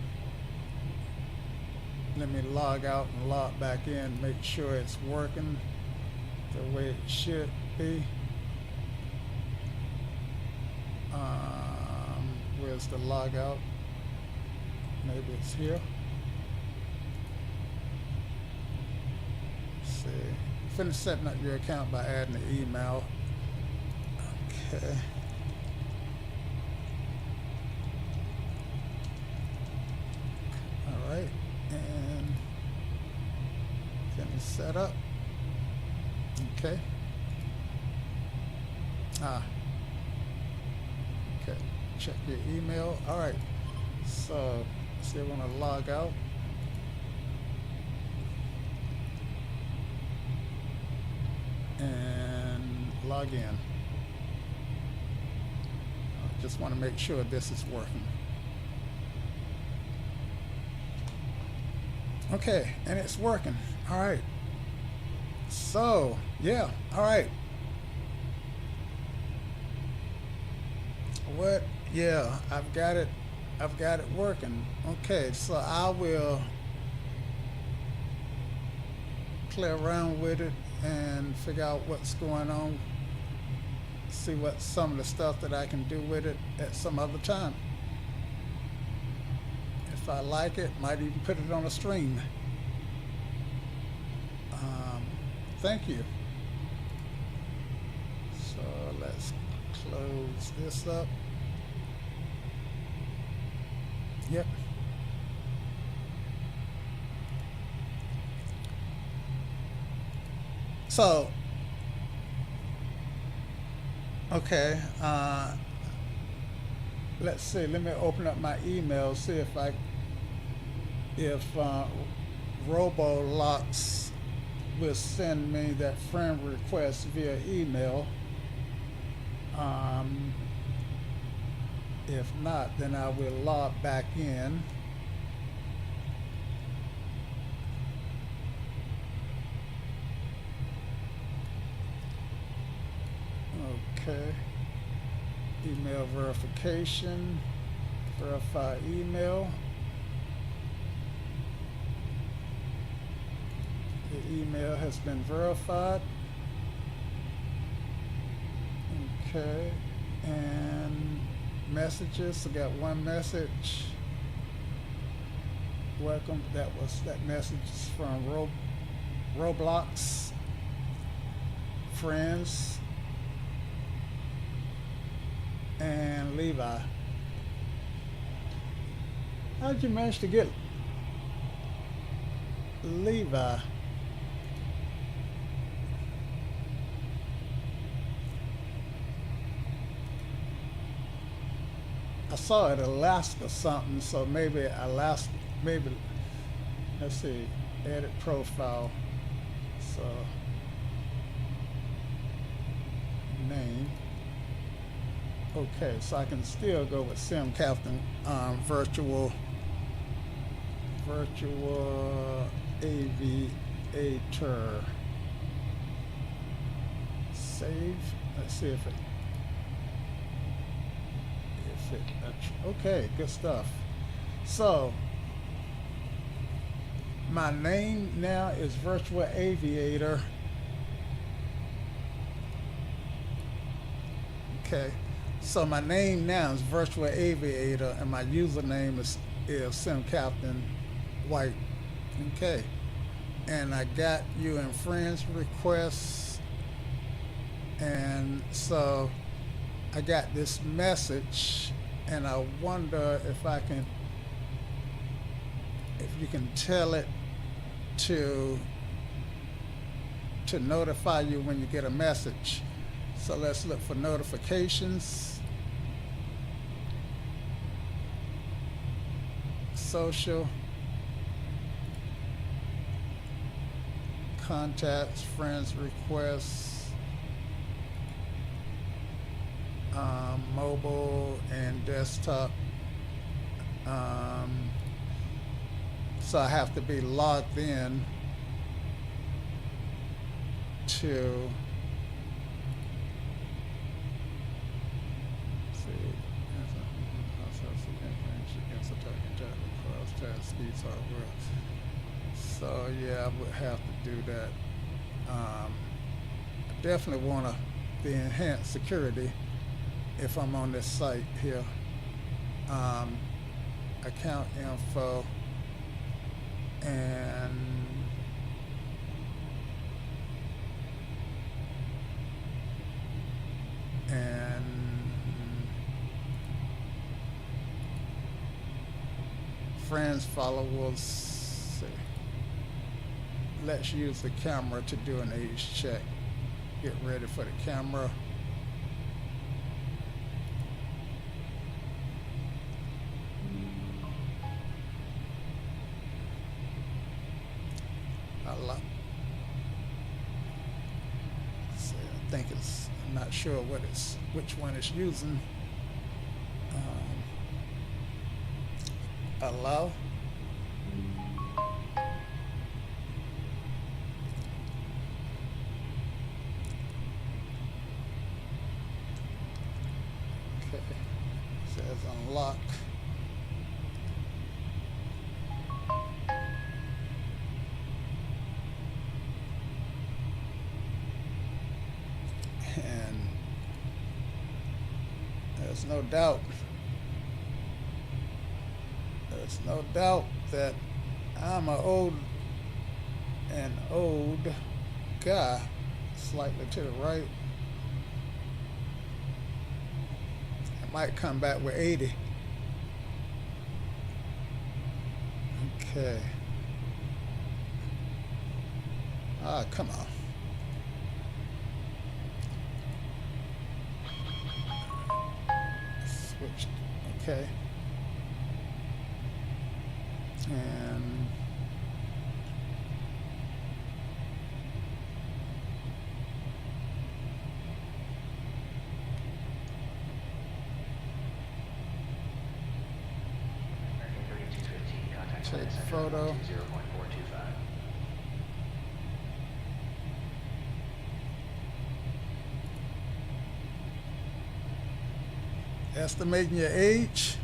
let me log out and log back in, make sure it's working the way it should be. Where's the log out? Maybe it's here. Finish setting up your account by adding the email. Okay. All right, and finish setup. Okay. Okay. Check your email. All right. So, still want to log out. And log in. I just want to make sure this is working. Okay, and it's working. All right. So, yeah, all right. What? Yeah, I've got it working. Okay, so I will play around with it and figure out what's going on, see what some of the stuff that I can do with it at some other time. If I like it, might even put it on a stream. Thank you. So let's close this up. Yep. So, okay, let's see, let me open up my email, see if Robolox will send me that friend request via email. If not, then I will log back in. Okay. Email verification. Verify email. The email has been verified. Okay. And messages. I got one message. Welcome. That message is from Roblox friends and Levi. How'd you manage to get Levi? I saw it Alaska something, so maybe Alaska, maybe, let's see, edit profile, so, name, okay, so I can still go with Sim Captain, virtual aviator, save, let's see if it, okay, good stuff. So my name now is Virtual Aviator. Okay, so my name now is Virtual Aviator, and my username is Sim Captain White. Okay, and I got you in friends requests, and so I got this message, and I wonder if you can tell it to notify you when you get a message. So let's look for notifications, social, contacts, friends requests, mobile and desktop. So I have to be logged in to so yeah, I would have to do that. I definitely want the enhanced security if I'm on this site here. Account info, and friends, followers. See. Let's use the camera to do an age check. Get ready for the camera. So I think it's, I'm not sure which one it's using. Allow. Okay, says unlock. And there's no doubt that I'm an old guy, slightly to the right. I might come back with 80. Okay. Ah, come on. Switched. Okay. And take photo. Estimating your age.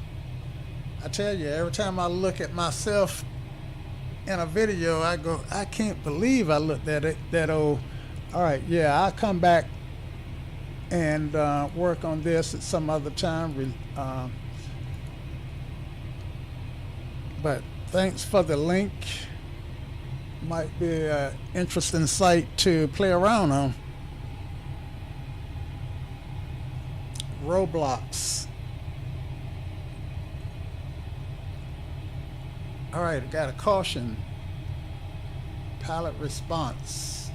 I tell you, every time I look at myself in a video, I go, I can't believe I looked at it that old. All right, yeah, I'll come back and work on this at some other time. But thanks for the link. Might be an interesting site to play around on. Roblox. All right, I got a caution. Pilot response.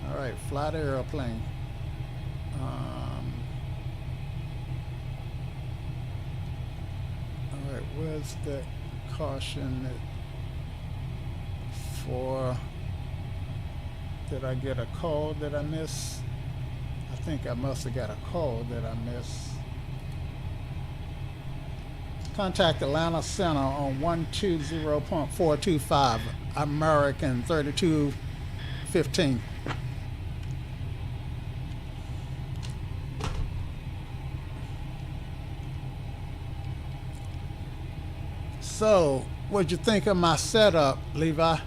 All right, fly the airplane. All right, where's the caution for? Did I get a call that I missed? I think I must have got a call that I missed. Contact Atlanta Center on 120.425, American 3215. So, what'd you think of my setup, Levi?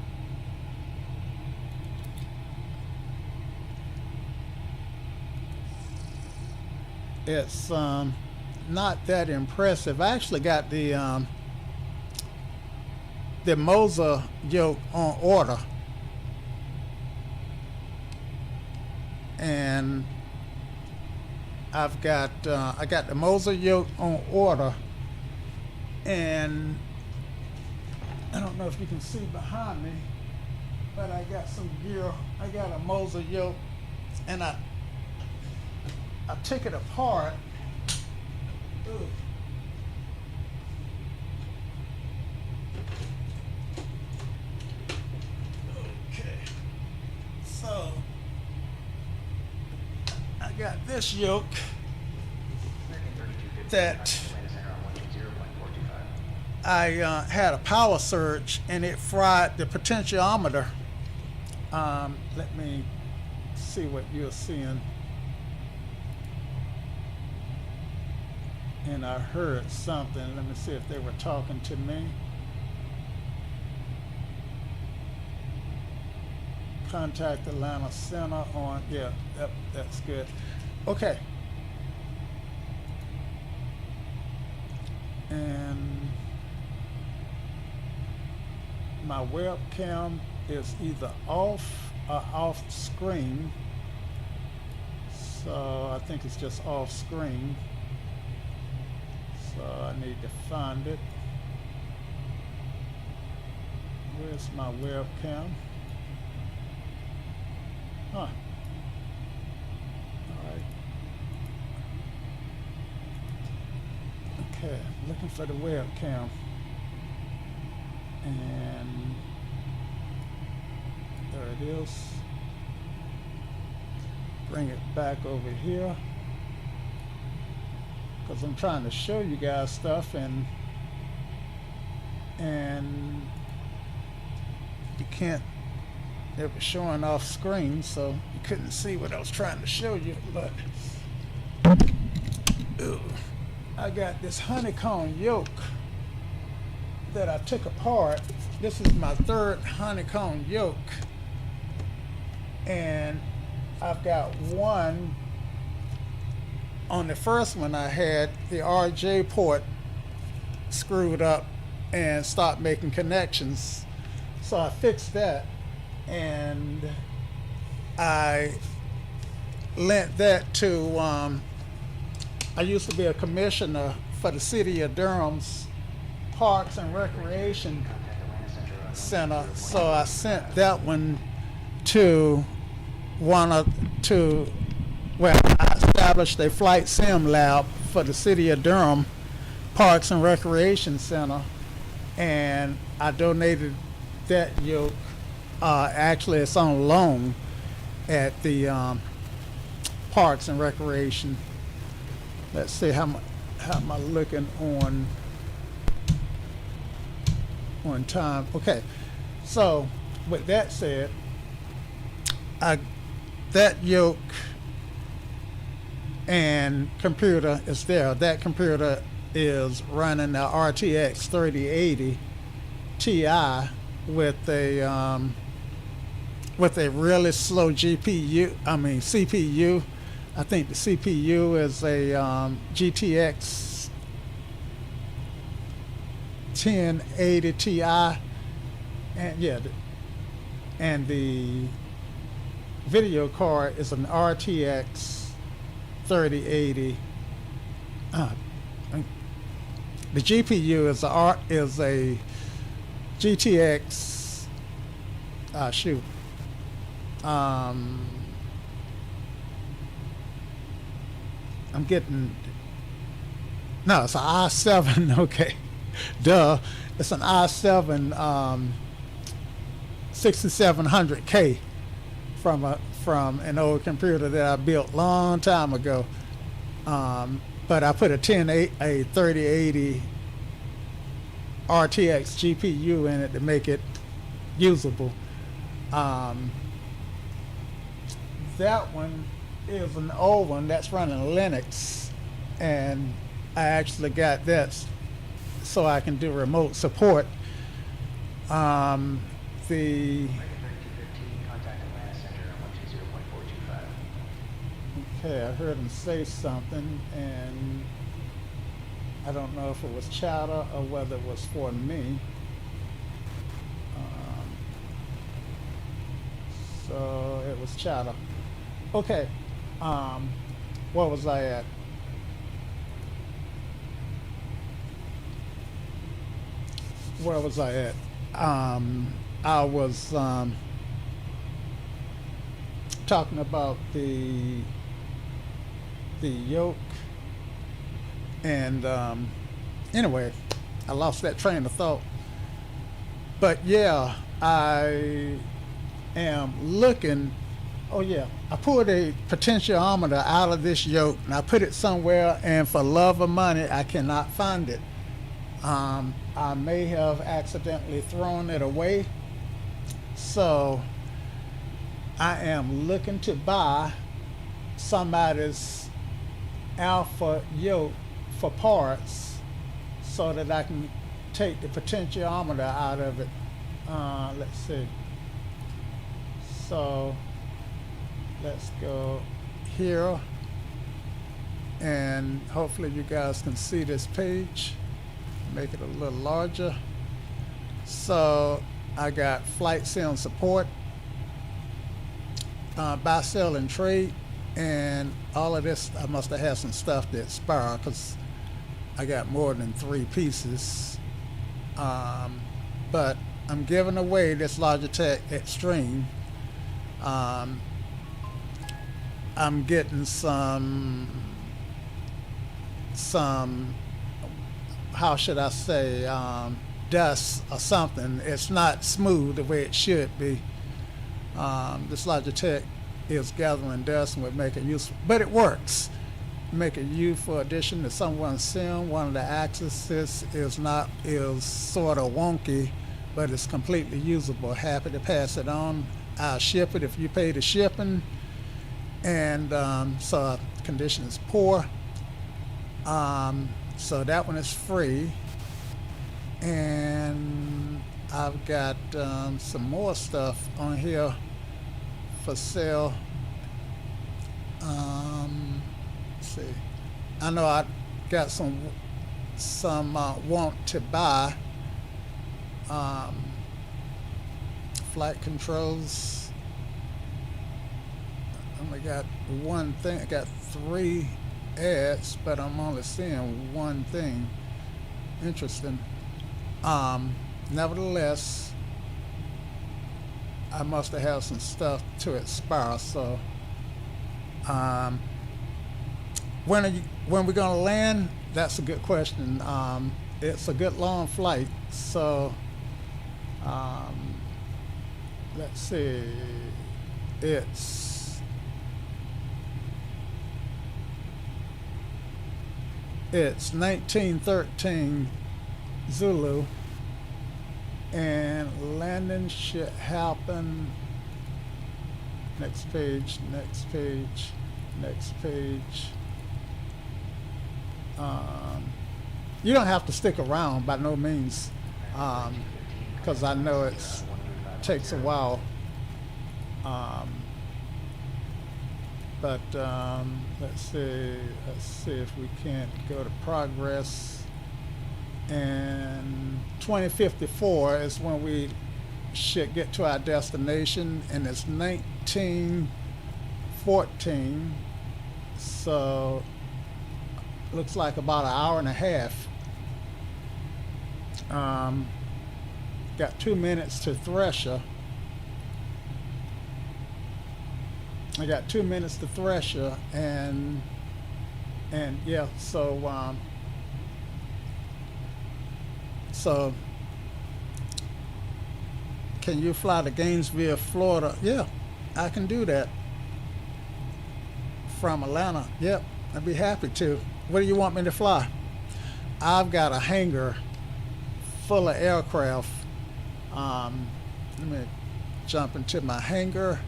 It's not that impressive. I actually got the Moser yoke on order, and I got the Moser yoke on order, and I don't know if you can see behind me, but I got some gear. I got a Moser yoke, and I took it apart. Ooh. Okay, so I got this yoke that I had a power surge and it fried the potentiometer. Let me see what you're seeing. And I heard something. Let me see if they were talking to me. Contact Atlanta Center on, yeah, that's good. Okay. And my webcam is either off or off screen. So I think it's just off screen. So I need to find it. Where's my webcam? Huh. All right. Okay, looking for the webcam. And there it is. Bring it back over here, because I'm trying to show you guys stuff, and you can't, it was showing off screen, so you couldn't see what I was trying to show you. But ooh, I got this honeycomb yoke that I took apart. This is my third honeycomb yoke, and I've got one. On the first one, I had the RJ port screwed up and stopped making connections, so I fixed that, and I lent that to I used to be a commissioner for the city of Durham's Parks and Recreation Center, so I sent that one to well, I established a flight sim lab for the city of Durham Parks and Recreation Center, and I donated that yoke. Actually, it's on loan at the Parks and Recreation. Let's see, how am I looking on time? Okay, so with that said, that yoke and computer is there. That computer is running the RTX 3080 Ti with a really slow CPU. I think the CPU is a GTX 1080 Ti, and yeah, and the video card is an RTX 3080. The GPU is a GTX. I'm getting. No, it's an i7. Okay, duh. It's an i7 6700K from an old computer that I built long time ago. But I put a 3080 RTX GPU in it to make it usable. That one is an old one that's running Linux, and I actually got that so I can do remote support. Okay, I heard him say something, and I don't know if it was chatter or whether it was for me. So it was chatter. Okay, where was I at? Where was I at? I was talking about the yoke, and anyway, I lost that train of thought. But yeah, I am looking. Oh yeah, I pulled a potentiometer out of this yoke and I put it somewhere, and for love of money I cannot find it. I may have accidentally thrown it away, so I am looking to buy somebody's alpha yoke for parts so that I can take the potentiometer out of it. Let's see. So let's go here, and hopefully you guys can see this page. Make it a little larger. So I got flight sim support, buy, sell, and trade, and all of this. I must have had some stuff that expired because I got more than 3 pieces. But I'm giving away this Logitech Extreme. I'm getting some, how should I say, dust or something. It's not smooth the way it should be. This Logitech is gathering dust and would make it useful, but it works. Make a useful addition to someone's sim. One of the axes is sort of wonky, but it's completely usable. Happy to pass it on. I'll ship it if you pay the shipping. And so condition is poor. So that one is free. And I've got some more stuff on here for sale. Let's see. I know I got some want to buy. Flight controls. I only got one thing. I got 3 ads, but I'm only seeing one thing. Interesting. Nevertheless, I must have had some stuff to expire. So, when we're gonna land? That's a good question. It's a good long flight, so let's see. It's 1913 Zulu, and landing should happen. Next page, next page, next page. You don't have to stick around by no means, because I know it takes a while. But let's see if we can't go to progress. And 2054 is when we should get to our destination, and it's 1914. So looks like about an hour and a half. Got 2 minutes to Thresher. I got 2 minutes to Thresher, and yeah, so can you fly to Gainesville, Florida? Yeah, I can do that from Atlanta. Yep, I'd be happy to. What do you want me to fly? I've got a hangar full of aircraft. Let me jump into my hangar.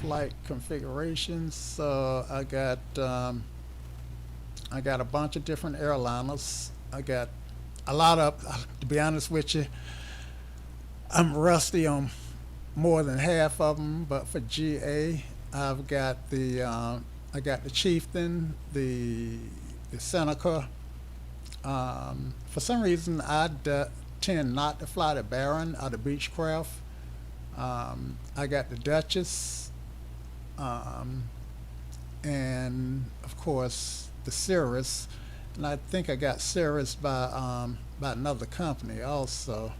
Flight configurations. So I got a bunch of different airliners. I got a lot of, to be honest with you, I'm rusty on more than half of them. But for GA, I've got the Chieftain, the Seneca. For some reason, I tend not to fly the Baron or the Beechcraft. I got the Duchess, and of course the Cirrus, and I think I got Cirrus by another company also.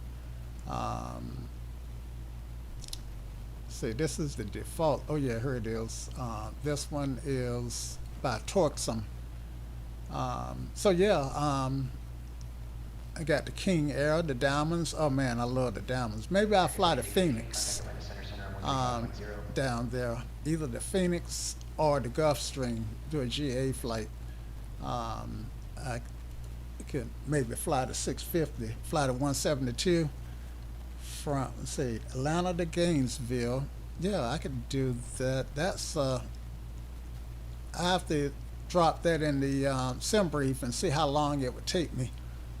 See, this is the default. Oh yeah, here it is. This one is by Torxum. So yeah, I got the King Air, the Diamonds. Oh man, I love the Diamonds. Maybe I'll fly the Phoenix down there. Either the Phoenix or the Gulfstream, do a GA flight. I could maybe fly the 650, fly the 172 from, let's see, Atlanta to Gainesville. Yeah, I could do that. That's, I have to drop that in the sim brief and see how long it would take me.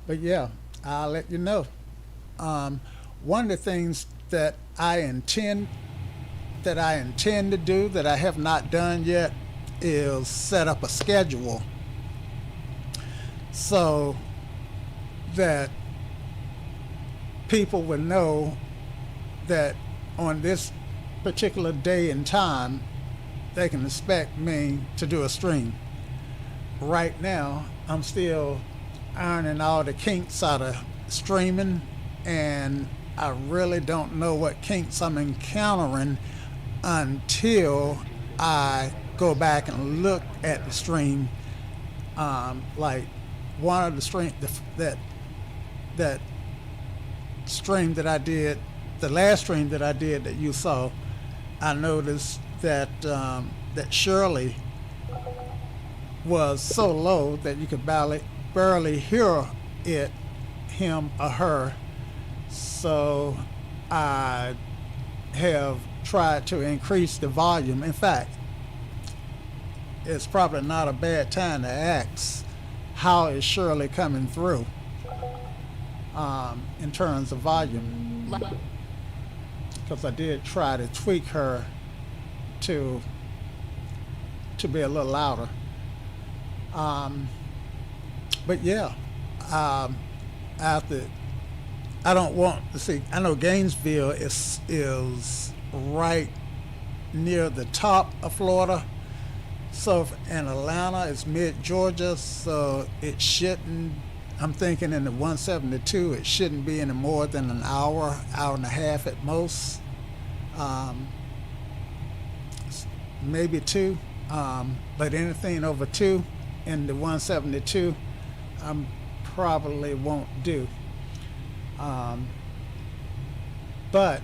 But yeah, I'll let you know. One of the things that I intend to do that I have not done yet is set up a schedule so that people would know that on this particular day and time they can expect me to do a stream. Right now I'm still ironing all the kinks out of streaming, and I really don't know what kinks I'm encountering until I go back and look at the stream. Like one of the stream that stream that I did, the last stream that I did that you saw, I noticed that that Shirley was so low that you could barely hear it, him or her. So I have tried to increase the volume. In fact, it's probably not a bad time to ask how is Shirley coming through in terms of volume, because I did try to tweak her to be a little louder. But yeah, I don't want to see. I know Gainesville is right near the top of Florida. So in Atlanta, it's mid-Georgia, so it shouldn't, I'm thinking in the 172, it shouldn't be any more than an hour and a half at most. Maybe 2, but anything over 2 in the 172, I probably won't do. But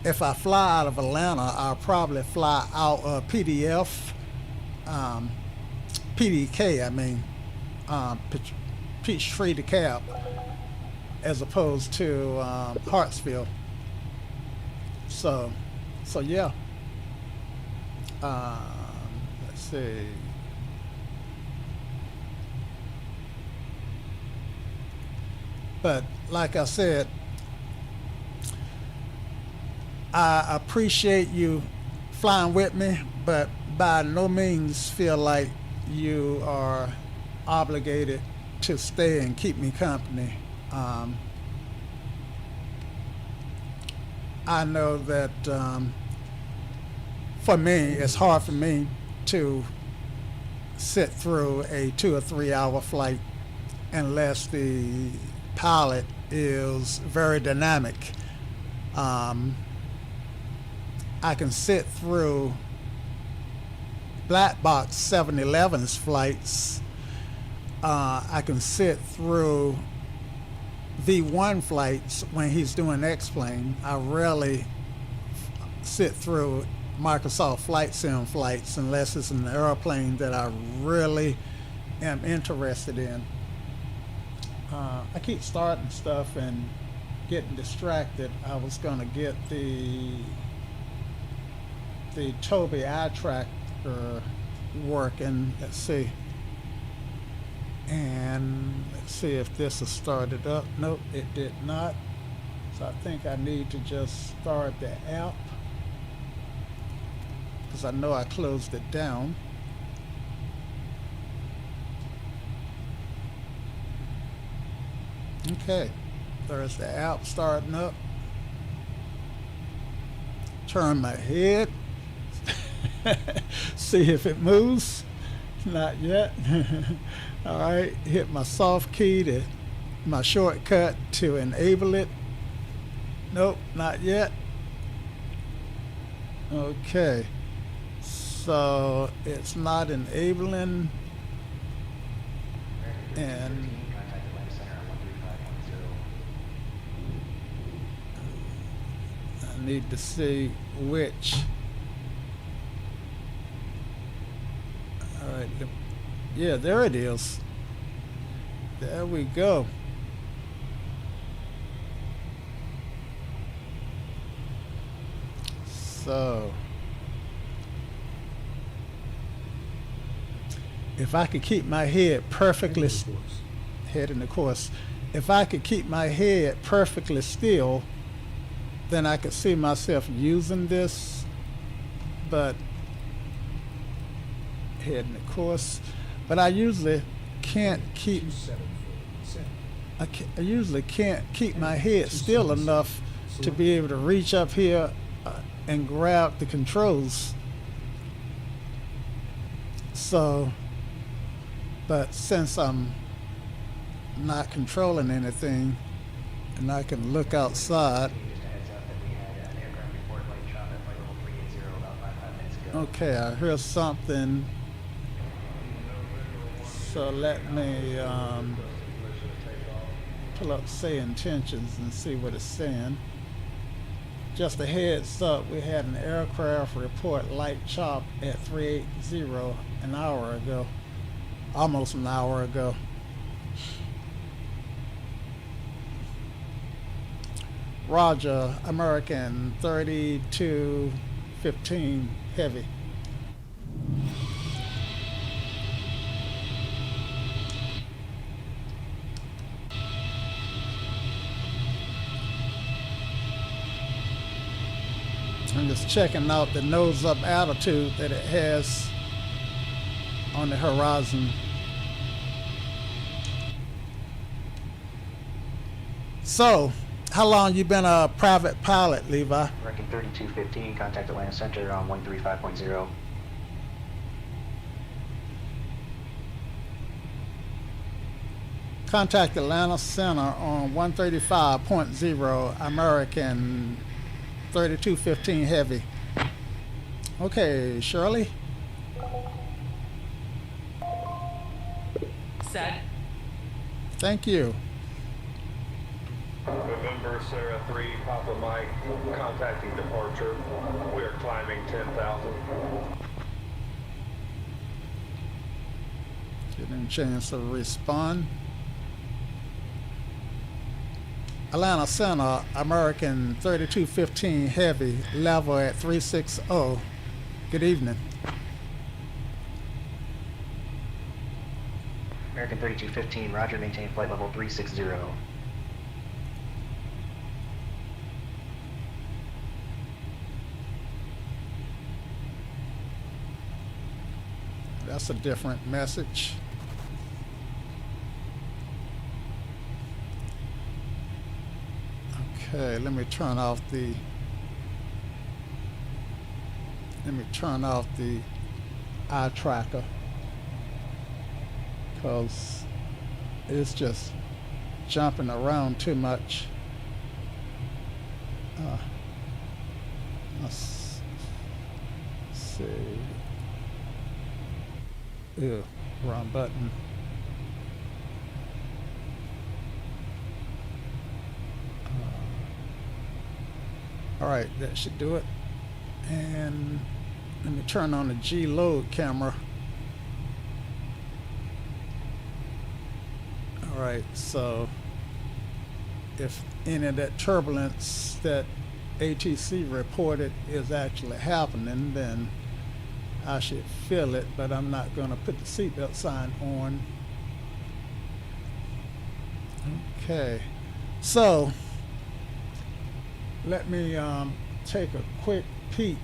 if I fly out of Atlanta, I'll probably fly out of PDK, Peachtree DeKalb, as opposed to Hartsville. So yeah. Let's see. But like I said, I appreciate you flying with me, but by no means feel like you are obligated to stay and keep me company. I know that for me, it's hard for me to sit through a 2 or 3 hour flight unless the pilot is very dynamic. I can sit through black box 711's flights. I can sit through V1 flights when he's doing X-plane. I rarely sit through Microsoft Flight Sim flights unless it's an airplane that I really am interested in. I keep starting stuff and getting distracted. I was going to get the Toby eye tracker working. Let's see. And let's see if this has started up. Nope, it did not. So I think I need to just start the app, because I know I closed it down. Okay, there's the app starting up. Turn my head. See if it moves. Not yet. All right, hit my soft key my shortcut to enable it. Nope, not yet. Okay, so it's not enabling, and I need to see which. All right, yeah, there it is. There we go. So if I could keep my head perfectly head in the course, if I could keep my head perfectly still, then I could see myself using this, but head in the course. But I usually can't keep I usually can't keep my head still enough to be able to reach up here and grab the controls. So, but since I'm not controlling anything, and I can look outside. Okay, I hear something. So let me pull up say intentions and see what it's saying. Just a heads up, we had an aircraft report light chop at 380 an hour ago. Almost an hour ago. Roger, American 3215 heavy. I'm just checking out the nose up altitude that it has on the horizon. So, how long you been a private pilot, Levi? American 3215, contact Atlanta Center on 135.0. Contact Atlanta Center on 135.0, American 3215 heavy. Okay, Shirley. Set. Thank you. November Sarah 3, Papa Mike, contacting departure. We are climbing 10,000. Getting a chance to respond. Atlanta Center, American 3215 heavy, level at 360. Good evening. American 3215, roger, maintain flight level 360. That's a different message. Okay, let me turn off the eye tracker, because it's just jumping around too much. Let's see. Ew, wrong button. All right, that should do it. And let me turn on the G load camera. All right, so if any of that turbulence that ATC reported is actually happening, then I should feel it, but I'm not going to put the seatbelt sign on. Okay, so let me take a quick peek.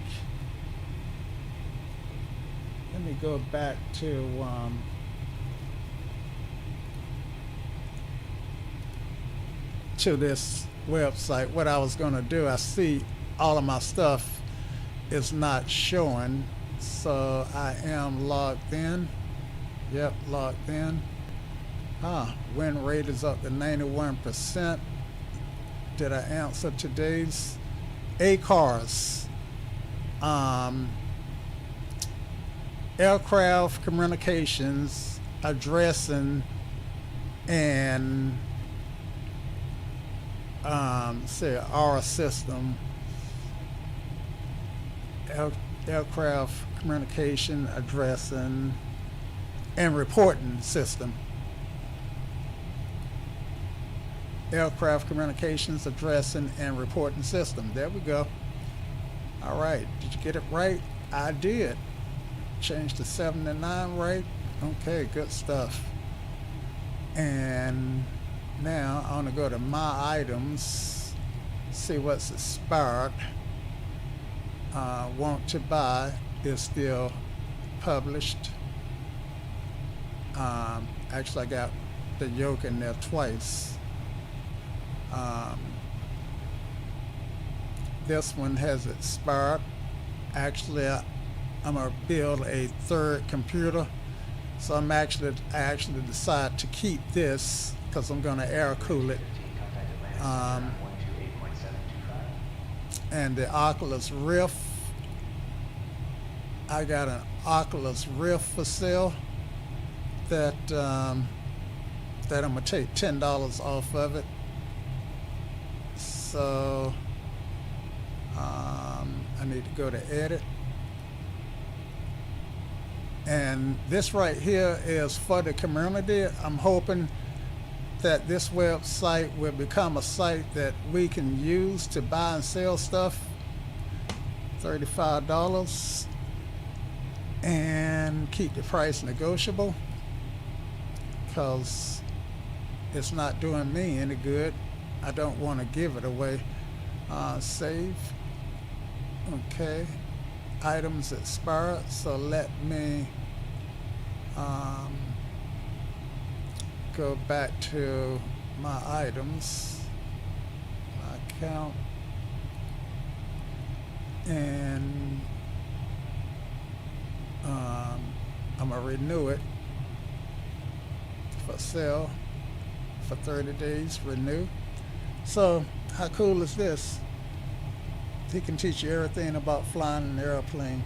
Let me go back to this website. What I was going to do, I see all of my stuff is not showing, so I am logged in. Yep, logged in. Win rate is up to 91%. Did I answer today's ACARS? Aircraft communications, addressing, and say our system. Aircraft communication, addressing, and reporting system. Aircraft communications, addressing, and reporting system. There we go. All right, did you get it right? I did. Changed to 79, right? Okay, good stuff. And now I want to go to my items, see what's expired. Want to buy is still published. Actually, I got the yoke in there twice. This one has expired. Actually, I'm gonna build a third computer So I actually decided to keep this because I'm going to air cool it. And the Oculus Rift, I got an Oculus Rift for sale that I'm gonna take $10 off of it. So I need to go to edit. And this right here is for the community. I'm hoping that this website will become a site that we can use to buy and sell stuff. $35. And keep the price negotiable because it's not doing me any good. I don't want to give it away. Save. Okay. Items expired. So let me go back to my items, my account, and I'm gonna renew it for sale for 30 days. Renew. So how cool is this? He can teach you everything about flying an airplane.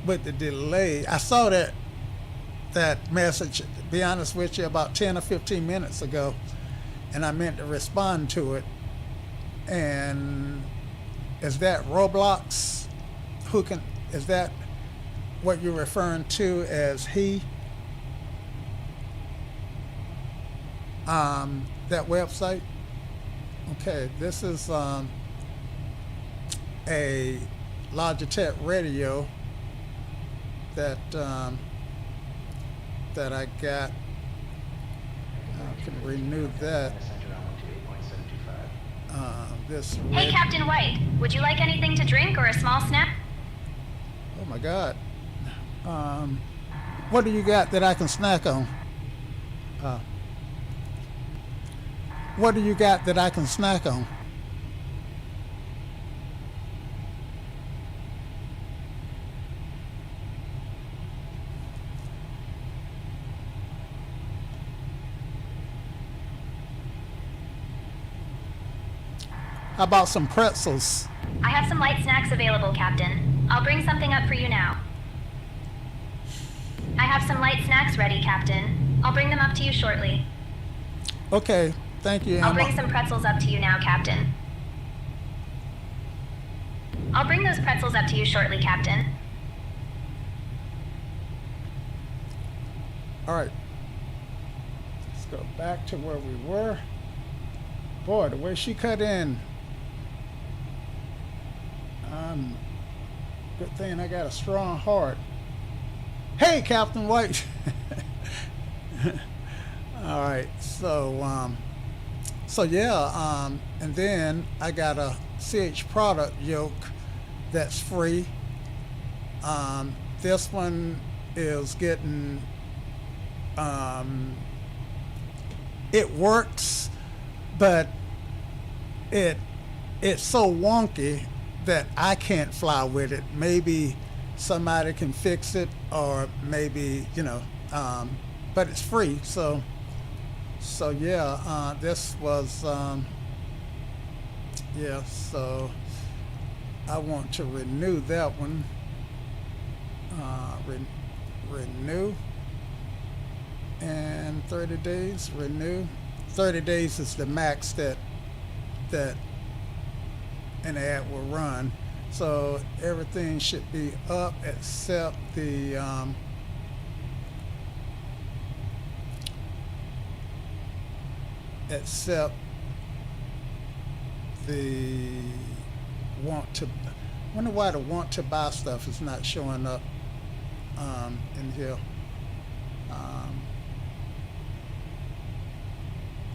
With the delay, I saw that message, to be honest with you, about 10 or 15 minutes ago, and I meant to respond to it. And is that Roblox? Is that what you're referring to as he? That website? Okay, this is a Logitech radio that I got. I can renew that. Hey, Captain White, would you like anything to drink or a small snack? Oh my God. What do you got that I can snack on? What do you got that I can snack on? How about some pretzels? I have some light snacks available, Captain. I'll bring something up for you now. I have some light snacks ready, Captain. I'll bring them up to you shortly. Okay, thank you, Emma. I'll bring some pretzels up to you now, Captain. I'll bring those pretzels up to you shortly, Captain. All right. Let's go back to where we were. Boy, the way she cut in. Good thing I got a strong heart. Hey, Captain White. All right, so yeah, and then I got a CH product yoke that's free. This one is getting, it works, but it's so wonky that I can't fly with it. Maybe somebody can fix it, or maybe, but it's free. So yeah, this was, yeah, so I want to renew that one. Renew, and 30 days, renew. 30 days is the max that an ad will run. So everything should be up except the want to. Wonder why the want to buy stuff is not showing up in here.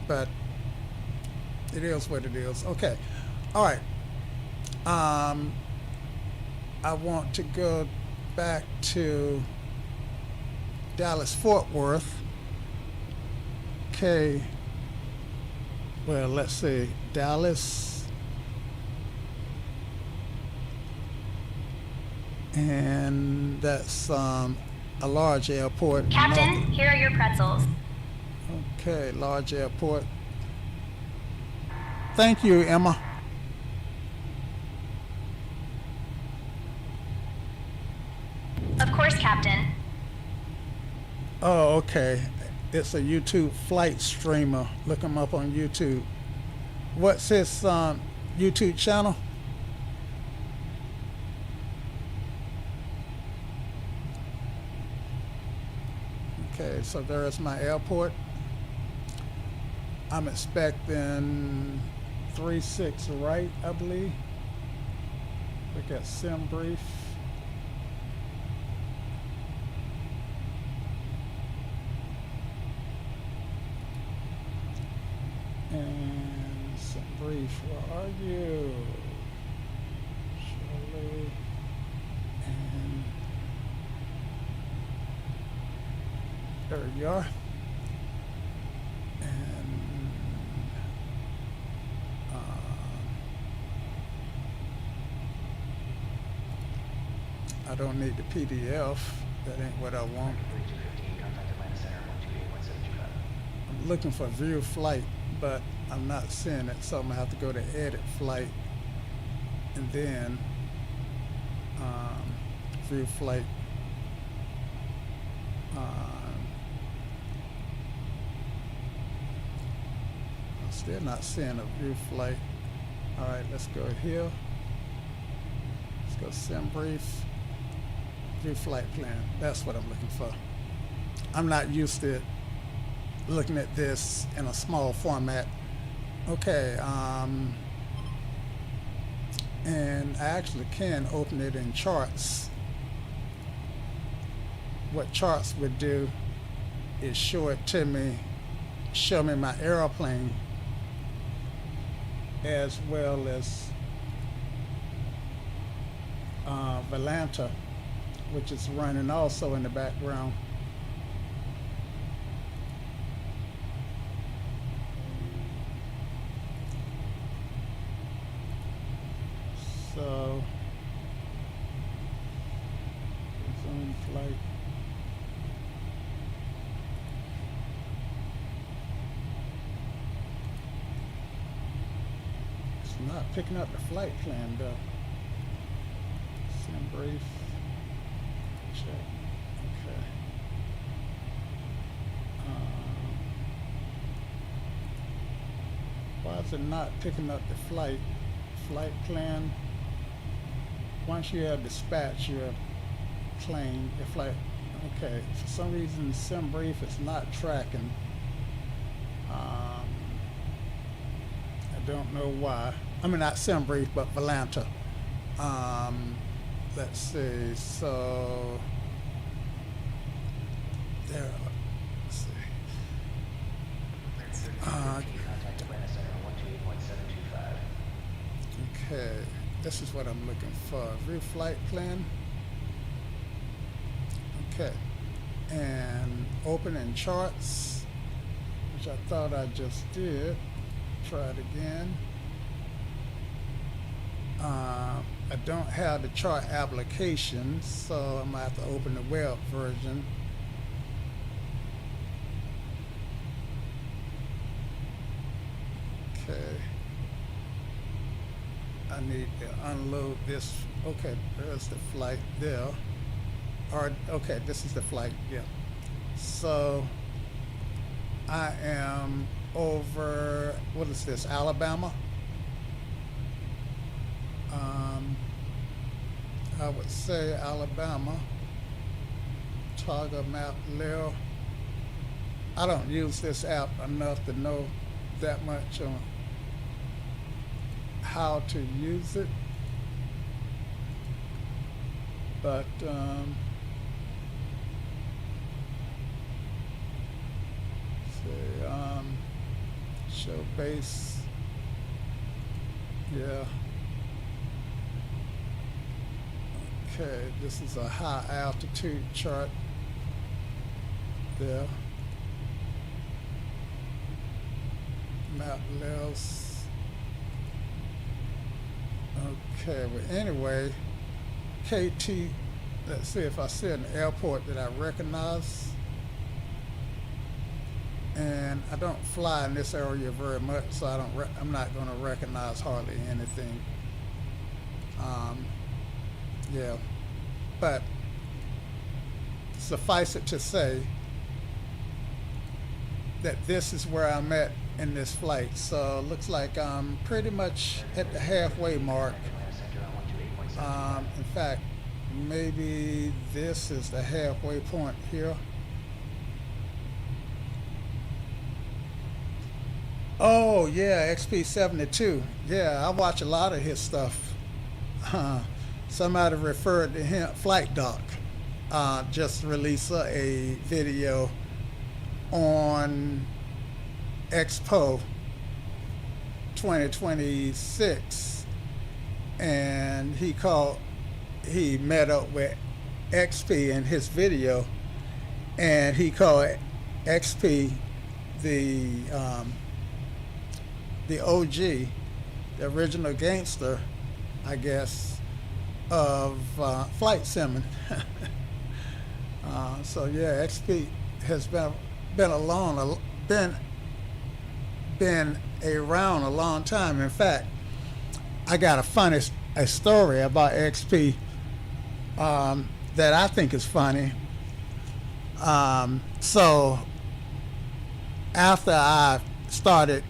But it is what it is. Okay. All right. I want to go back to Dallas Fort Worth. Okay. Well, let's see. Dallas And that's a large airport. Captain, here are your pretzels. Okay, large airport. Thank you, Emma. Of course, Captain. Oh, okay. It's a YouTube flight streamer. Look him up on YouTube. What's his YouTube channel? Okay, so there's my airport. I'm expecting 36 right, I believe. Look at sim brief. And sim brief, where are you? Shirley. And there you are. And I don't need the PDF. That ain't what I want. I'm looking for view flight, but I'm not seeing it, so I'm gonna have to go to edit flight and then view flight. I'm still not seeing a view flight. All right, let's go here. Let's go sim brief. View flight plan. That's what I'm looking for. I'm not used to looking at this in a small format. Okay, and I actually can open it in charts. What charts would do is show it to me, show me my airplane as well as Volanta, which is running also in the background. So, resume flight. It's not picking up the flight plan though. Sim brief. Check. Okay. Why is it not picking up the flight plan? Once you have dispatched your plane, your flight. Okay. For some reason, sim brief is not tracking. I don't know why. I mean, not sim brief, but Volanta. Let's see, so there, let's see. Okay, this is what I'm looking for. View flight plan. Okay, and open in charts, which I thought I just did. Try it again. I don't have the chart application, so I'm gonna have to open the web version. Okay. I need to unload this. Okay, there's the flight there. Or, okay, this is the flight, yeah. So, I am over, what is this, Alabama? I would say Alabama. Toggle map Leo. I don't use this app enough to know that much on how to use it. But show base. Yeah. Okay, this is a high altitude chart there. Map levels. Okay, well anyway, KT let's see if I see an airport that I recognize. And I don't fly in this area very much, so I'm not going to recognize hardly anything. Yeah, but suffice it to say that this is where I'm at in this flight. So it looks like I'm pretty much at the halfway mark. In fact, maybe this is the halfway point here. Oh yeah, XP72. Yeah, I watch a lot of his stuff. Somebody referred to him, Flight Doc, just released a video on Expo 2026, and he met up with XP in his video, and he called XP the OG, the original gangster, I guess, of flight simming. So yeah, XP has been around a long time. In fact, I got a story about XP that I think is funny. So after I started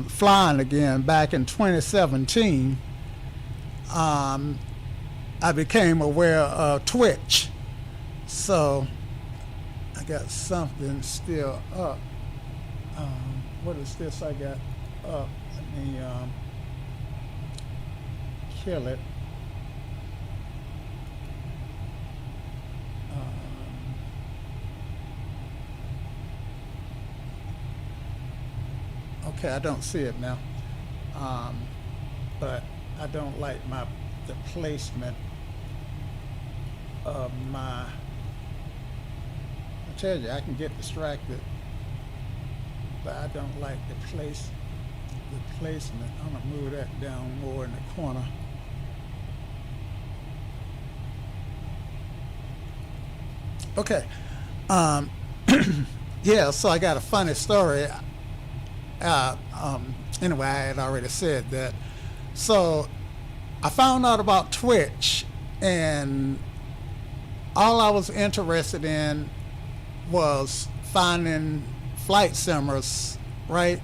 flying again back in 2017, I became aware of Twitch. So I got something still up. What is this I got up? Let me kill it. Okay, I don't see it now, but I don't like the placement of my. I tell you, I can get distracted, but I don't like the placement. I'm gonna move that down more in the corner. Okay, yeah. So I got a funny story. Anyway, I had already said that. So I found out about Twitch, and all I was interested in was finding flight simmers, right?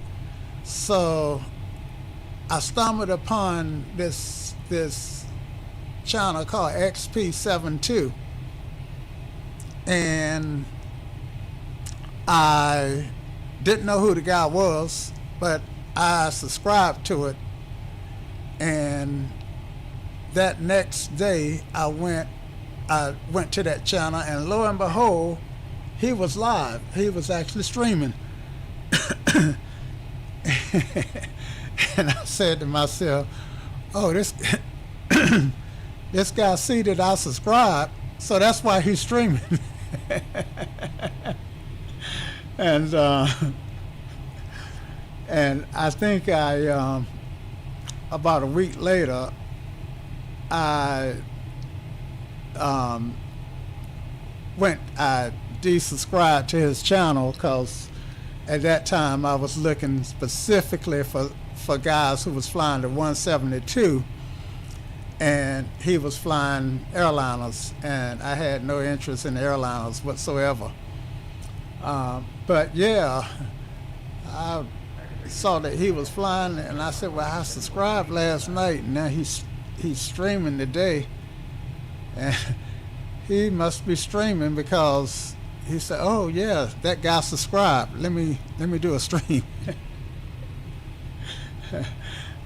So I stumbled upon this channel called XP72, and I didn't know who the guy was, but I subscribed to it, and that next day I went to that channel, and lo and behold, he was live. He was actually streaming. And I said to myself, oh, this guy see that I subscribed, so that's why he's streaming. And I think about a week later, I desubscribed to his channel, because at that time I was looking specifically for guys who was flying the 172, and he was flying airliners, and I had no interest in airliners whatsoever. But yeah, I saw that he was flying, and I said, well, I subscribed last night, and now he's streaming today, and he must be streaming, because he said, oh yeah, that guy subscribed, let me do a stream.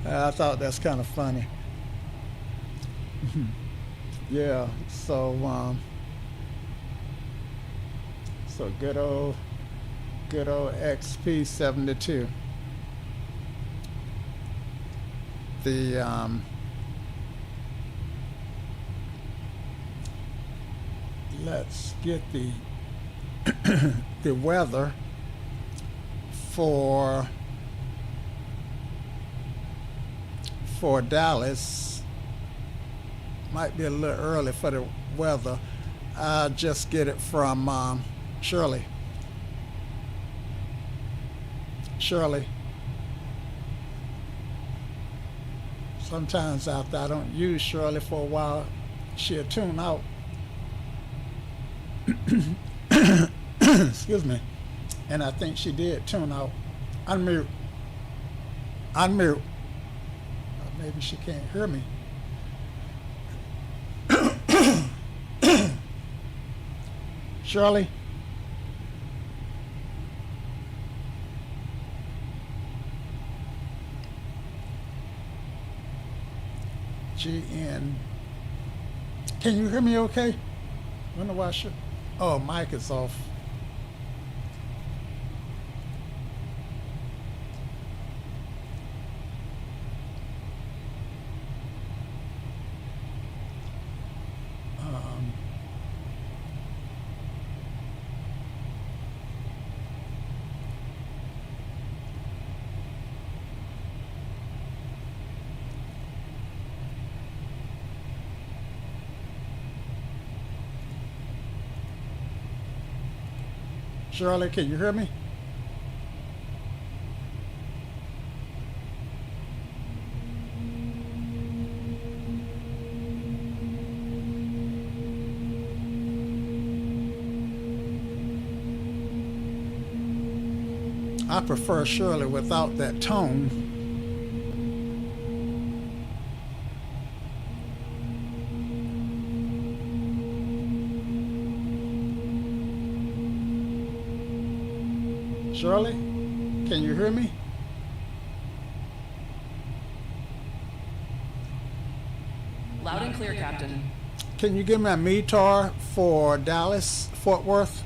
I thought that's kind of funny. Yeah, so good old XP72. Let's get the the weather for Dallas. might be a little early for the weather. I'll just get it from Shirley. Shirley. Sometimes after I don't use Shirley for a while, she'll tune out. Excuse me. And I think she did tune out. Unmute. Unmute. Maybe she can't hear me. Shirley? GN. Can you hear me okay? Wonder why oh, mic is off. Shirley, can you hear me? I prefer Shirley without that tone. Shirley, can you hear me? Loud and clear, Captain. Can you give me a METAR for Dallas, Fort Worth?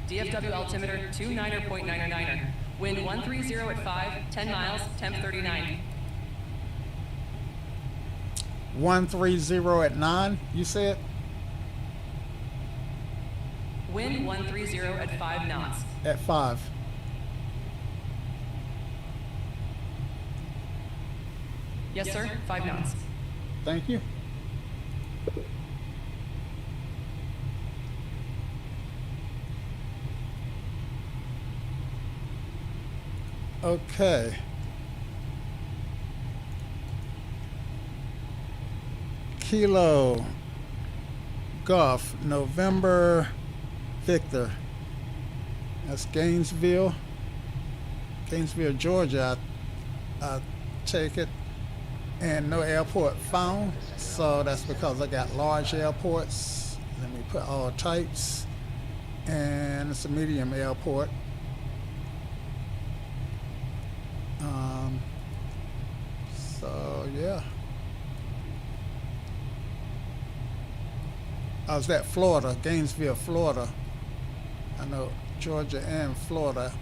DFW altimeter 29er.99er. Wind 130 at 5, 10 miles, temp 39. 130 at 9, you said? Wind 130 at 5 knots. At 5. Yes, sir. 5 knots. Thank you. Okay. Kilo Golf, November Victor. That's Gainesville, Georgia. I take it. And no airport found. So that's because I got large airports. Let me put all types. And it's a medium airport. So yeah. I was at Florida, Gainesville, Florida. I know Georgia and Florida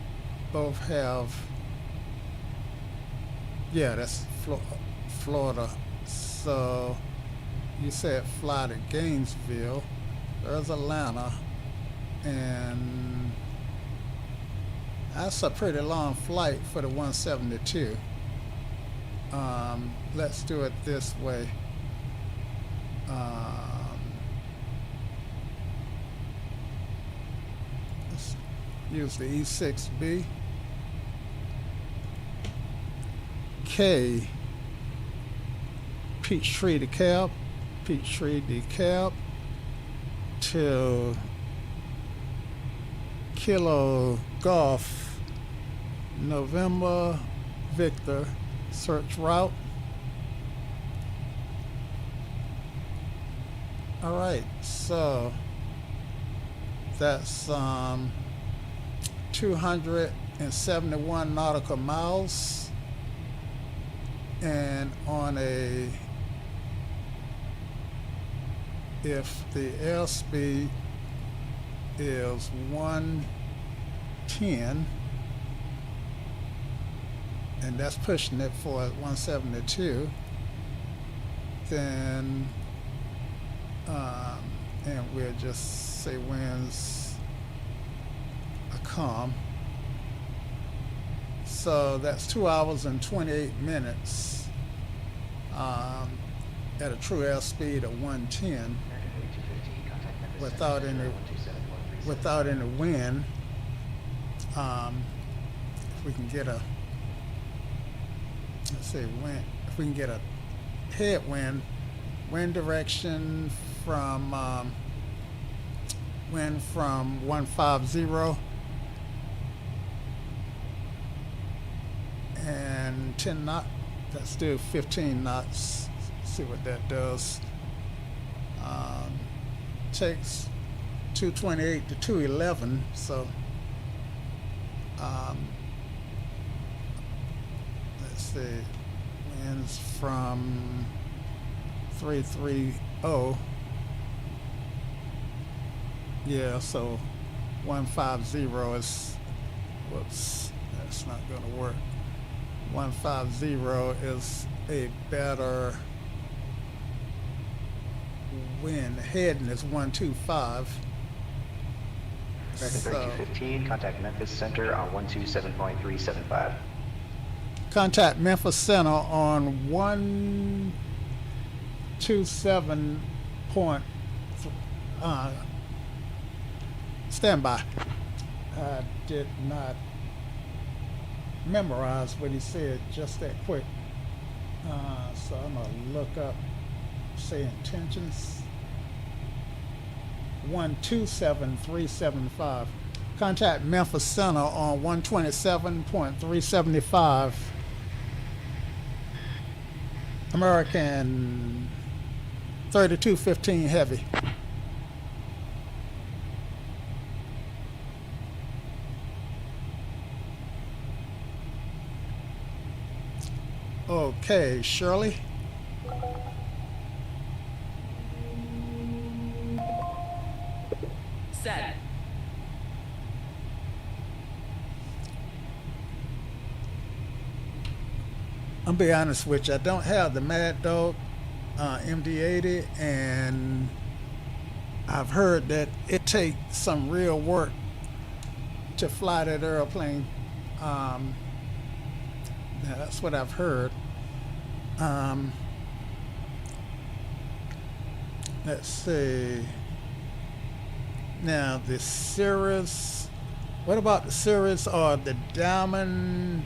both have, yeah, that's Florida. So you said fly to Gainesville. There's Atlanta. And that's a pretty long flight for the 172. Let's do it this way. Let's use the E6B. K, Peachtree DeKalb, to Kilo Golf, November Victor, search route. All right, so that's 271 nautical miles, and on a, if the airspeed is 110, and that's pushing it for 172, then and we'll just say winds are calm. So that's 2 hours and 28 minutes at a true airspeed of 110 without any wind. If we can get a, let's see, wind, if we can get a headwind, wind direction from 150 and 10 knots, that's still 15 knots. See what that does. Takes 228 to 211, so let's see, winds from 330, yeah, so 150 is, whoops, that's not going to work. 150 is a better wind. Heading is 125. American 3215, contact Memphis Center on 127.375. Contact Memphis Center on 127 point. Stand by. I did not memorize what he said just that quick. So I'm gonna look up, say, intentions. 127.375. Contact Memphis Center on 127.375. American 3215 Heavy. Okay, Shirley. Set. I'm be honest with you, I don't have the Mad Dog MD-80, and I've heard that it takes some real work to fly that airplane. Now that's what I've heard. Let's see. Now the Cirrus, what about the Cirrus or the Diamond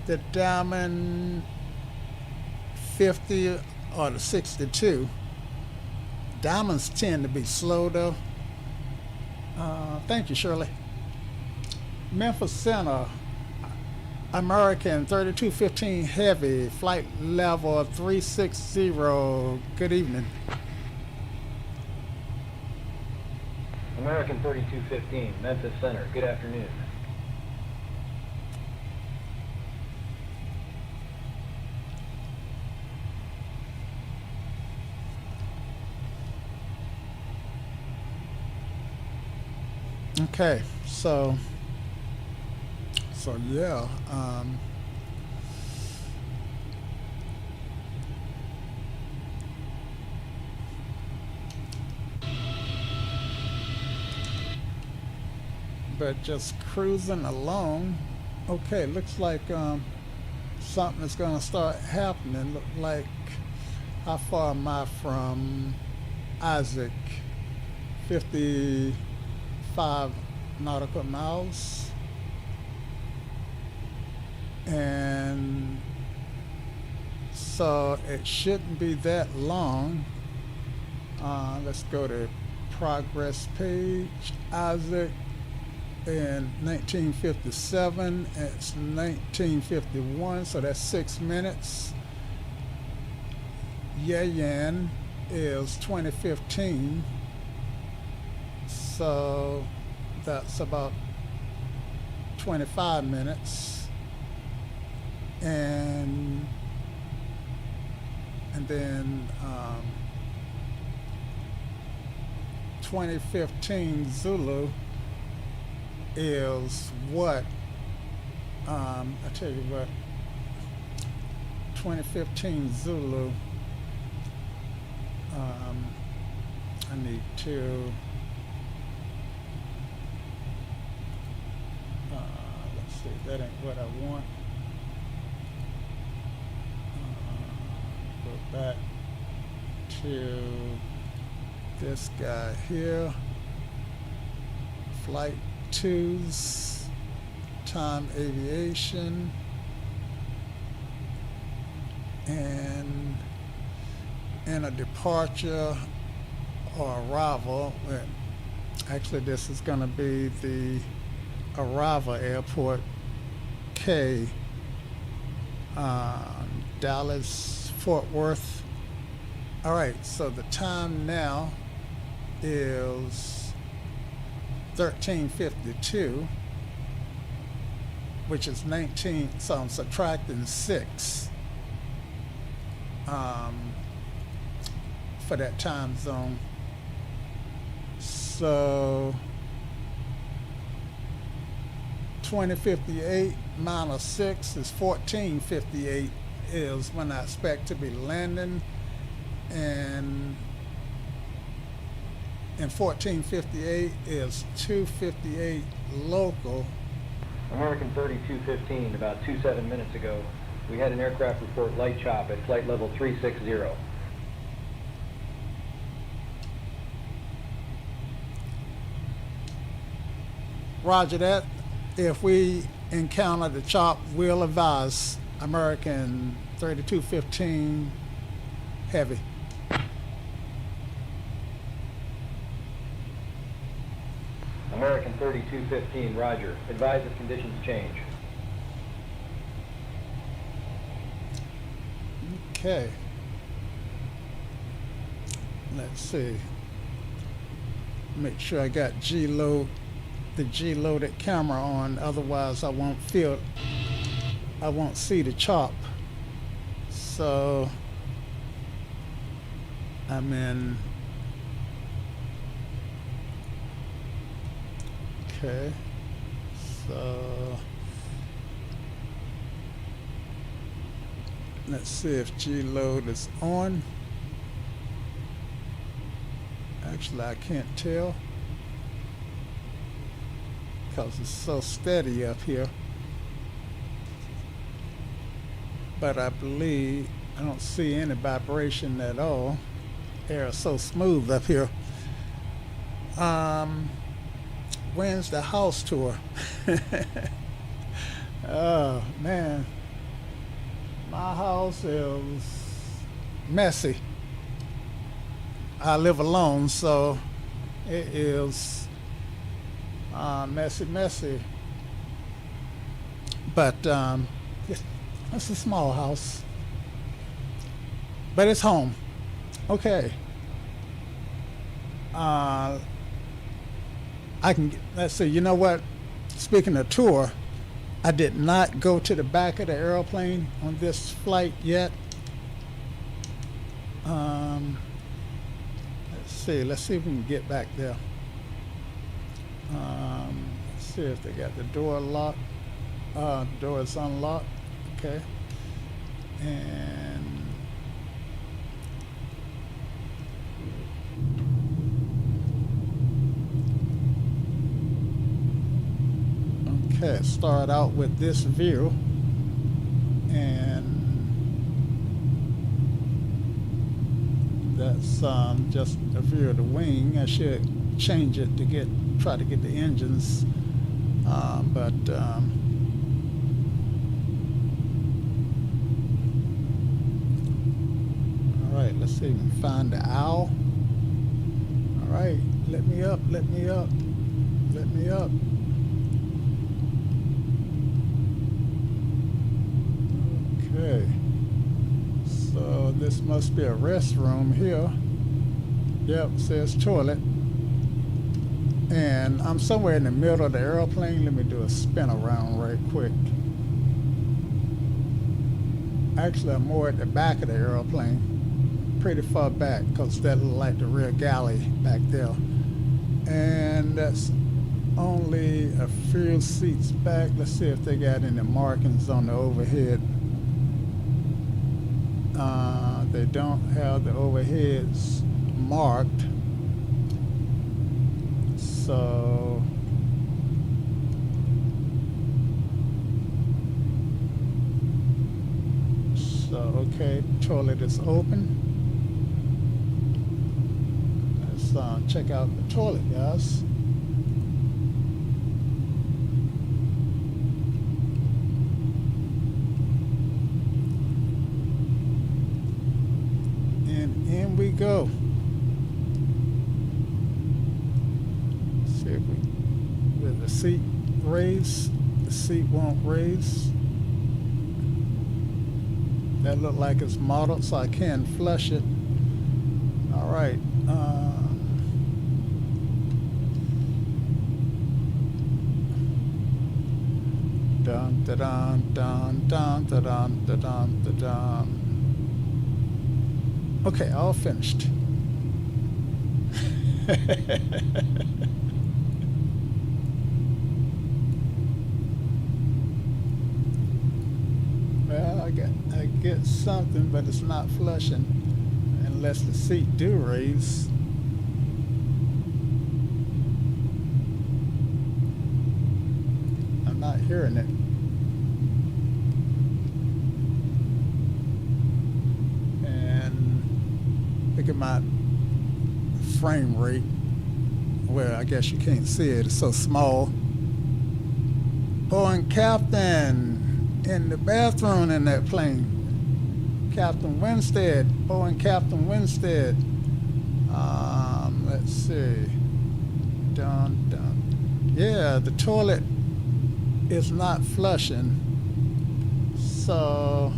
50 or the 62? Diamonds tend to be slow though. Thank you, Shirley. Memphis Center, American 3215 Heavy, flight level 360. Good evening. American 3215, Memphis Center. Good afternoon. Okay, so yeah. But just cruising along. Okay, looks like something is going to start happening. Look like, how far am I from Isaac? 55 nautical miles. And so it shouldn't be that long. Let's go to progress page. Isaac in 1957, it's 1951, so that's 6 minutes. Yayan is 2015, so that's about 25 minutes. And then 2015 Zulu is what? I tell you what, 2015 Zulu, I need to, let's see, that ain't what I want. Go back to this guy here. Flight 2s, time aviation, and in a departure or arrival. Actually, this is going to be the arrival airport K, Dallas, Fort Worth. All right, so the time now is 13:52, which is 19, so I'm subtracting 6 for that time zone. So 20:58 minus 6 is 14:58 is when I expect to be landing, and 14:58 is 2:58 local. American 3215, about 27 minutes ago, we had an aircraft report light chop at flight level 360. Roger that. If we encounter the chop, we'll advise. American 3215 heavy. American 3215, roger. Advise if conditions change. Okay. Let's see. Make sure I got the G-loaded camera on, otherwise I won't see the chop. So I'm in. Okay, so let's see if G-load is on. Actually, I can't tell because it's so steady up here. But I believe I don't see any vibration at all. Air is so smooth up here. When's the house tour? Oh man, my house is messy. I live alone, so it is messy. But it's a small house, but it's home. Okay. Let's see, you know what? Speaking of tour, I did not go to the back of the airplane on this flight yet. Let's see if we can get back there. Let's see if they got the door locked. Door is unlocked. Okay. And okay, start out with this view, and that's just a view of the wing. I should change it to try to get the engines, but all right, let's see if we can find the owl. All right, let me up. Okay, so this must be a restroom here. Yep, says toilet. And I'm somewhere in the middle of the airplane. Let me do a spin around right quick. Actually, I'm more at the back of the airplane, pretty far back, because that looks like the rear galley back there. And that's only a few seats back. Let's see if they got any markings on the overhead. They don't have the overheads marked. So So, okay, toilet is open. Let's check out the toilet, guys. And in we go. See if we, will the seat raise? The seat won't raise. That look like it's modeled, so I can flush it. All right. Dun da dun dun dun da dun da dun da dun. Okay, all finished. Well, I get something, but it's not flushing unless the seat do raise. I'm not hearing it. And look at my frame rate. Well, I guess you can't see it. It's so small. Boeing captain in the bathroom in that plane. Captain Winstead, Boeing Captain Winstead. Let's see. Dun, dun. Yeah, the toilet is not flushing. So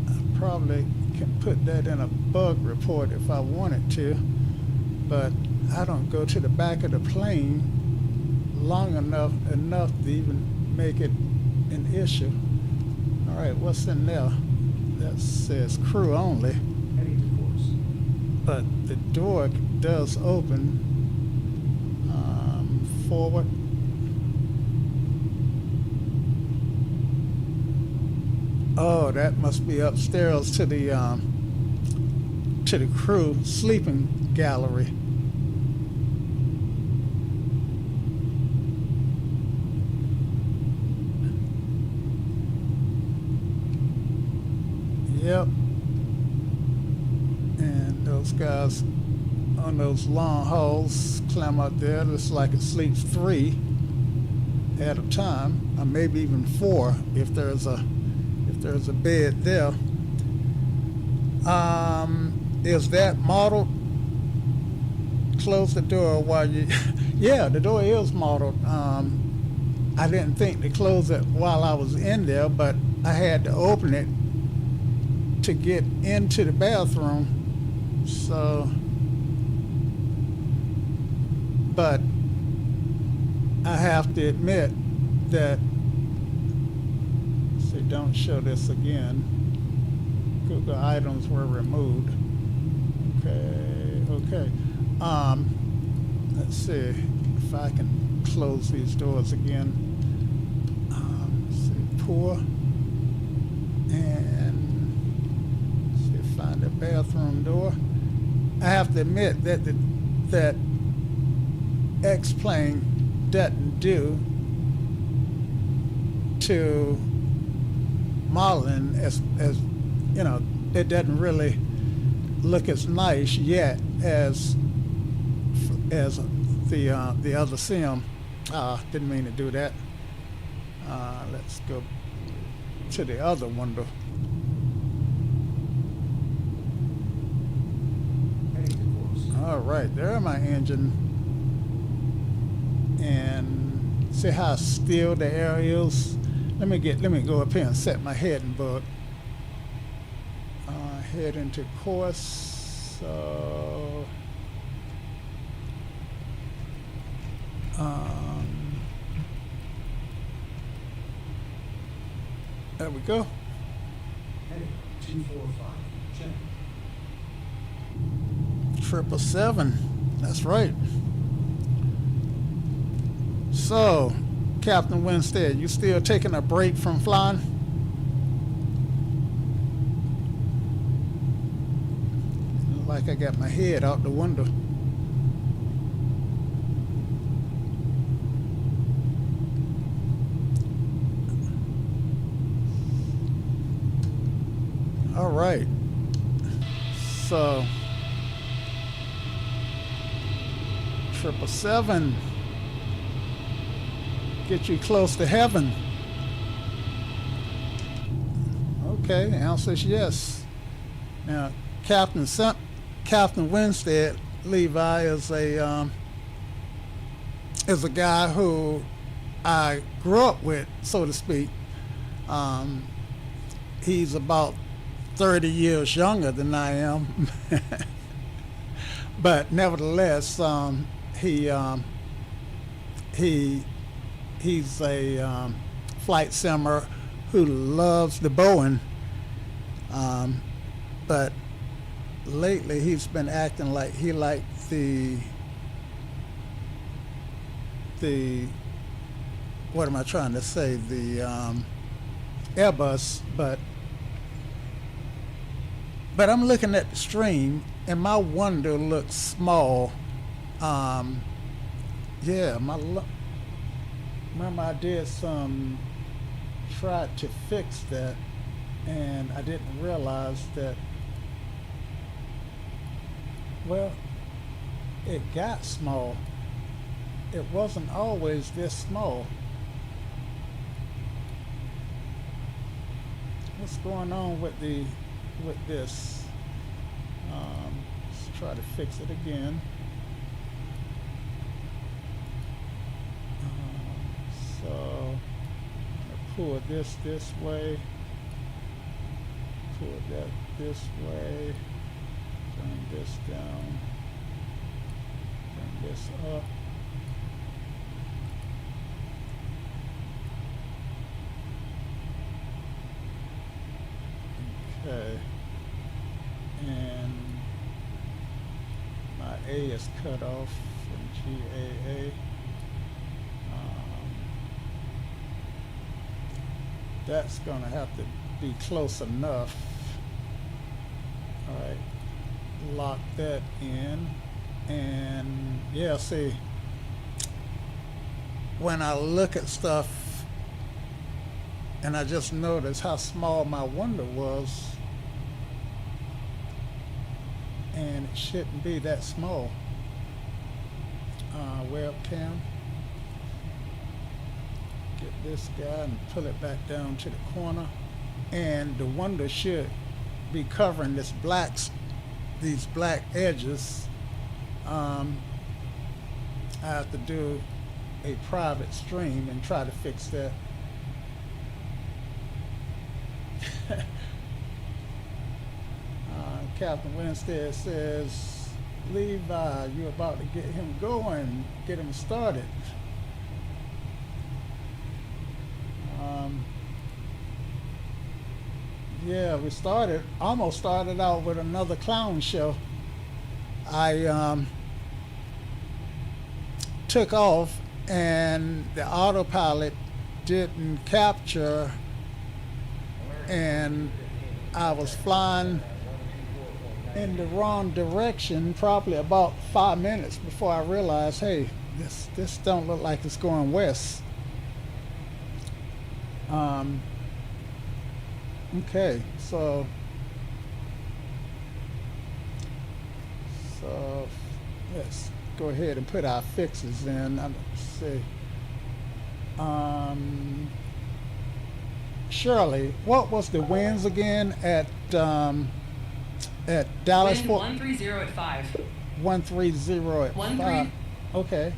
I probably can put that in a bug report if I wanted to. But I don't go to the back of the plane long enough to even make it an issue. All right, what's in there? That says crew only. Heading to course. But the door does open. Forward. Oh, that must be upstairs to the crew sleeping gallery. Yep. And those guys on those long hauls climb out there. Looks like it sleeps 3 at a time, or maybe even 4 if there's a bed there. Is that modeled? Close the door while you. Yeah, the door is modeled. I didn't think to close it while I was in there, but I had to open it to get into the bathroom. So, but I have to admit that, see, don't show this again. Google items were removed. Okay. Let's see if I can close these doors again. Let's see, pour, and find the bathroom door. I have to admit that that X-plane doesn't do to modeling as you know, it doesn't really look as nice yet as the other sim. Didn't mean to do that. Let's go to the other window. All right, there my engine, and see how still the air is. Let me go up here and set my heading bug. Head into course. So there we go. Heading 245. Check. 777. That's right. So, Captain Winstead, you still taking a break from flying? Look like I got my head out the window. All right. So 777, get you close to heaven. Okay, answer is yes. Now, Captain Winstead Levi is a guy who I grew up with, so to speak. He's about 30 years younger than I am, but nevertheless, he's a flight simmer who loves the Boeing, but lately he's been acting like he liked the what am I trying to say, the Airbus, but I'm looking at the stream and my window looks small. Yeah, remember I did tried to fix that, and I didn't realize that, well, it got small. It wasn't always this small. What's going on with this? Let's try to fix it again. So pull this way, pull that this way, bring this down, bring this up. Okay, and my A is cut off from GAA. That's gonna have to be close enough. All right, lock that in, and yeah, see, when I look at stuff and I just noticed how small my window was, and it shouldn't be that small. Webcam. Get this guy and pull it back down to the corner, and the window should be covering these black edges. I have to do a private stream and try to fix that. Captain Winstead says, Levi, you're about to get him going, get him started. Yeah, we almost started out with another clown show. I took off and the autopilot didn't capture, and I was flying in the wrong direction probably about 5 minutes before I realized, hey, this don't look like it's going west. Okay, so let's go ahead and put our fixes in. Let's see. Shirley, what was the winds again at Dallas? Wind 130 at 5. 130 at 5. Okay.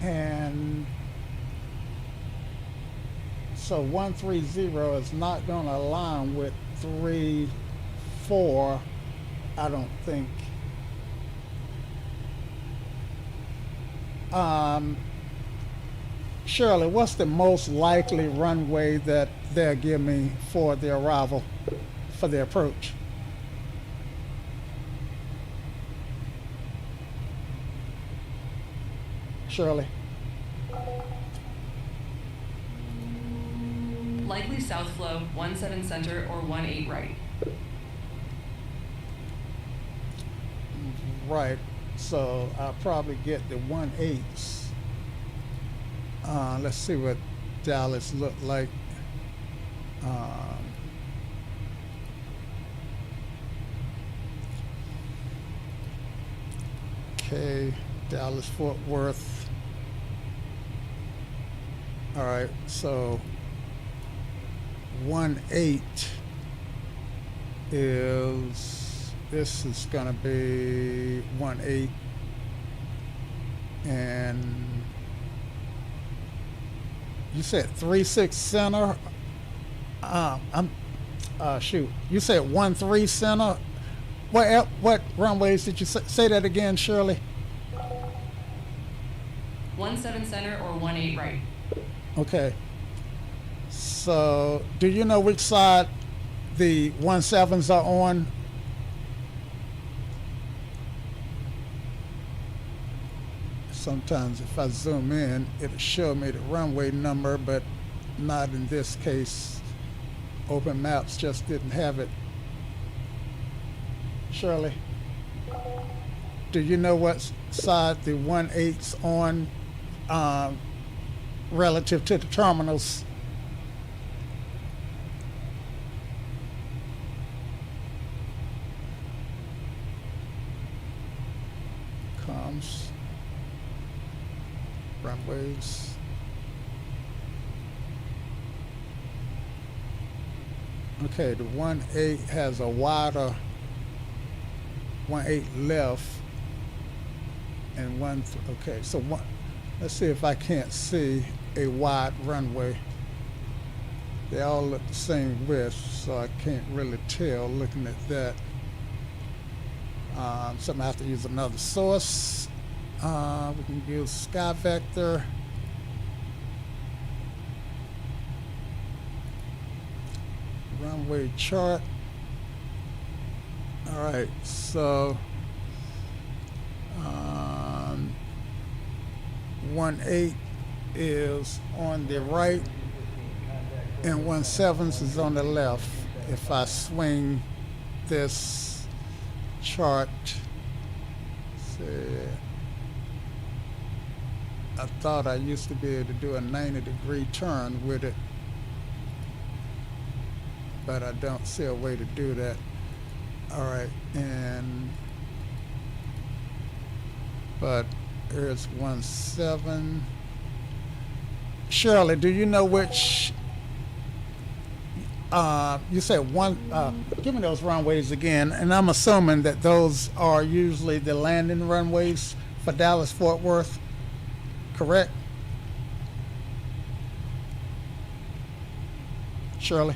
And so 130 is not going to align with 34, I don't think. Shirley, what's the most likely runway that they'll give me for the arrival, for the approach? Shirley? Likely south flow, 17 center or 18 right. Right, so I'll probably get the 1/8. Let's see what Dallas looked like. Okay, Dallas Fort Worth. All right, so 1-8 is, this is gonna be 1-8, and you said 3-6 center. Shoot, you said 1-3 center. What runways did you say that again, Shirley? 1-7 center or 1-8 right. Okay. So, do you know which side the 1-7s are on? Sometimes if I zoom in, it'll show me the runway number, but not in this case. Open Maps just didn't have it. Shirley, do you know what side the 1-8's on relative to the terminals? Comms, runways. Okay, the 1-8 has a wider 1-8 left and okay, so let's see if I can't see a wide runway. They all look the same width, so I can't really tell looking at that. So I'm gonna have to use another source. We can use Sky Vector. Runway chart. All right, so 1-8 is on the right and 1-7 is on the left. If I swing this chart, say, I thought I used to be able to do a 90-degree turn with it, but I don't see a way to do that. All right, but here's 1-7. Shirley, do you know which, you said one, give me those runways again, and I'm assuming that those are usually the landing runways for Dallas Fort Worth, correct? Shirley?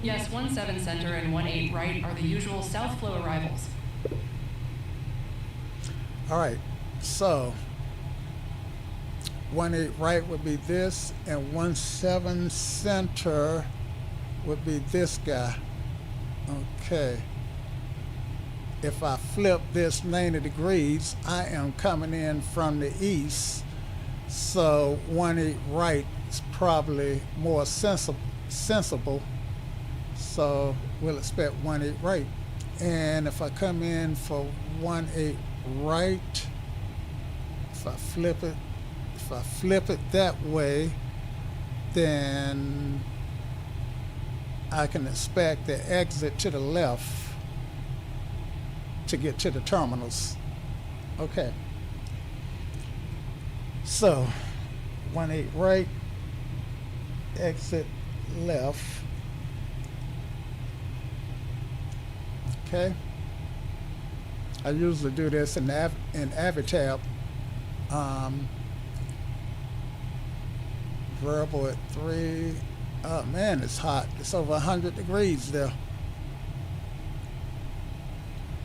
Yes, 1-7 center and 1-8 right are the usual south flow arrivals. All right, so 1-8 right would be this, and 1-7 center would be this guy. Okay. If I flip this 90 degrees, I am coming in from the east, so 1-8 right is probably more sensible. So we'll expect 1-8 right. And if I come in for 1-8 right, if I flip it that way, then I can expect the exit to the left to get to the terminals. Okay. So 1-8 right, exit left. Okay. I usually do this in Avitab. Variable at 3. Oh man, it's hot. It's over 100 degrees there.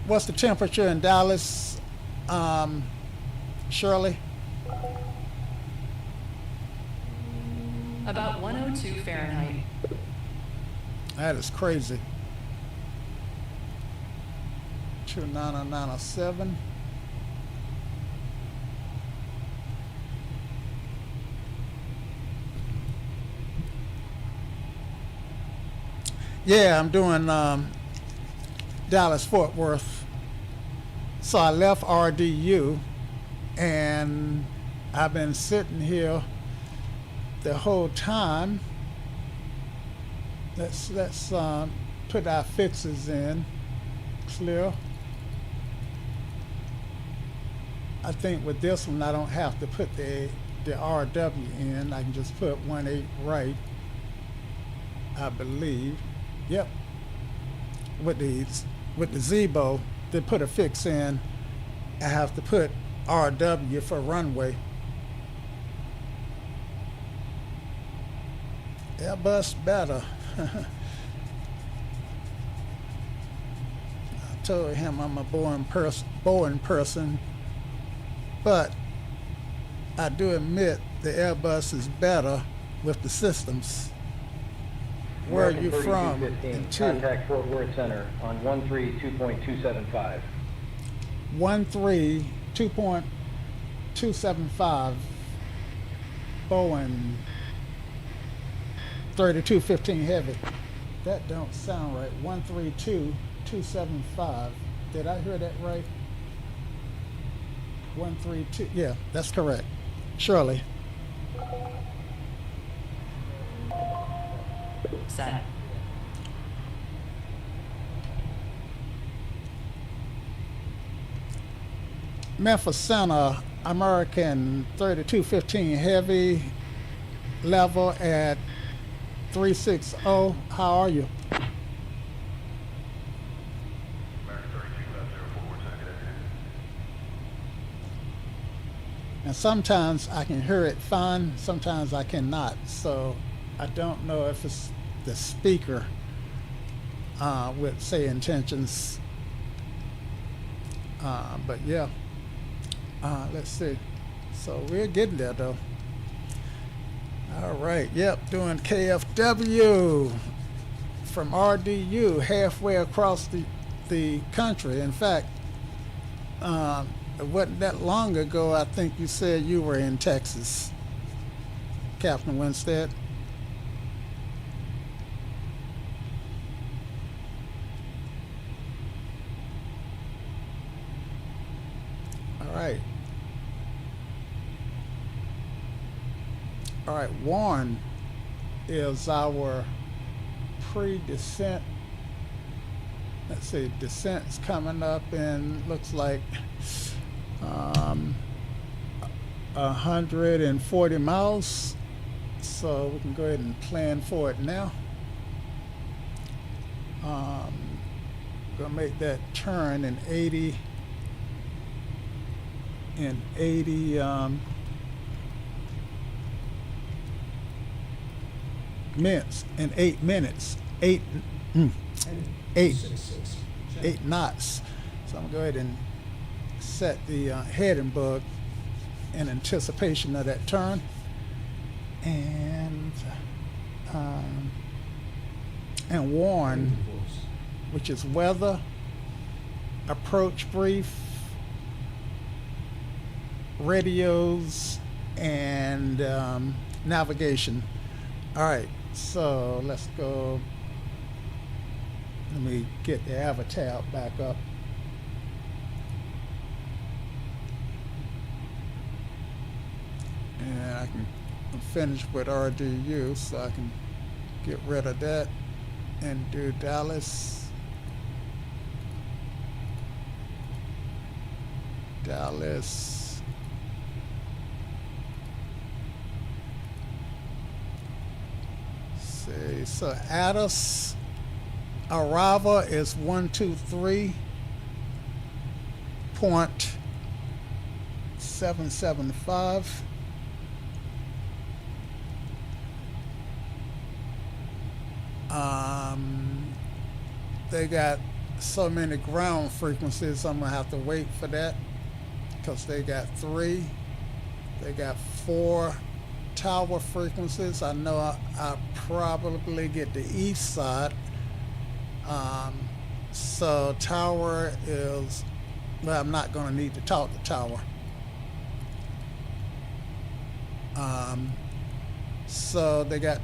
What's the temperature in Dallas, Shirley? About 102 Fahrenheit. That is crazy. 29907. Yeah, I'm doing Dallas Fort Worth. So I left RDU and I've been sitting here the whole time. Let's put our fixes in. clear. I think with this one, I don't have to put the RW in. I can just put 18 right, I believe. Yep. With the Zebo, to put a fix in, I have to put RW for runway. Airbus better. I told him I'm a Boeing person, but I do admit the Airbus is better with the systems. Where are you from? Contact Fort Worth Center on 132.275. 132.275 Boeing 3215 heavy. That don't sound right. 132.275. Did I hear that right? 132. Yeah, that's correct. Shirley. Set. Memphis Center, American 3215 heavy, level at 360. How are you? And sometimes I can hear it fine, sometimes I cannot. So I don't know if it's the speaker with, say, intentions. But yeah, let's see. So we're getting there though. All right, yep, doing KFW from RDU halfway across the country. In fact, it wasn't that long ago, I think you said you were in Texas, Captain Winstead. All right, Warren is our pre-descent. Let's see, descent's coming up in, looks like 140 miles. So we can go ahead and plan for it now. Gonna make that turn in 80 minutes, in 8 minutes, 8 knots. So I'm gonna go ahead and set the heading bug in anticipation of that turn, and warn, which is weather, approach brief, radios, and navigation. All right, so let's go. Let me get the avatar back up. And I can finish with RDU, so I can get rid of that and do Dallas. See, so Addis arrival is 123.775. They got so many ground frequencies, I'm gonna have to wait for that, because they got 3. They got 4 tower frequencies. I know I probably get the east side. So tower is, well, I'm not gonna need to talk to tower. So they got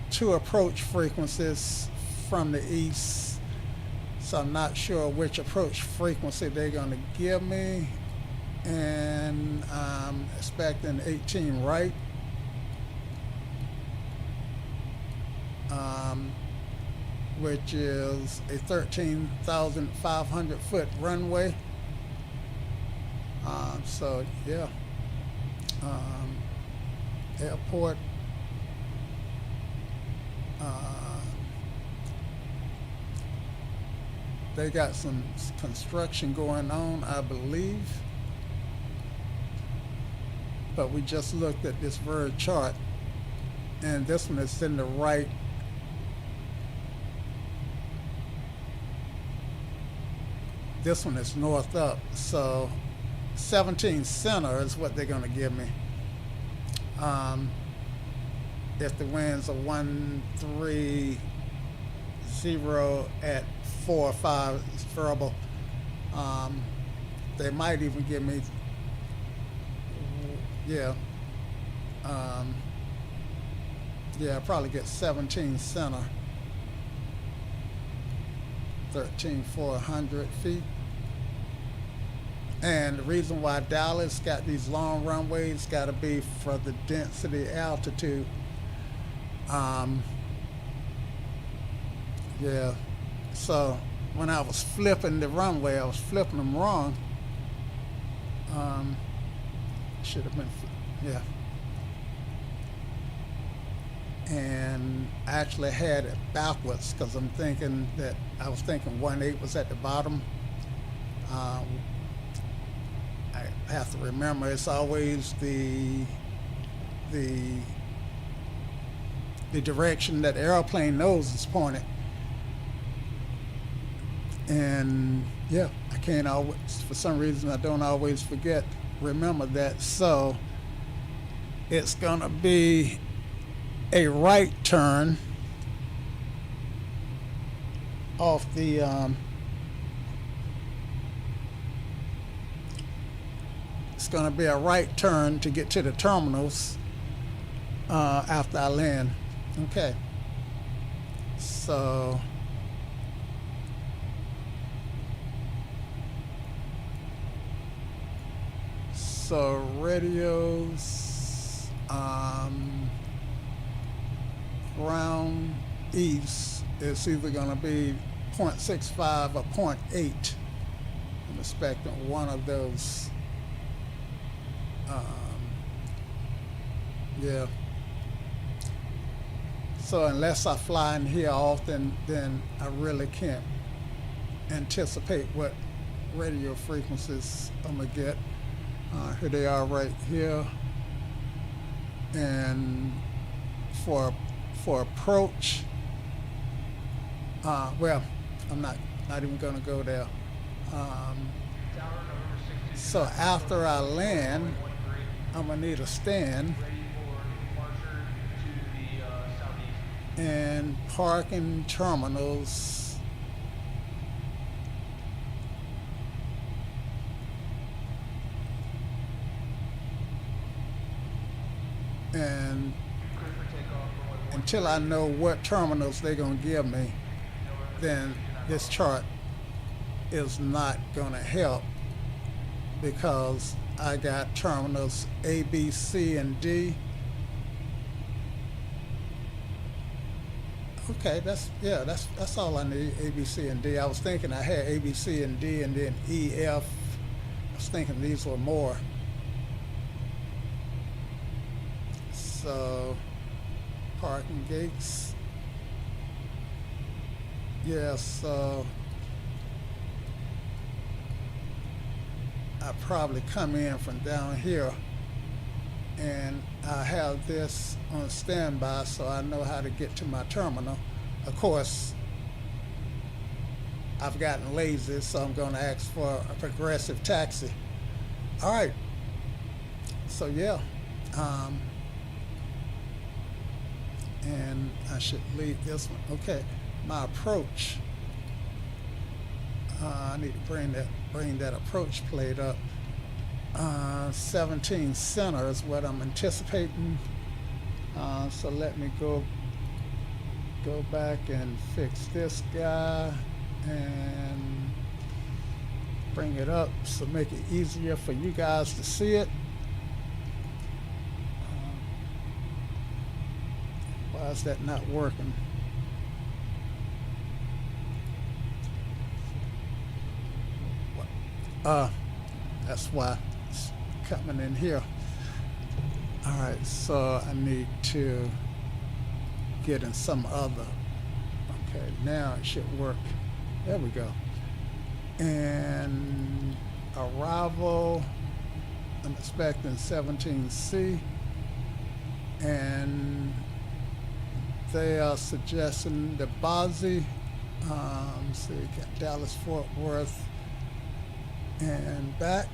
2 approach frequencies from the east, so I'm not sure which approach frequency they're going to give me, and I'm expecting 18 right. which is a 13,500 foot runway. So yeah, airport. They got some construction going on, I believe. But we just looked at this very chart, and this one is in the right. This one is north up, so 17 center is what they're going to give me. If the winds are 130 at 4 or 5, it's verbal. They might even give me, yeah, probably get 17 center, 13,400 feet. And the reason why Dallas got these long runways got to be for the density altitude. Yeah, so when I was flipping the runway, I was flipping them wrong. Should have been, yeah. And I actually had it backwards because I was thinking 1.8 was at the bottom. I have to remember it's always the direction that the airplane nose is pointed. And yeah, I can't always, for some reason I don't always remember that. So it's gonna be a right turn off the it's gonna be a right turn to get to the terminals after I land. Okay, so radios ground east is either going to be 0.65 or 0.8. I'm expecting one of those. Yeah. So unless I fly in here often, then I really can't anticipate what radio frequencies I'm gonna get. Here they are right here. And for approach, well, I'm not even gonna go there. So after I land, I'm gonna need a stand and parking terminals. And until I know what terminals they're going to give me, then this chart is not going to help, because I got terminals A, B, C, and D. Okay, that's all I need, A, B, C, and D. I was thinking I had A, B, C, and D, and then E, F. I was thinking these were more. So, parking gates. Yeah, so I probably come in from down here, and I have this on standby so I know how to get to my terminal. Of course, I've gotten lazy, so I'm going to ask for a progressive taxi. All right. So yeah. And I should leave this one. Okay, my approach. I need to bring that approach plate up. 17 center is what I'm anticipating. So let me go back and fix this guy and bring it up so make it easier for you guys to see it. Why is that not working? That's why it's coming in here. All right, so I need to get in some other. Okay, now it should work. There we go. And arrival, I'm expecting 17C. And they are suggesting the Boise, see, Dallas, Fort Worth, and back.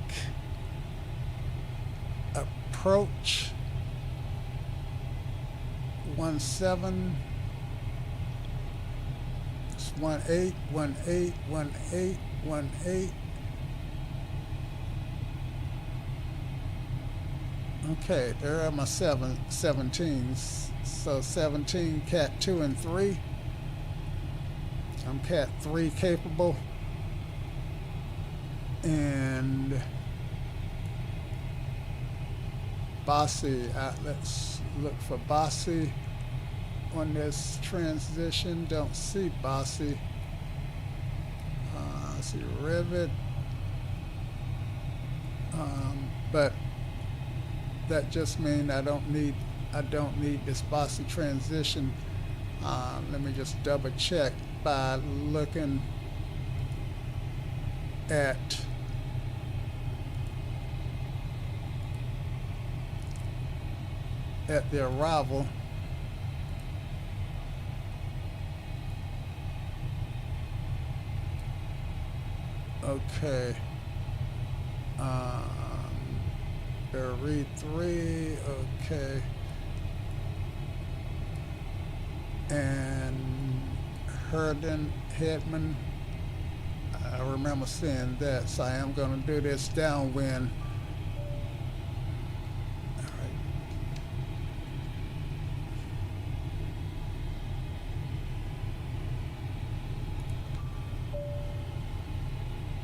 Approach 17. It's 18, 18, 18, 18. Okay, there are my 17s. So 17, Cat 2 and 3. I'm Cat 3 capable. And Bossy, let's look for Bossy on this transition. Don't see Bossy. See Rivet. But that just means I don't need this Bossy transition. Let me just double check by looking at the arrival. Okay. Read 3. Okay. And Herndon, Headman. I remember seeing that, so I am going to do this downwind. All right.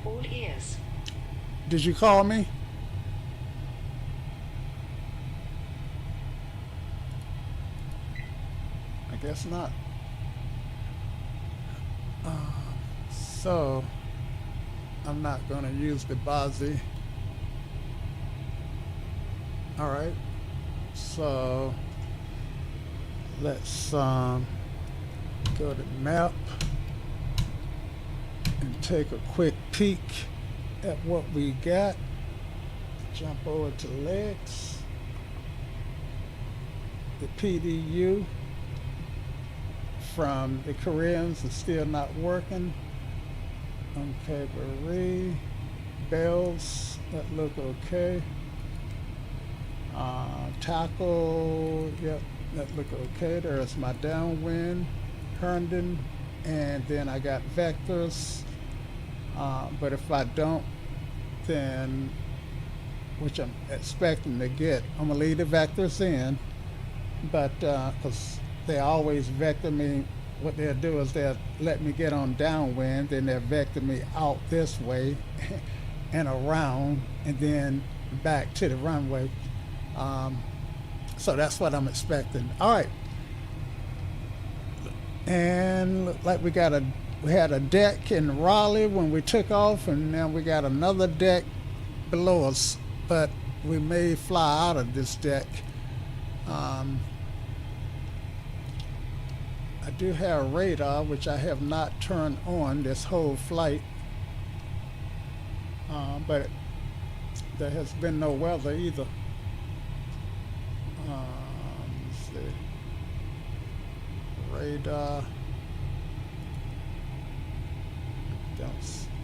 All ears. Did you call me? I guess not. So I'm not going to use the Bossy. All right. So let's go to map and take a quick peek at what we got. Jump over to legs. The PDU from the Koreans is still not working. Okay, Marie, bells, that look okay. Tackle, yep, that look okay. There's my downwind, Herndon, and then I got vectors. But if I don't, then, which I'm expecting to get, I'm gonna leave the vectors in, but because they always vector me. What they'll do is they'll let me get on downwind, then they'll vector me out this way and around and then back to the runway. So that's what I'm expecting. All right. And look like we had a deck in Raleigh when we took off, and now we got another deck below us, but we may fly out of this deck. I do have radar, which I have not turned on this whole flight, but there has been no weather either. Let's see. Radar.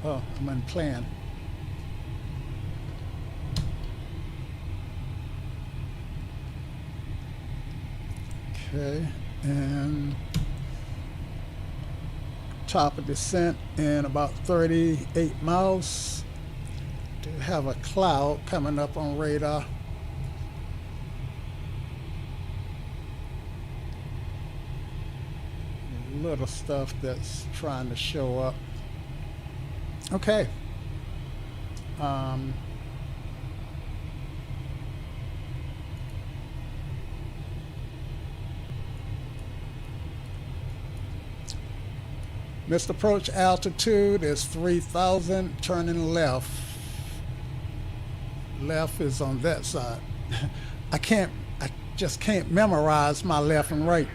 Oh, I'm unplanned. Okay, and top of descent in about 38 miles. Do have a cloud coming up on radar. Little stuff that's trying to show up. Okay. Missed approach altitude is 3,000, turning left. left is on that side. I just can't memorize my left and right.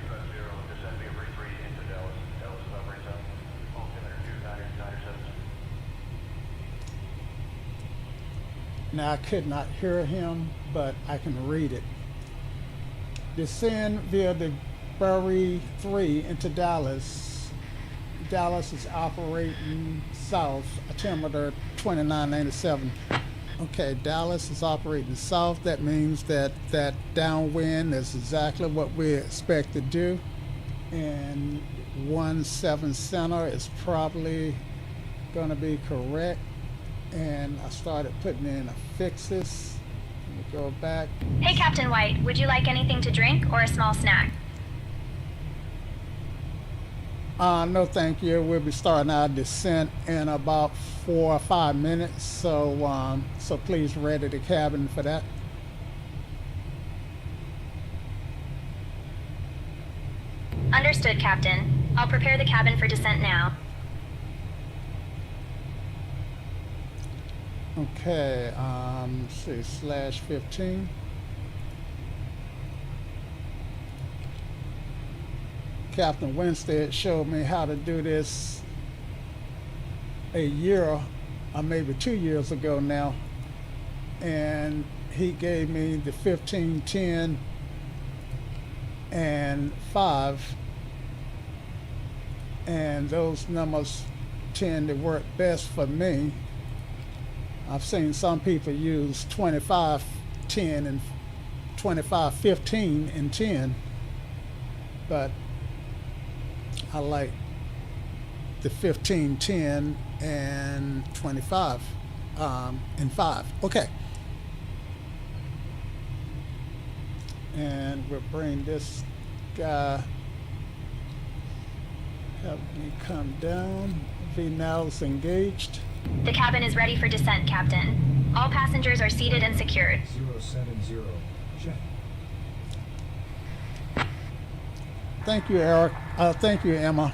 Now I could not hear him, but I can read it. Descend via the Berry 3 into Dallas. Dallas is operating south, altimeter 2997. Okay, Dallas is operating south. That means that downwind is exactly what we expect to do. And 17 center is probably going to be correct. And I started putting in affixes. Let me go back. Hey, Captain White, would you like anything to drink or a small snack? No, thank you. We'll be starting our descent in about 4 or 5 minutes. So, so please ready the cabin for that. Understood, Captain. I'll prepare the cabin for descent now. Okay, let's see, /15. Captain Winstead showed me how to do this a year or maybe 2 years ago now, and he gave me the 15, 10, and 5, and those numbers tend to work best for me. I've seen some people use 25, 10, and 25, 15, and 10, but I like the 15, 10, and 25, and 5. Okay. And we'll bring this guy, help me come down. V-now's engaged. The cabin is ready for descent, Captain. All passengers are seated and secured. 070, check. Thank you, Eric. Thank you, Emma.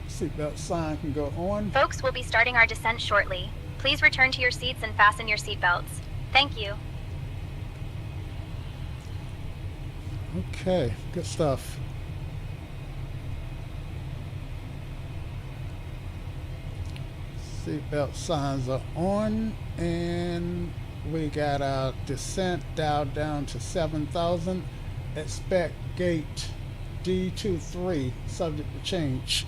Seatbelt sign can go on. Folks, we'll be starting our descent shortly. Please return to your seats and fasten your seatbelts. Thank you. Okay, good stuff. Seatbelt signs are on, and we got our descent dialed down to 7,000. Expect gate D23, subject to change.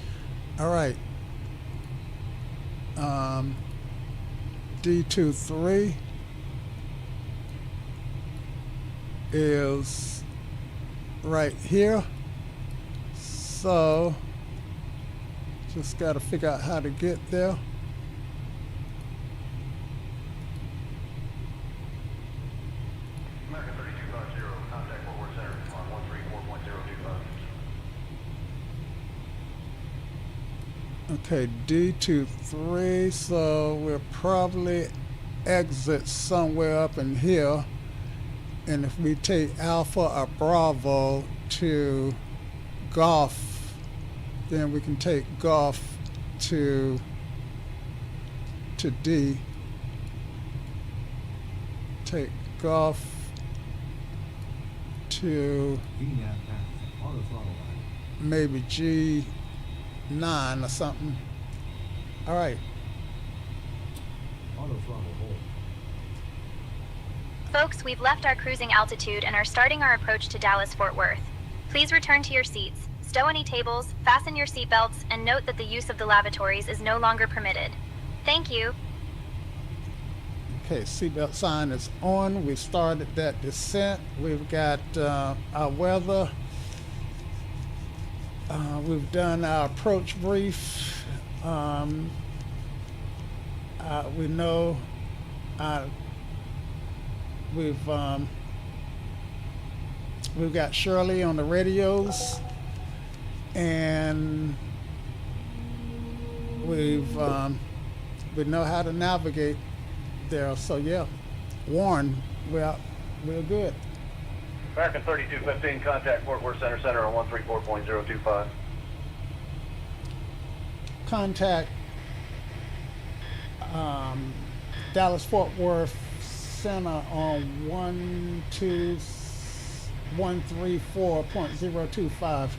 All right. D23 is right here. So just got to figure out how to get there. American 3250, contact Fort Worth Center on 134.025. Okay, D23, so we'll probably exit somewhere up in here. And if we take Alpha or Bravo to Golf, then we can take Golf to D. Take Golf to maybe G9 or something. All right. Auto throttle hold. Folks, we've left our cruising altitude and are starting our approach to Dallas-Fort Worth. Please return to your seats, stow any tables, fasten your seatbelts, and note that the use of the lavatories is no longer permitted. Thank you. Okay, seatbelt sign is on. We started that descent. We've got our weather. We've done our approach brief. We know we've got Shirley on the radios, and we know how to navigate there. So yeah, Warren, we're good. American 3215, contact Fort Worth Center on 134.025. Contact Dallas Fort Worth Center on 134.025.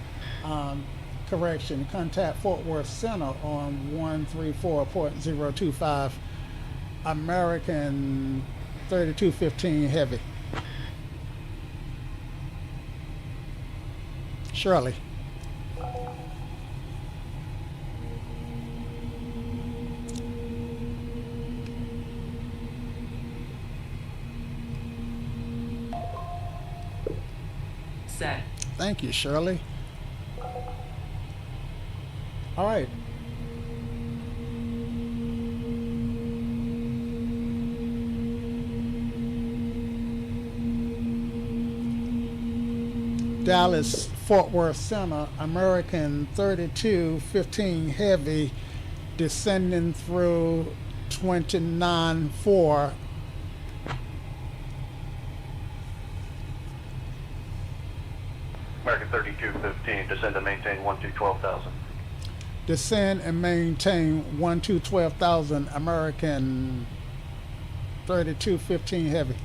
Correction, contact Fort Worth Center on 134.025. American 3215 Heavy. Shirley. Set. Thank you, Shirley. All right. Dallas Fort Worth Center, American 3215 Heavy, descending through 29-4. American 3215, descend and maintain 12,000. Descend and maintain 12,000, American 3215 Heavy.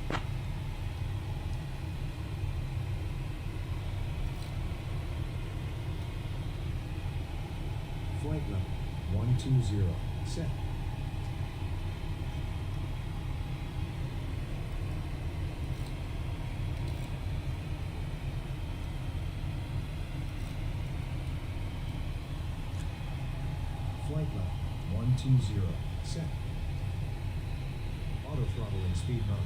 Flight level 120. Set. Flight level 120. Set. Auto throttle in speed mode.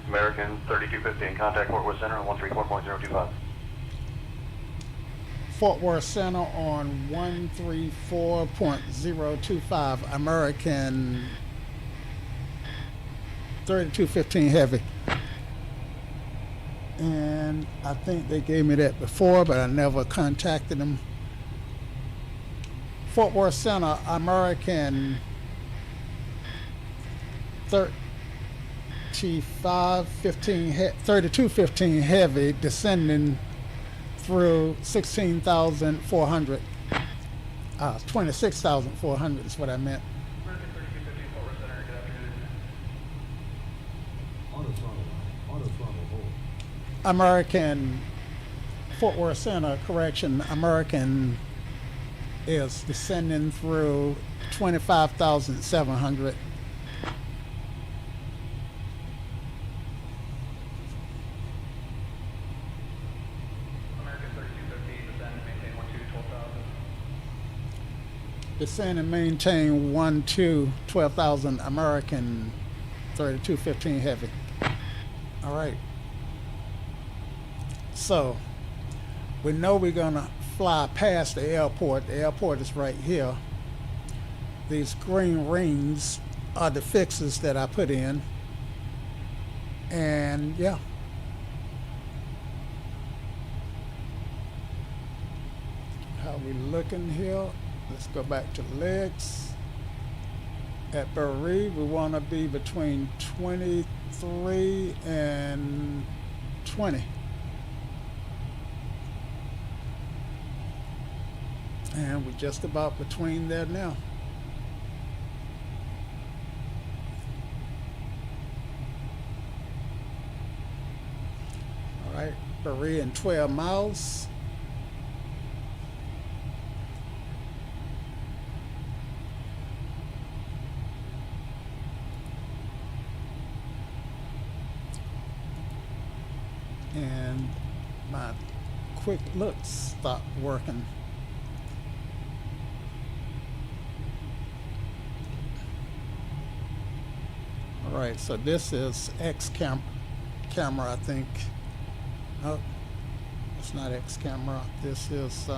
American 3215, contact Fort Worth Center on 134.025. Fort Worth Center on 134.025, American 3215 Heavy. And I think they gave me that before, but I never contacted them. Fort Worth Center, American 3215 Heavy, descending through 16,400. 26,400 is what I meant. American 3215 Fort Worth Center, good afternoon. Auto throttle on. Auto throttle hold. American Fort Worth Center, correction, American is descending through 25,700. American 3215, descend and maintain 12,000. Descend and maintain 12,000, American 3215 Heavy. All right. So we know we're gonna fly past the airport. The airport is right here. These green rings are the fixes that I put in. And yeah. How we looking here? Let's go back to legs. At Berea, we want to be between 23 and 20. And we're just about between there now. All right, Berea in 12 miles. And my quick looks stopped working. All right, so this is X camera, I think. Oh, it's not X camera. This is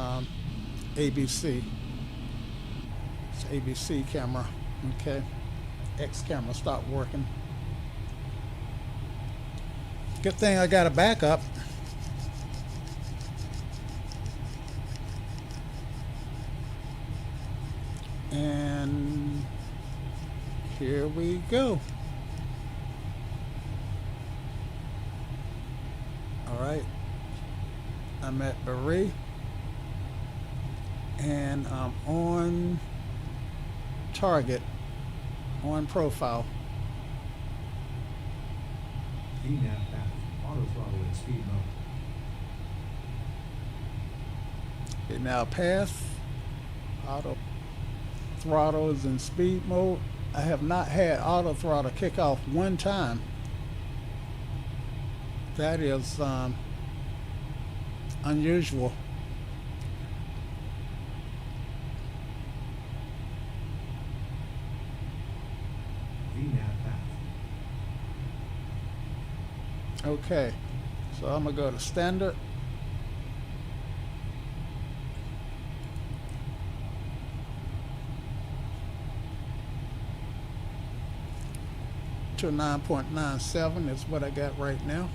ABC. It's ABC camera. Okay, X camera stopped working. Good thing I got a backup. And here we go. All right. I'm I'm at Berea, and I'm on target, on profile. VNAV path, auto throttle at speed mode. Okay, now path, auto throttle is in speed mode. I have not had auto throttle kick off one time. That is unusual. VNAV path. Okay, so I'm gonna go to standard. To 9.97 is what I got right now.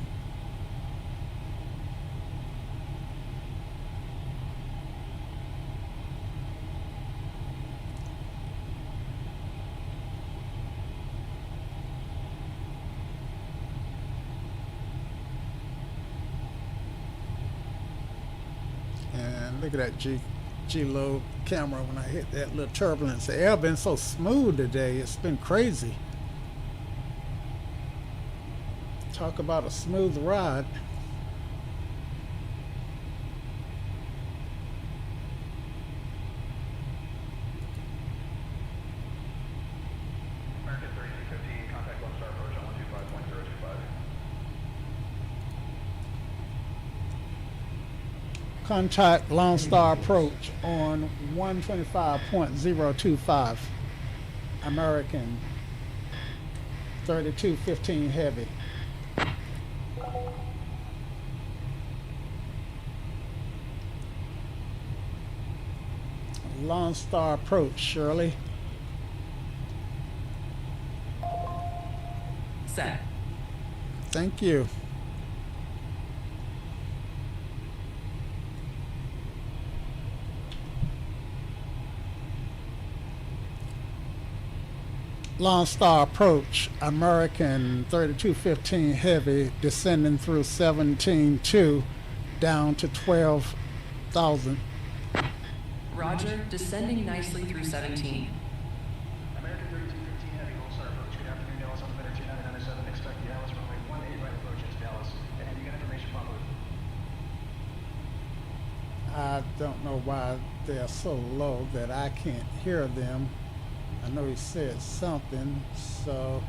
And look at that G-Load camera when I hit that little turbulence. The air been so smooth today. It's been crazy. Talk about a smooth ride. American 3215, contact Lone Star approach on 125.025. Contact Lone Star approach on 125.025. American 3215 heavy. Lone Star approach, Shirley. Set. Thank you. Lone Star approach, American 3215 heavy, descending through 17.2 down to 12,000. Roger, descending nicely through 17. American 3215 heavy, Lone Star approach. Good afternoon, Dallas. On the 2997, expect the Dallas runway 18 right approach into Dallas. And you got information from I don't know why they're so low that I can't hear them. I know he said something, so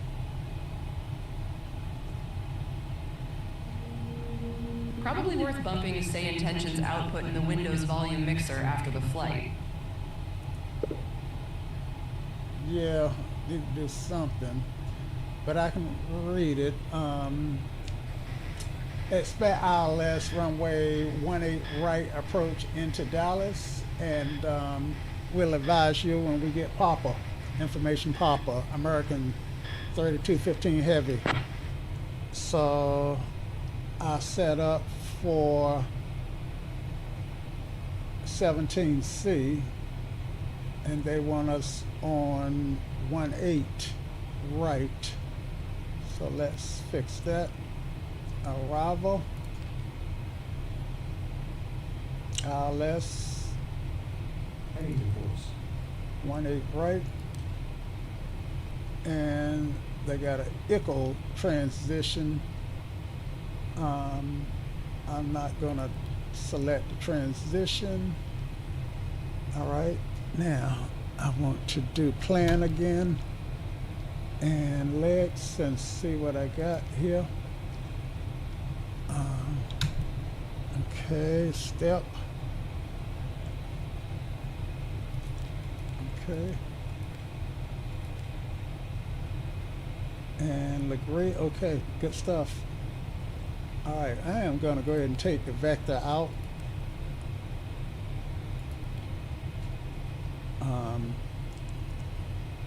Probably worth bumping Say Intention's output in the Windows volume mixer after the flight. yeah, need to do something. But I can read it. Expect ILS runway 18 right approach into Dallas, and we'll advise you when we get Papa information. Papa, American 3215 heavy. So I set up for 17C, and they want us on 18 right. So let's fix that. Arrival. ILS Heading to course. 18 right. And they got an echo transition. I'm not gonna select the transition. All right, now I want to do plan again and legs and see what I got here. Okay, step. Okay. And Legree, okay, good stuff. All right, I am going to go ahead and take the vector out.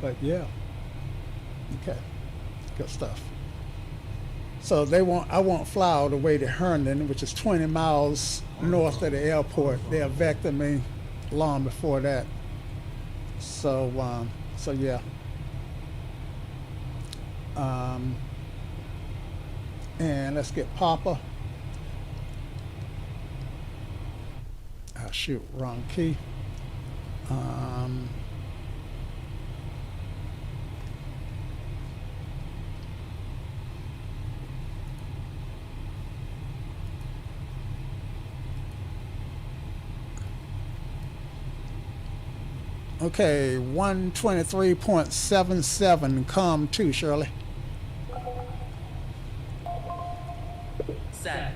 But yeah, okay, good stuff. So I won't fly all the way to Herndon, which is 20 miles north of the airport. They'll vector me long before that. So yeah. And let's get Papa. shoot, wrong key. Okay, 123.77, com 2, Shirley. Set.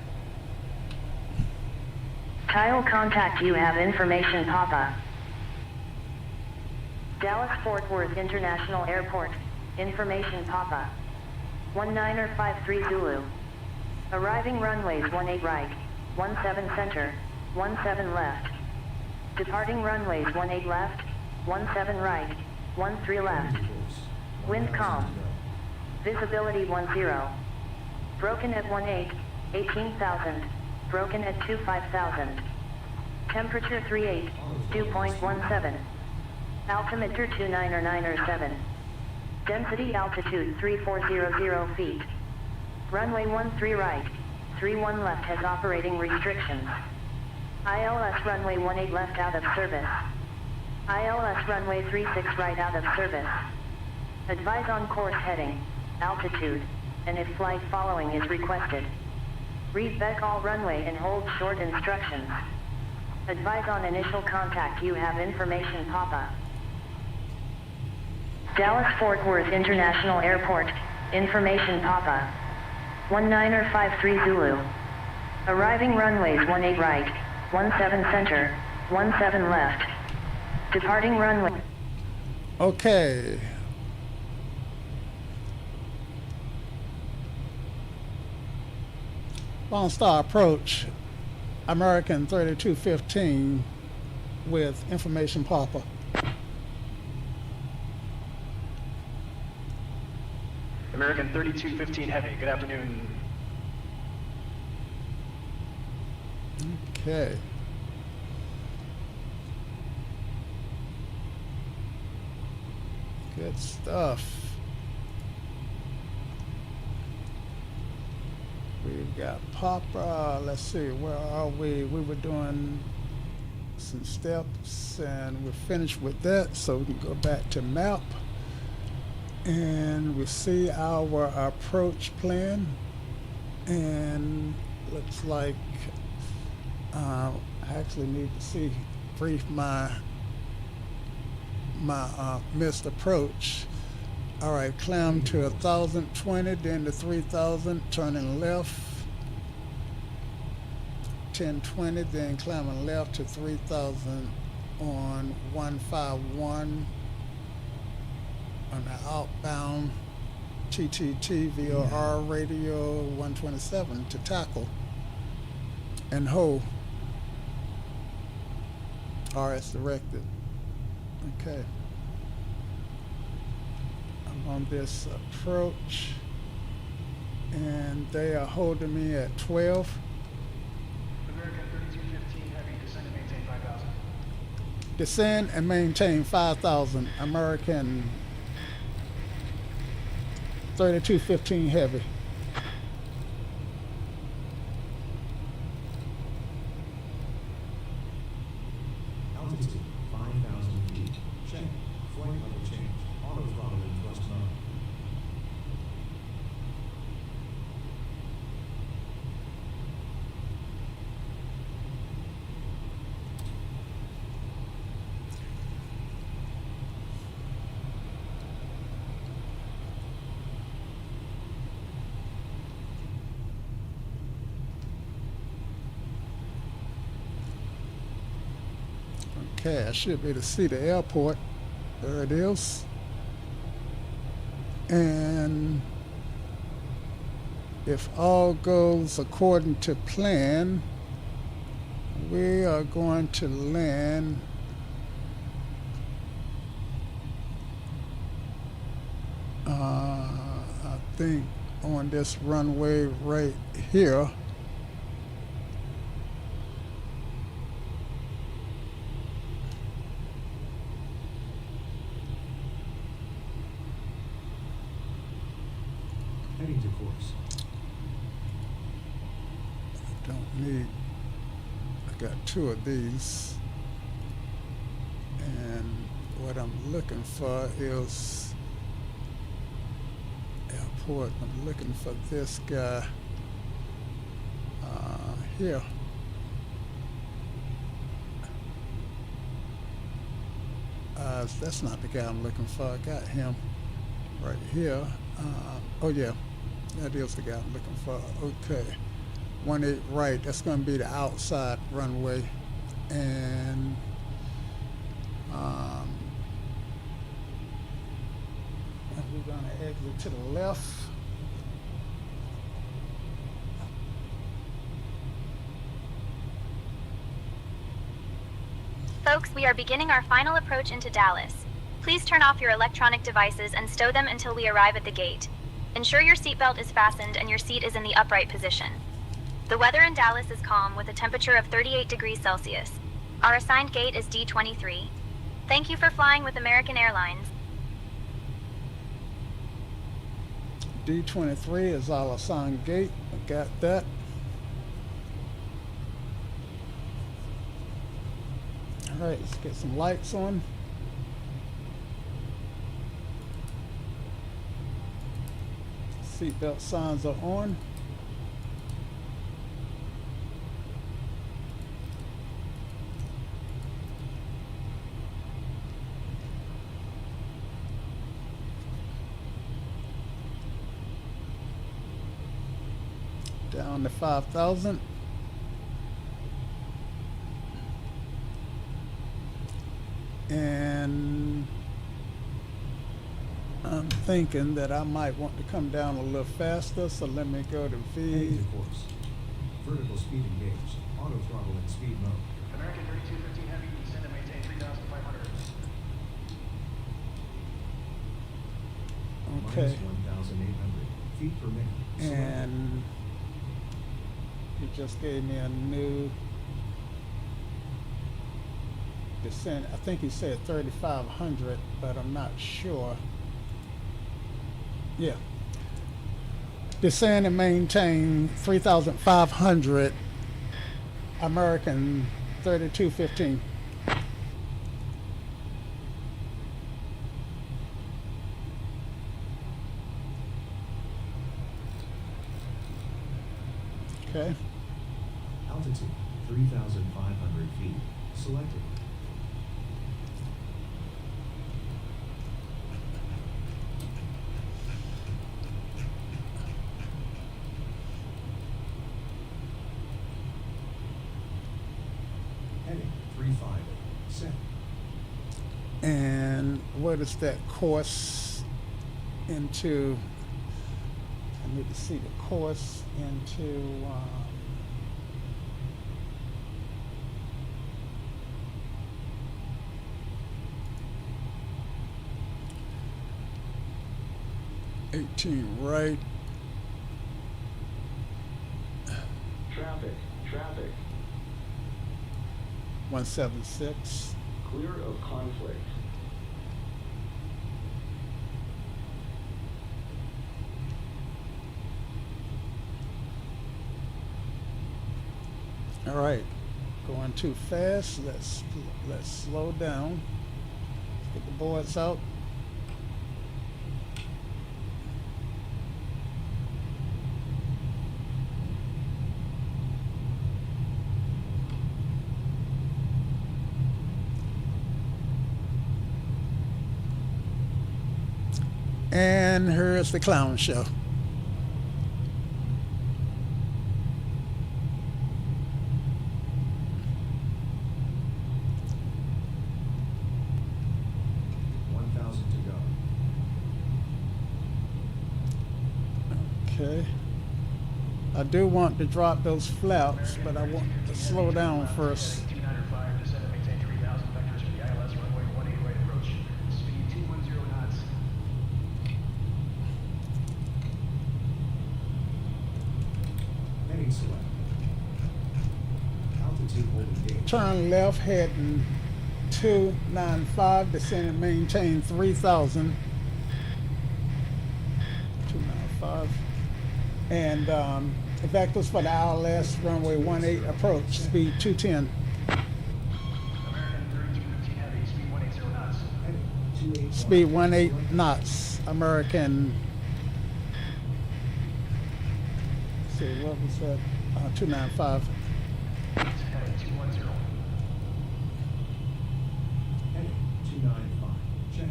Kyle, contact you have information, Papa. Dallas Fort Worth International Airport, information, Papa. 1953 Zulu. Arriving runways 18 right, 17 center, 17 left. Departing runways 18 left, 17 right, 13 left. Wind calm. Visibility 10. Broken at 18, 18,000. Broken at 25,000. Temperature 38, dew point 17. Altimeter 29907. Density altitude 3400 feet. Runway 13 right, 31 left has operating restrictions. ILS runway 18 left out of service. ILS runway 36 right out of service. Advise on course heading, altitude, and if flight following is requested. Read back all runway and hold short instructions. Advise on initial contact you have information, Papa. Dallas Fort Worth International Airport, information, Papa. 1953 Zulu. Arriving runways 18 right, 17 center, 17 left. Departing runway. Okay. Lone Star approach, American 3215 with information, Papa. American 3215 Heavy, good afternoon. Okay. Good stuff. We've got Papa. Let's see, where are we? We were doing some steps and we're finished with that, so we can go back to map. And we see our approach plan. And looks like I actually need to brief my missed approach. All right, climb to 1,020, then to 3,000, turning left. 1020, then climbing left to 3,000 on 151 on the outbound TTT VOR radio 127 to tackle and hold. RS directed. Okay. I'm on this approach and they are holding me at 12. American 3215 Heavy, descend and maintain 5,000. Descend and maintain 5,000. American 3215 Heavy. Altitude 5,000 feet. Check. Flight level change. Auto throttle and thrust mode. Okay, I should be able to see the airport. There it is. And if all goes according to plan, we are going to land I think on this runway right here. Heading to course. Don't need a got two of these. And what I'm looking for is airport. I'm looking for this guy here. That's not the guy I'm looking for. I got him right here. Oh yeah, that is the guy I'm looking for. Okay, 18 right. That's going to be the outside runway, and we're going to exit to the left. Folks, we are beginning our final approach into Dallas. Please turn off your electronic devices and stow them until we arrive at the gate. Ensure your seatbelt is fastened and your seat is in the upright position. The weather in Dallas is calm with a temperature of 38 degrees Celsius. Our assigned gate is D23. Thank you for flying with American Airlines. D23 is our assigned gate. I got that. All right, let's get some lights on. Seatbelt signs are on. Down to 5,000. And I'm thinking that I might want to come down a little faster, so let me go to V. Heading to course. Vertical speed engaged. Auto throttle in speed mode. American 3215 Heavy, descend and maintain 3,500. Okay. Minus 1,800 feet per minute. And he just gave me a new descent. I think he said 3,500, but I'm not sure. Yeah. Descend and maintain 3,500 American 3215. Okay. Altitude 3,500 feet. Selected. Heading 350. Set. And what is that course into? I need to see the course into '18 right. Traffic. 176. Clear of conflict. All right, going too fast. Let's slow down. Let's get the boards out. And here's the clown show. Okay. I do want to drop those flaps, but I want to slow down first. 295, descend and maintain 3,000 vectors for the ILS runway 18 right approach. Speed 210 knots. Heading select. Altitude holding gauge. Turn left, heading 295, descend and maintain 3,000. 295. And Vectors for the ILS, runway 18 approach, speed 210. American 3215 Heavy, speed 180 knots. Speed 18 knots. American. Let's see, what was that? 295. Heading 210. Heading 295. Check.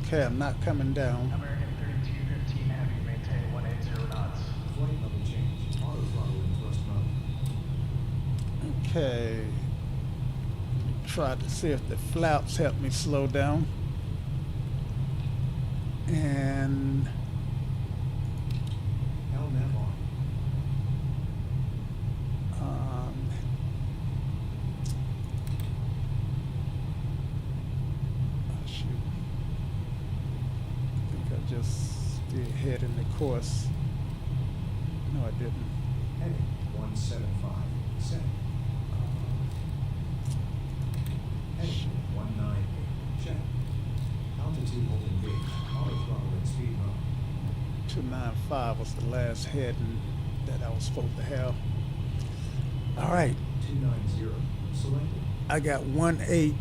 Okay, I'm not coming down. American 3215 Heavy, maintain 180 knots. Flight level change. Auto throttle in thrust mode. Okay. Try to see if the flaps help me slow down. And LNAV on. Oh shoot. I think I just did head in the course. No, I didn't. Heading 175. Set. Heading 198. Check. Altitude holding gauge. Auto throttle in speed mode. 295 was the last heading that I was supposed to have. All right. 290. Selected. I got 18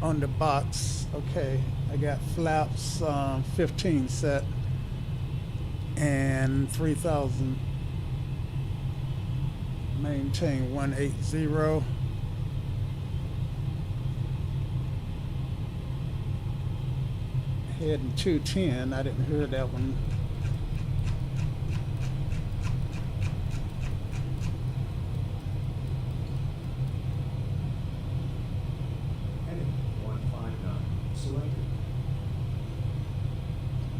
on the box. Okay. I got flaps 15 set and 3,000. Maintain 180. Heading 210. I didn't hear that one. Heading 159. Selected.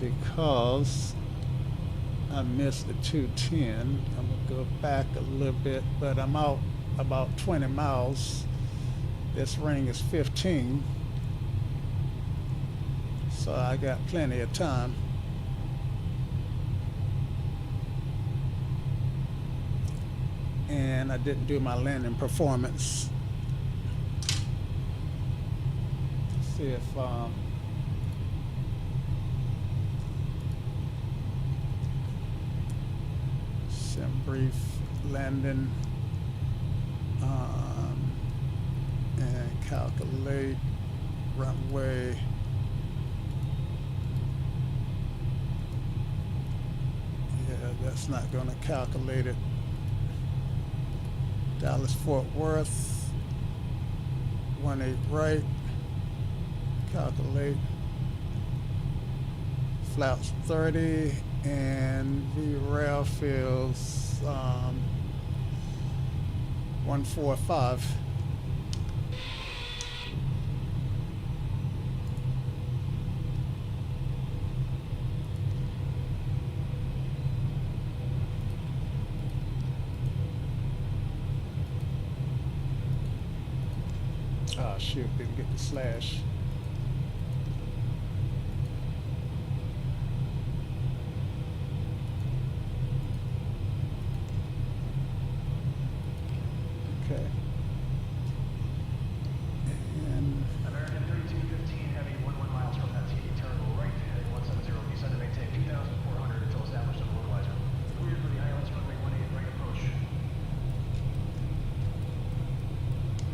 Because I missed the 210. I'm gonna go back a little bit, but I'm out about 20 miles. This ring is 15. So I got plenty of time. And I didn't do my landing performance. See if sim brief landing and calculate runway. Yeah, that's not going to calculate it. Dallas Fort Worth, 18 right, calculate, flaps 30, and V-rail fields 145. Oh shoot, didn't get the slash. Okay. And American 3215 Heavy, 11 miles from that TD terminal right, heading 170. Descend to maintain 2,400 until established on the localizer. Cleared for the ILS runway 18 right approach.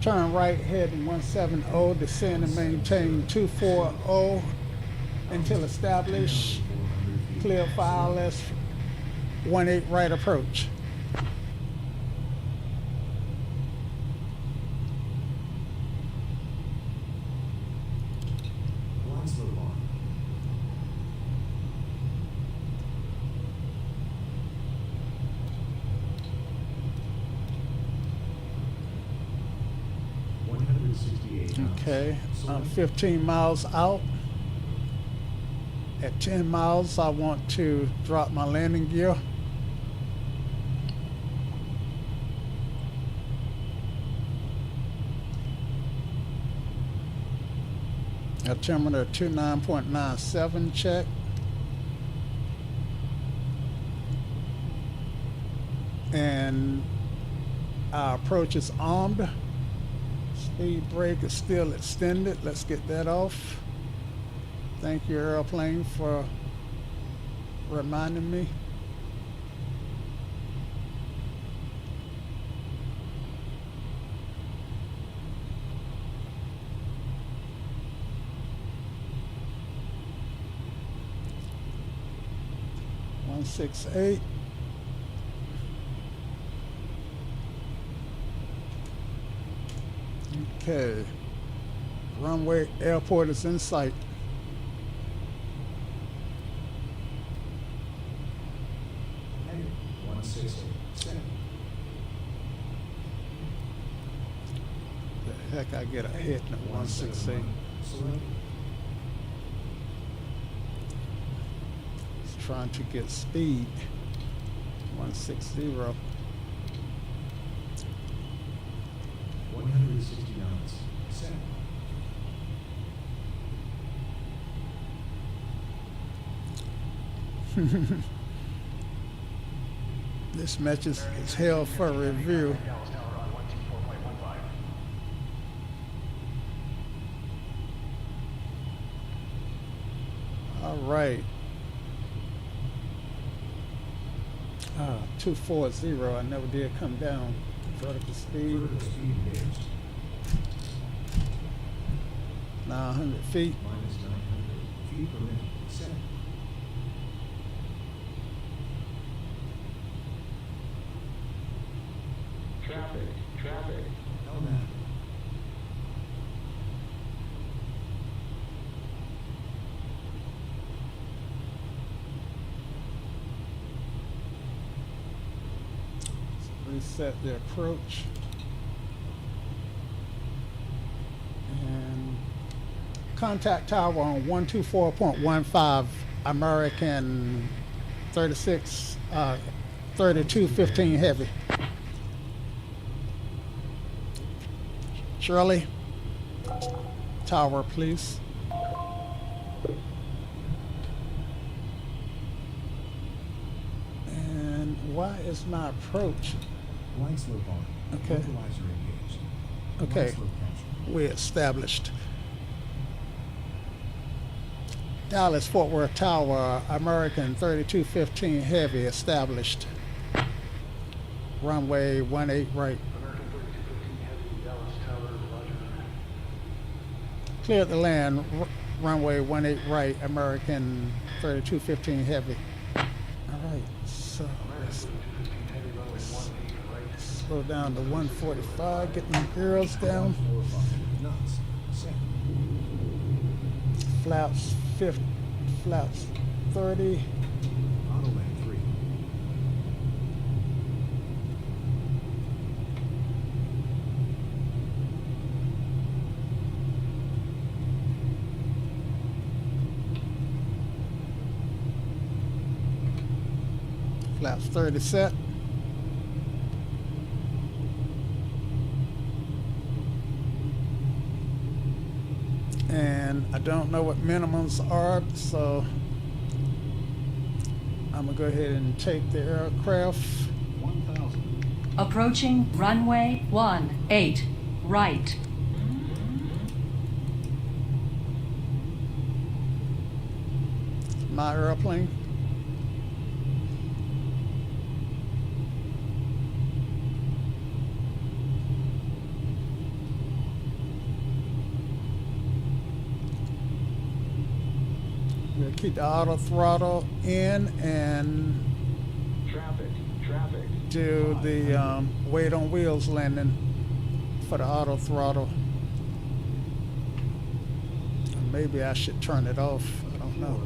turn right, heading 170, descend and maintain 240 until established. Clear for ILS 18 right approach. Lines load on. Okay, I'm 15 miles out. At 10 miles, I want to drop my landing gear. Altimeter 29.97 check. And our approach is armed. Speed brake is still extended. Let's get that off. Thank you, airplane, for reminding me. 168. Okay. Runway airport is in sight. Heading 168. Set. The heck, I get a hit in the 168. Select. It's trying to get speed. 160. 160 knots. Set. This match is held for review. Dallas Tower on 124.15. All right. 240. I never did come down. Vertical speed. Vertical speed gauged. 900 feet. Minus 900 feet per minute. Set. Traffic. LMAP. Reset the approach. And contact tower on 124.15 American 3215 heavy. Shirley, tower, please. And why is my approach? Line slope on. Okay. Equalizer engaged. Okay, Line slope captured. we established. Dallas Fort Worth Tower, American 3215 heavy established. Runway 18 right. American 3215 heavy, Dallas Tower, roger. Cleared the land, runway 18 right, American 3215 heavy. All right, so let's 3215 heavy, runway 18 right. slow down to 145, get my girls down. 145 knots. Set. Flaps 50, flaps 30. Auto land 3. Flaps 30 set. And I don't know what minimums are, so I'm gonna go ahead and take the aircraft. 1,000. Approaching runway 18 right. My airplane. We'll keep the auto throttle in and Traffic. do the weight on wheels landing for the auto throttle. Maybe I should turn it off. I don't know.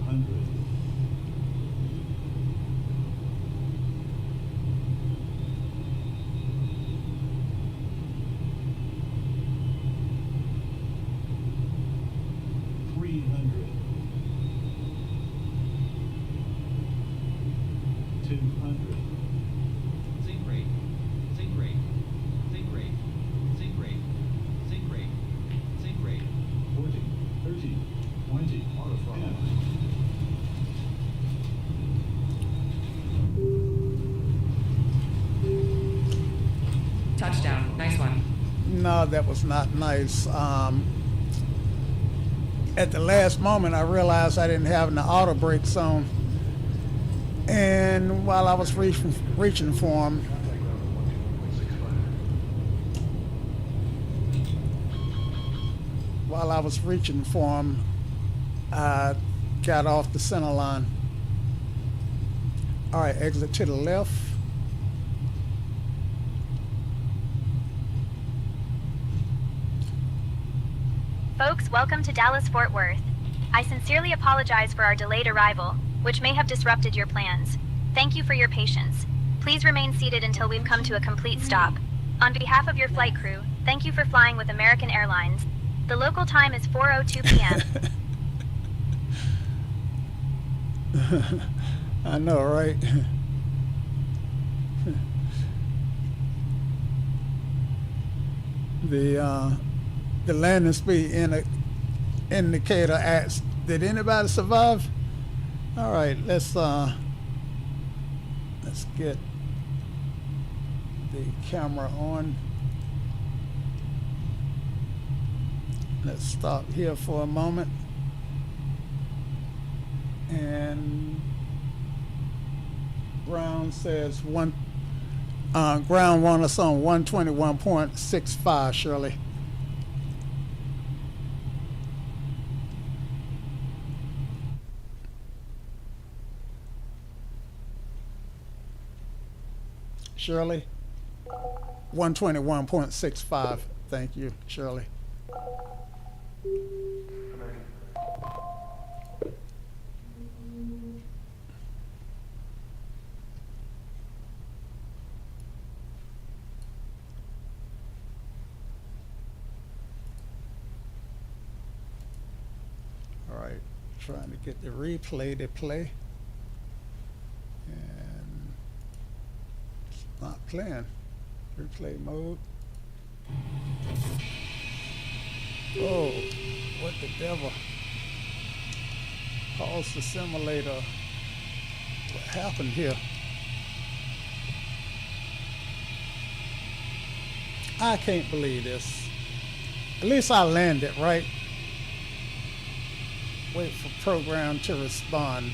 400. Zinc rate. Zinc rate. Zinc rate. Zinc rate. Zinc rate. Zinc rate. 40, 30, 20, auto throttle. Touchdown. Nice one. No, that was not nice. At the last moment, I realized I didn't have the auto brakes on. And while I was reaching for him, I got off the center line. All right, exit to the left. Folks, welcome to Dallas-Fort Worth. I sincerely apologize for our delayed arrival, which may have disrupted your plans. Thank you for your patience. Please remain seated until we've come to a complete stop. On behalf of your flight crew, thank you for flying with American Airlines. The local time is 4:02 p.m. I know, right? The landing speed indicator asks, did anybody survive? All right, let's get the camera on. Let's stop here for a moment. And ground says ground one us on 121.65, Shirley. Shirley, 121.65. Thank you, Shirley. All right, trying to get the replay to play. And it's not playing. Replay mode. Oh, what the devil? Pause the simulator. What happened here? I can't believe this. At least I landed, right? Wait for program to respond.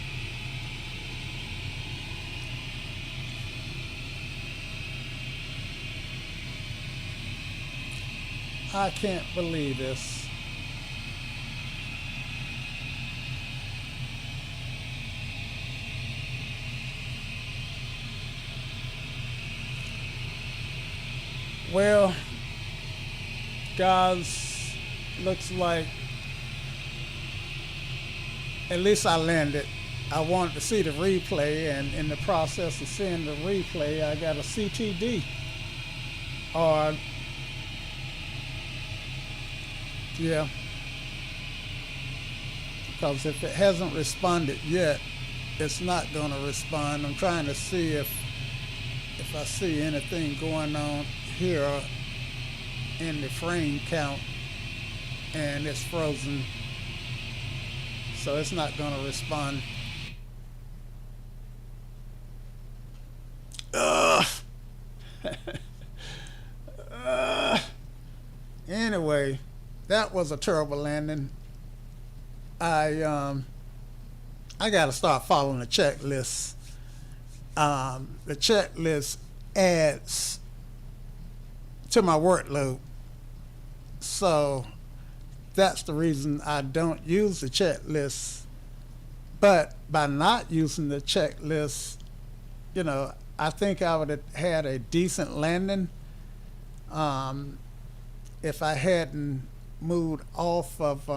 I can't believe this. Well, guys, looks like at least I landed. I wanted to see the replay, and in the process of seeing the replay, I got a CTD. Or yeah, because if it hasn't responded yet, it's not going to respond. I'm trying to see if I see anything going on here in the frame count, and it's frozen, so it's not going to respond. Anyway, that was a terrible landing. I got to start following the checklist. The checklist adds to my workload, so that's the reason I don't use the checklist. But by not using the checklist, you know, I think I would have had a decent landing if I hadn't moved off of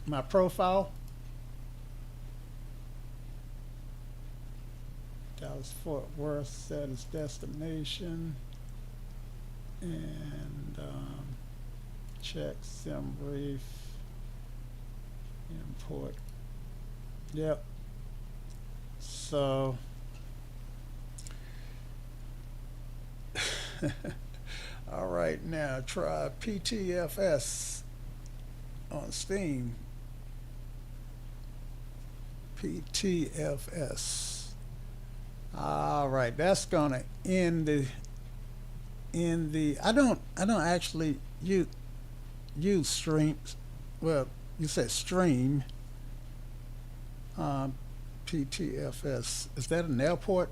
my profile. Dallas Fort Worth set as destination, and check sim brief, import. Yep. So all right, now try PTFS on Steam. PTFS. All right, that's gonna end the I don't actually use streams. Well, you said stream. PTFS, is that an airport?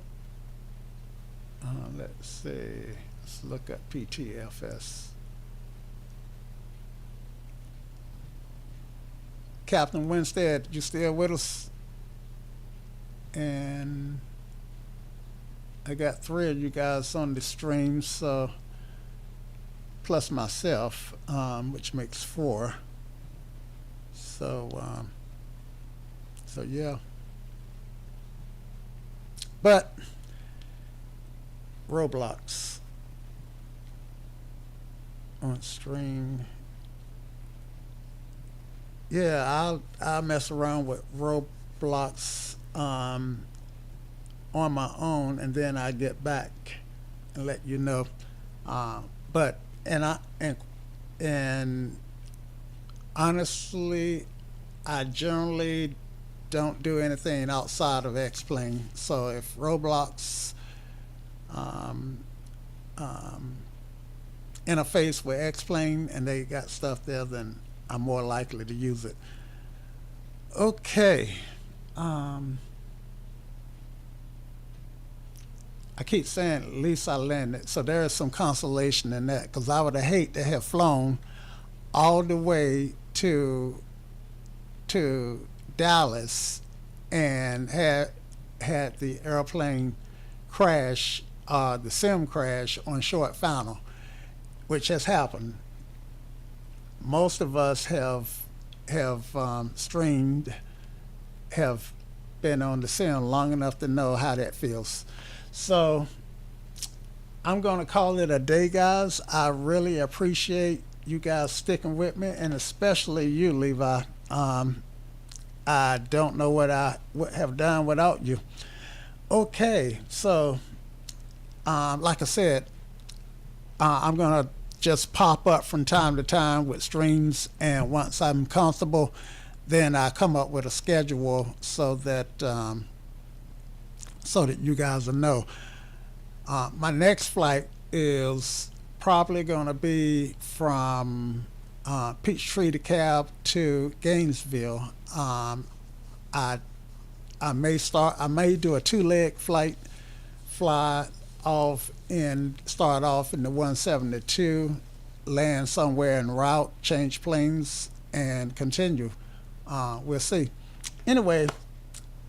Let's see. Let's look at PTFS. Captain Winstead, you still with us? And I got 3 of you guys on the stream, so plus myself, which makes 4. So yeah. But Roblox on stream. Yeah, I'll mess around with Roblox on my own, and then I get back and let you know. But honestly, I generally don't do anything outside of X-Plane. So if Roblox interface with X-Plane and they got stuff there, then I'm more likely to use it. Okay. I keep saying at least I landed, so there is some consolation in that, because I would have hate to have flown all the way to Dallas and had the airplane crash, the sim crash on short final, which has happened. Most of us have streamed, have been on the sim long enough to know how that feels. So I'm going to call it a day, guys. I really appreciate you guys sticking with me, and especially you, Levi. I don't know what I would have done without you. Okay, so like I said, I'm going to just pop up from time to time with streams, and once I'm comfortable, then I come up with a schedule so that you guys will know. My next flight is probably going to be from Peachtree DeKalb to Gainesville. I may do a 2-leg fly off and start off in the 172, land somewhere en route, change planes, and continue. We'll see. Anyway,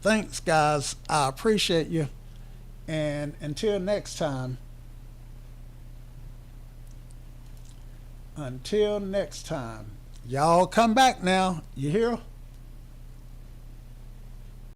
thanks, guys. I appreciate you. And until next time, y'all come back now. You hear?